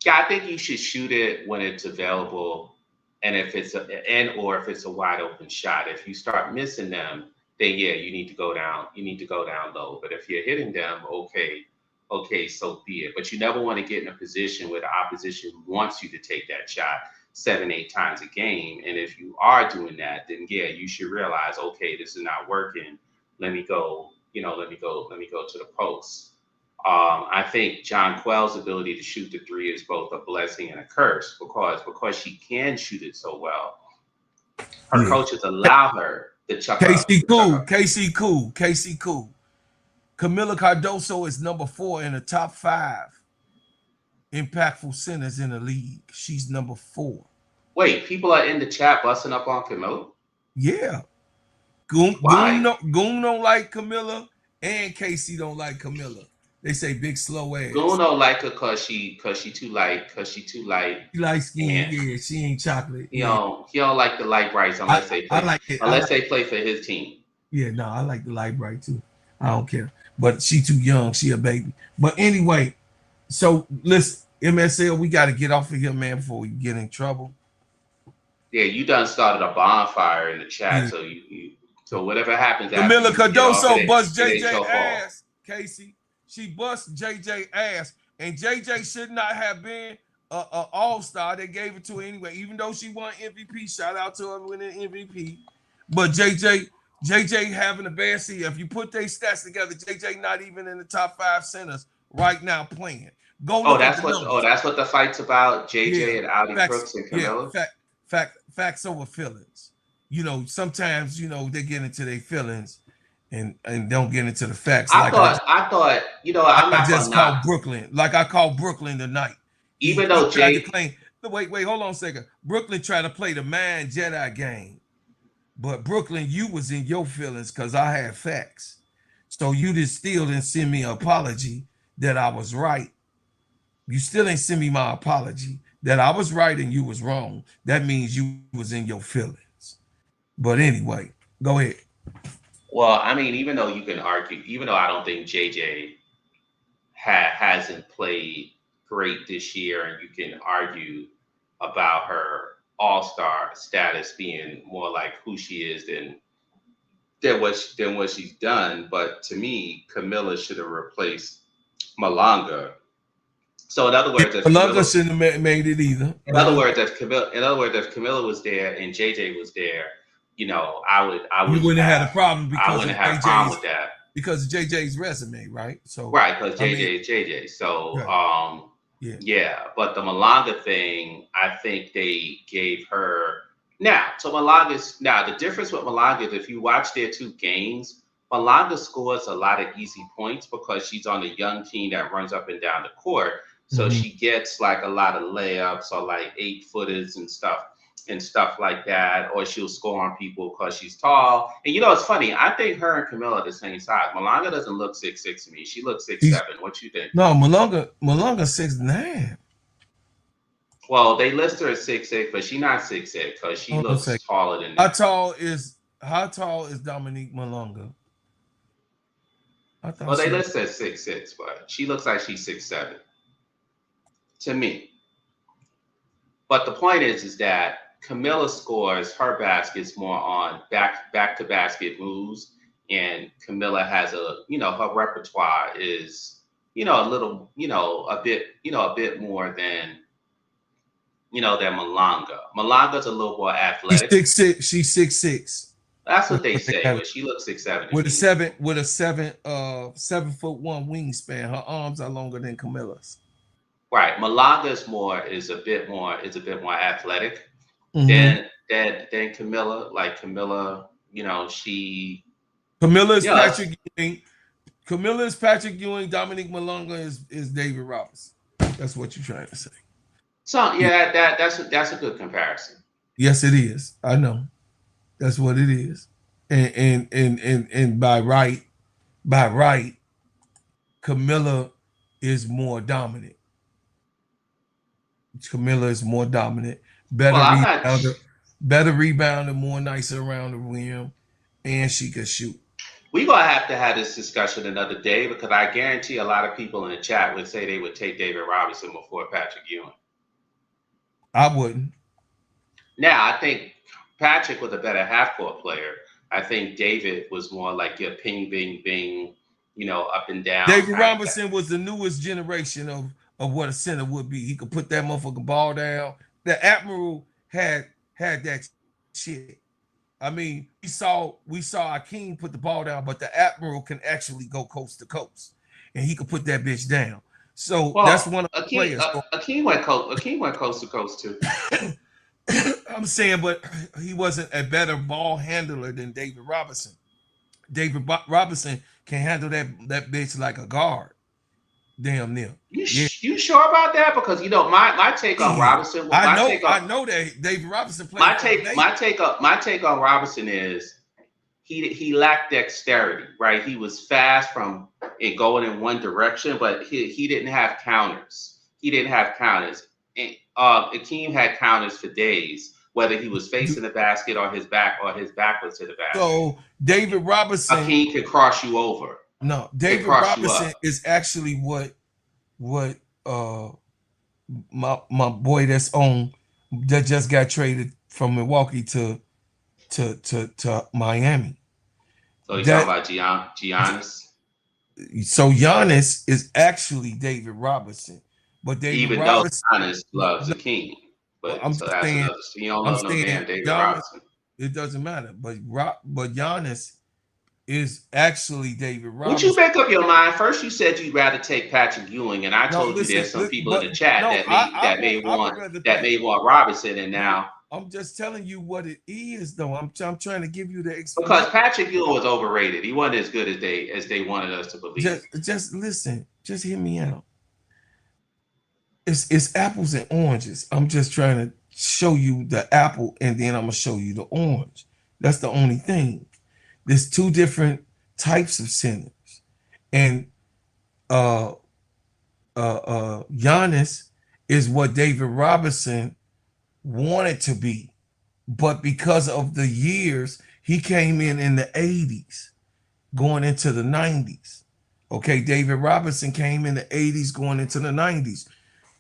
Yeah, I think you should shoot it when it's available, and if it's a wide open shot. If you start missing them, then yeah, you need to go down. You need to go down low. But if you're hitting them, okay, so be it. But you never want to get in a position where the opposition wants you to take that shot 7-8 times a game. And if you are doing that, then yeah, you should realize, okay, this is not working. Let me go to the post. I think John Quell's ability to shoot the 3 is both a blessing and a curse because she can shoot it so well. Her coaches allow her to chuck KC Cool. Kamilla Cardoso is number 4 in the top 5 impactful centers in the league. She's number 4. Wait, people are in the chat busting up on Kamilla? Yeah. Goon Why? don't like Kamilla, and Casey don't like Kamilla. They say big slow ass. Goon don't like her cause she too light. She light skin, yeah. She ain't chocolate. He don't like the light brights unless they play for his team. Yeah, no, I like the light bright too. I don't care. But she too young. She a baby. But anyway, so listen, MSL, we got to get off of here, man, before we get in trouble. Yeah, you done started a bonfire in the chat, so so whatever happens. Kamilla Cardoso bust JJ ass, Casey. She bust JJ ass, and JJ should not have been a all-star. They gave it to her anyway, even though she won MVP. Shout out to her winning MVP. But JJ having a bad season. If you put their stats together, JJ not even in the top 5 centers right now playing. That's what the fight's about. JJ and Audi Crooks and Kamilla. Yeah, facts over feelings. You know, sometimes they get into their feelings and don't get into the facts. I thought I just called Brooklyn. Like I called Brooklyn tonight. Even though Jay wait, hold on a second. Brooklyn tried to play the man Jedi game. But Brooklyn, you was in your feelings because I had facts. So you still didn't send me an apology that I was right. You still ain't send me my apology that I was right and you was wrong. That means you was in your feelings. But anyway, go ahead. Well, I mean, even though you can argue, even though I don't think JJ hasn't played great this year, and you can argue about her all-star status being more like who she is than what she's done. But to me, Kamilla should have replaced Malanga. So in other words, Malanga shouldn't have made it either. In other words, if Kamilla was there and JJ was there, I would. You wouldn't have had a problem because I wouldn't have a problem with that because of JJ's resume, right? So right, because JJ is JJ. So yeah. But the Malanga thing, I think they gave her the difference with Malanga is if you watch their 2 games, Malanga scores a lot of easy points because she's on a young team that runs up and down the court. So she gets like a lot of layups or like 8-footers and stuff like that, or she'll score on people because she's tall. And it's funny, I think her and Kamilla are the same size. Malanga doesn't look 6'6" to me. She looks 6'7". What you think? No, Malanga 6'9". Well, they list her as 6'8", but she's not 6'8" because she looks taller than that. How tall is Dominique Malanga? Well, they list her as 6'6", but she looks like she's 6'7" to me. But the point is that Kamilla scores her baskets more on back to basket moves, and Kamilla has her repertoire is a bit more than Malanga. Malanga's a little more athletic. She's 6'6". That's what they say, but she looks 6'7". With a 7'1" wingspan. Her arms are longer than Kamilla's. Right, Malanga is a bit more athletic than Kamilla. Like Kamilla, Kamilla is Patrick Ewing. Kamilla is Patrick Ewing. Dominique Malanga is David Robinson. That's what you're trying to say. So yeah, that's a good comparison. Yes, it is. I know. That's what it is. And by right, Kamilla is more dominant. Kamilla is more dominant, better rebounder, more nicer around the rim, and she can shoot. We're gonna have to have this discussion another day because I guarantee a lot of people in the chat would say they would take David Robinson before Patrick Ewing. I wouldn't. Now I think Patrick was a better half-court player. I think David was more like your ping, bing, bing, up and down. David Robinson was the newest generation of what a center would be. He could put that motherfucking ball down. The Admiral had that shit. I mean, we saw Akeem put the ball down, but the Admiral can actually go coast to coast, and he could put that bitch down. So that's one of the players. Akeem went coast to coast too. I'm saying, but he wasn't a better ball handler than David Robinson. David Robinson can handle that bitch like a guard. Damn near. You sure about that? Because my take on Robinson. I know that David Robinson played. My take on Robinson is he lacked dexterity, right? He was fast from it going in one direction, but he didn't have counters. He didn't have counters. And, Akeem had counters for days, whether he was facing the basket or his back was to the basket. So David Robinson, Akeem could cross you over. No, David Robinson is actually what my boy that just got traded from Milwaukee to Miami. So you're talking about Giannis? So Giannis is actually David Robinson, but David Robinson, though Giannis loves the king. But I'm so saying, that's he don't love no damn David Robinson. It doesn't matter, but Giannis is actually David Robinson. Would you make up your mind? First, you said you'd rather take Patrick Ewing, and I told you there's some people in the chat that may want Robinson, and now I'm just telling you what it is, though. I'm trying to give you the explanation. Because Patrick Ewing was overrated. He wasn't as good as they wanted us to believe. Just listen. Just hear me out. It's apples and oranges. I'm just trying to show you the apple, and then I'm gonna show you the orange. That's the only thing. There's two different types of centers, and Giannis is what David Robinson wanted to be, but because of the years, he came in the 80s, going into the 90s. Okay, David Robinson came in the 80s, going into the 90s.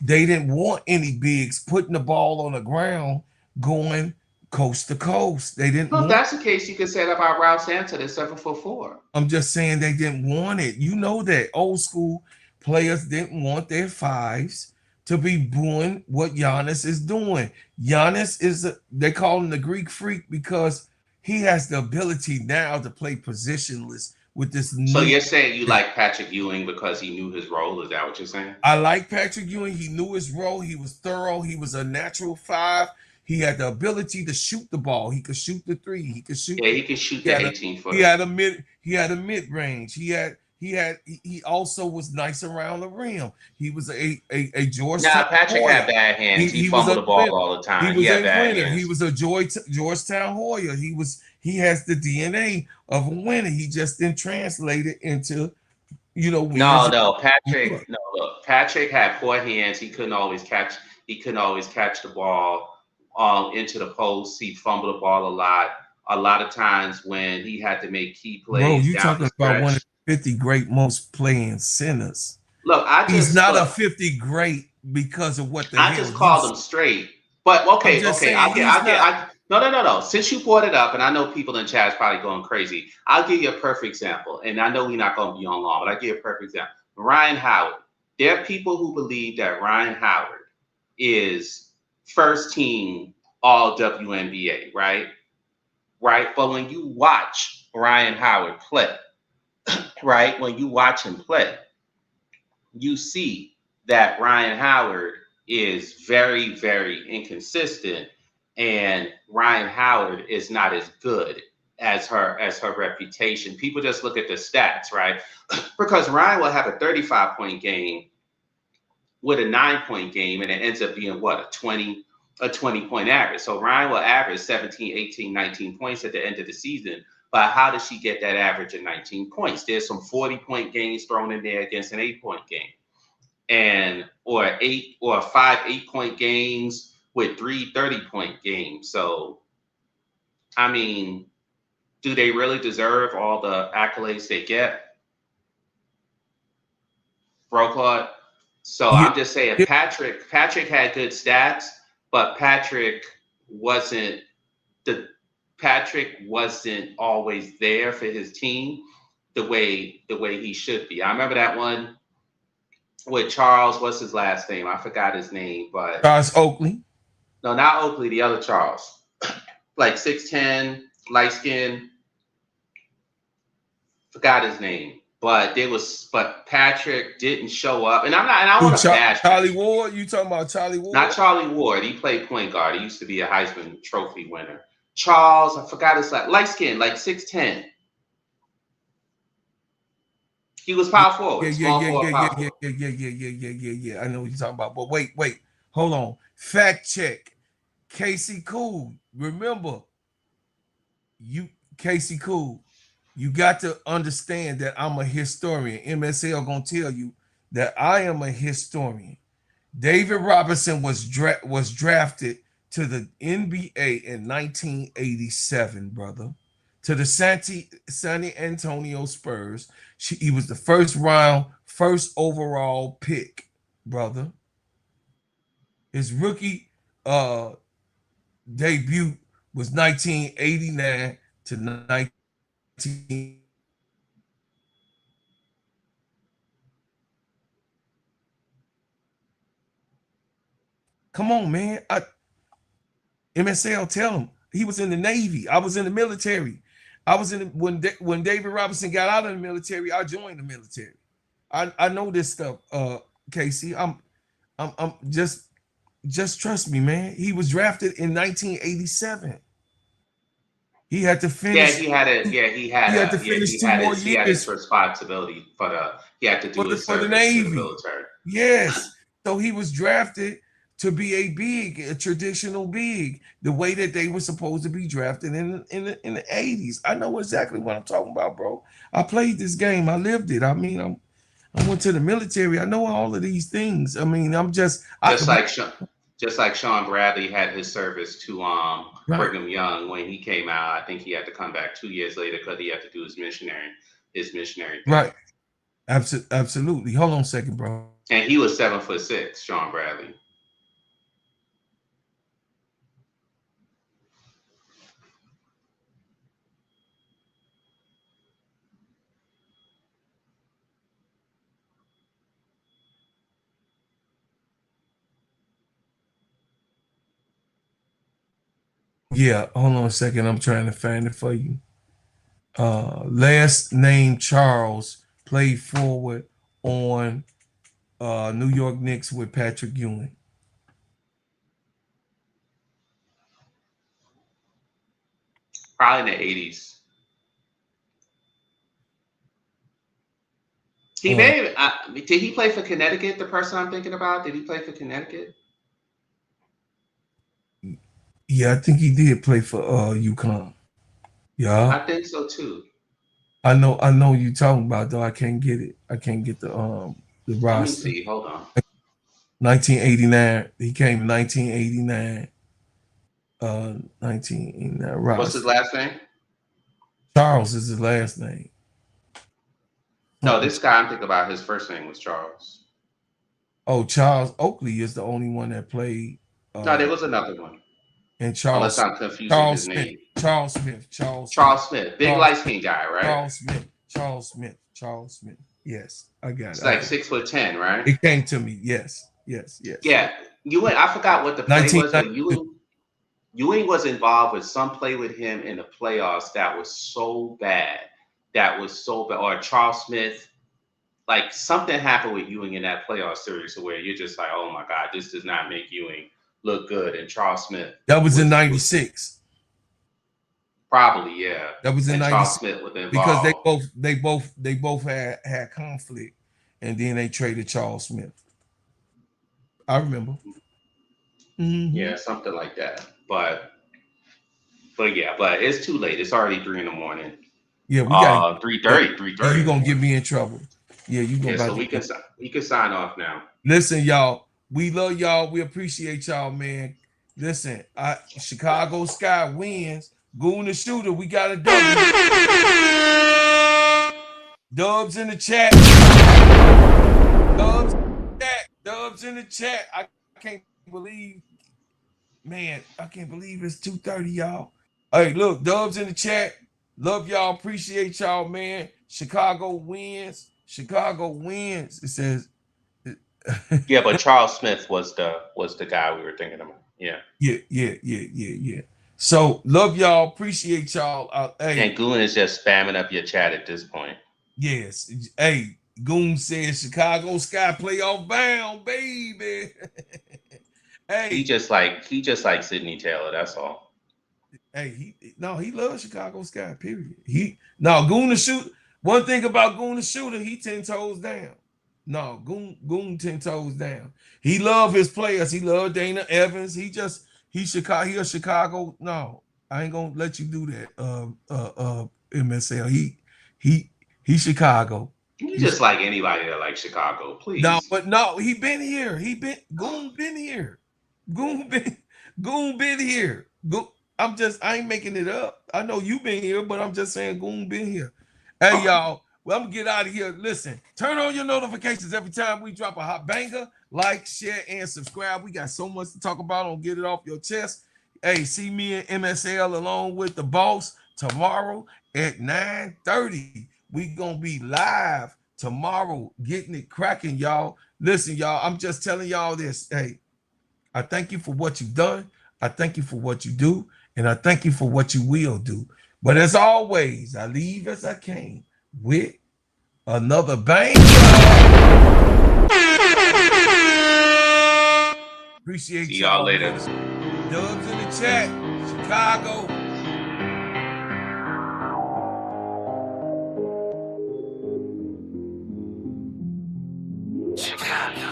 They didn't want any bigs putting the ball on the ground, going coast to coast. They didn't. Well, if that's the case, you could say that about Ralph Sampson at 7'4". I'm just saying they didn't want it. You know that old school players didn't want their fives to be doing what Giannis is doing. Giannis they call him the Greek freak because he has the ability now to play positionless with this. So you're saying you like Patrick Ewing because he knew his role? Is that what you're saying? I like Patrick Ewing. He knew his role. He was thorough. He was a natural five. He had the ability to shoot the ball. He could shoot the three. He could shoot. Yeah, he could shoot the 18-footer. He had a mid range. He also was nice around the rim. He was a Georgetown. Nah, Patrick had bad hands. He fumbled the ball all the time. He had bad hands. He was a Georgetown Hoya. He has the DNA of a winner. He just didn't translate it into, No, Patrick. No, look, Patrick had poor hands. He couldn't always catch the ball into the post. He fumbled the ball a lot. A lot of times when he had to make key plays. Bro, you talking about one of the 50 great most playing centers. Look, he's not a 50 great because of what I just called him straight. But okay. No. Since you brought it up, and I know people in chat is probably going crazy, I'll give you a perfect example. And I know we're not going to be on long, but I'll give you a perfect example. Ryan Howard. There are people who believe that Ryan Howard is first team all WNBA, right? Right. But when you watch Ryan Howard play, right, when you watch him play, you see that Ryan Howard is very, very inconsistent, and Ryan Howard is not as good as her reputation. People just look at the stats, right? Because Ryan will have a 35-point game with a 9-point game, and it ends up being what, a 20-point average. So Ryan will average 17, 18, 19 points at the end of the season. But how does she get that average of 19 points? There's some 40-point games thrown in there against an 8-point game, or 5 8-point games with 3 30-point games. So, I mean, do they really deserve all the accolades they get? Bro, Claude? So I'm just saying Patrick had good stats, but Patrick wasn't always there for his team the way he should be. I remember that one with Charles. What's his last name? I forgot his name, but Charles Oakley. No, not Oakley. The other Charles, like 6'10", light skin. Forgot his name, but Patrick didn't show up, and I want to bash Charlie Ward. You talking about Charlie Ward? Not Charlie Ward. He played point guard. He used to be a Heisman Trophy winner. Charles, I forgot his light skin, like 6'10". He was power forward. Yeah. I know what you're talking about. But wait, hold on. Fact check. Casey Cool. Remember, Casey Cool, you got to understand that I'm a historian. MSL gonna tell you that I am a historian. David Robinson was drafted to the NBA in 1987, brother, to the San Antonio Spurs. He was the first overall pick, brother. His rookie debut was 1989 to 19. Come on, man. MSL, tell him. He was in the Navy. I was in the military. I was in when David Robinson got out of the military, I joined the military. I know this stuff, Casey. I'm just trust me, man. He was drafted in 1987. He had to finish. He had to finish 2 more years. He had his responsibility he had to do his service for the Navy. Military. Yes. So he was drafted to be a traditional big, the way that they were supposed to be drafted in the 80s. I know exactly what I'm talking about, bro. I played this game. I lived it. I mean, I went to the military. I know all of these things. I mean, just like Sean Bradley had his service to Brigham Young when he came out. I think he had to come back 2 years later because he had to do his missionary thing. Right. Absolutely. Hold on a second, bro. And he was 7'6", Sean Bradley. Yeah, hold on a second. I'm trying to find it for you. Last name Charles, played forward on New York Knicks with Patrick Ewing. Probably in the 80s. He did he play for Connecticut, the person I'm thinking about? Did he play for Connecticut? Yeah, I think he did play for UConn. Yeah. I think so too. I know you talking about, though. I can't get it. I can't get the roster. Let me see. Hold on. 1989. He came in 1989. 1989 roster. What's his last name? Charles is his last name. No, this guy I'm thinking about, his first name was Charles. Oh, Charles Oakley is the only one that played. No, there was another one. And Charles. Unless I'm confusing his name. Charles Smith. Big light skin guy, right? Charles Smith. Yes, I got it. It's like 6'10", right? It came to me. Yes. Yeah, I forgot what the play was, but Ewing was involved with some play with him in the playoffs that was so bad. Or Charles Smith, like something happened with Ewing in that playoff series where you're just like, oh my God, this does not make Ewing look good. And Charles Smith. That was in 96. Probably, yeah. That was in 96. Charles Smith was involved. Because they both had conflict, and then they traded Charles Smith. I remember. Mm-hmm. Yeah, something like that. But it's too late. It's already 3 a.m. Yeah, we got 3:30. You're gonna get me in trouble. Yeah, you gonna. Yeah, so we can sign off now. Listen, y'all. We love y'all. We appreciate y'all, man. Listen, Chicago Sky wins. Goon the shooter. We got a W. Dubs in the chat. Dubs in the chat. I can't believe, man. I can't believe it's 2:30, y'all. Hey, look, Dubs in the chat. Love y'all. Appreciate y'all, man. Chicago wins. It says. Yeah, but Charles Smith was the guy we were thinking about. Yeah. Yeah. So love y'all. Appreciate y'all. Hey. And Goon is just spamming up your chat at this point. Yes. Hey, Goon says Chicago Sky playoff bound, baby. Hey. He just like Sidney Taylor. That's all. Hey, he loves Chicago Sky. Period. Goon the shooter. One thing about Goon the shooter, he 10 toes down. No, Goon 10 toes down. He love his players. He love Dana Evans. He a Chicago. No, I ain't gonna let you do that. MSL. He Chicago. You just like anybody that likes Chicago, please. No, he been here. Goon been here. Goon been here. I ain't making it up. I know you been here, but I'm just saying Goon been here. Hey, y'all. Well, I'm gonna get out of here. Listen, turn on your notifications every time we drop a hot banger. Like, share, and subscribe. We got so much to talk about on Get It Off Your Chest. Hey, see me and MSL along with the boss tomorrow at 9:30. We gonna be live tomorrow, getting it cracking, y'all. Listen, y'all, I'm just telling y'all this. Hey, I thank you for what you've done. I thank you for what you do. And I thank you for what you will do. But as always, I leave as I came with another banger. Appreciate See y'all later. Dubs in the chat. Chicago. Chicago.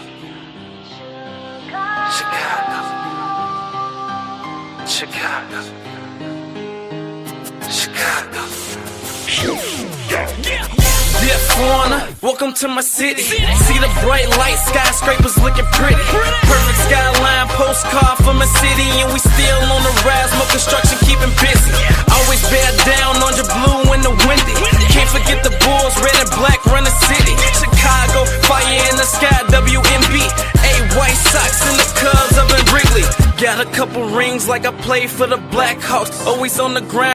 Yeah, foreigner, welcome to my city. See the bright light, skyscrapers looking pretty. Perfect skyline, postcard from a city, and we still on the rise, more construction keeping busy. Always bear down on your blue in the windy. Can't forget the Bulls, red and black run the city. Chicago, fire in the sky, WMB. White Sox and the Cubs up in Wrigley. Got a couple rings like I played for the Blackhawks. Always on the ground.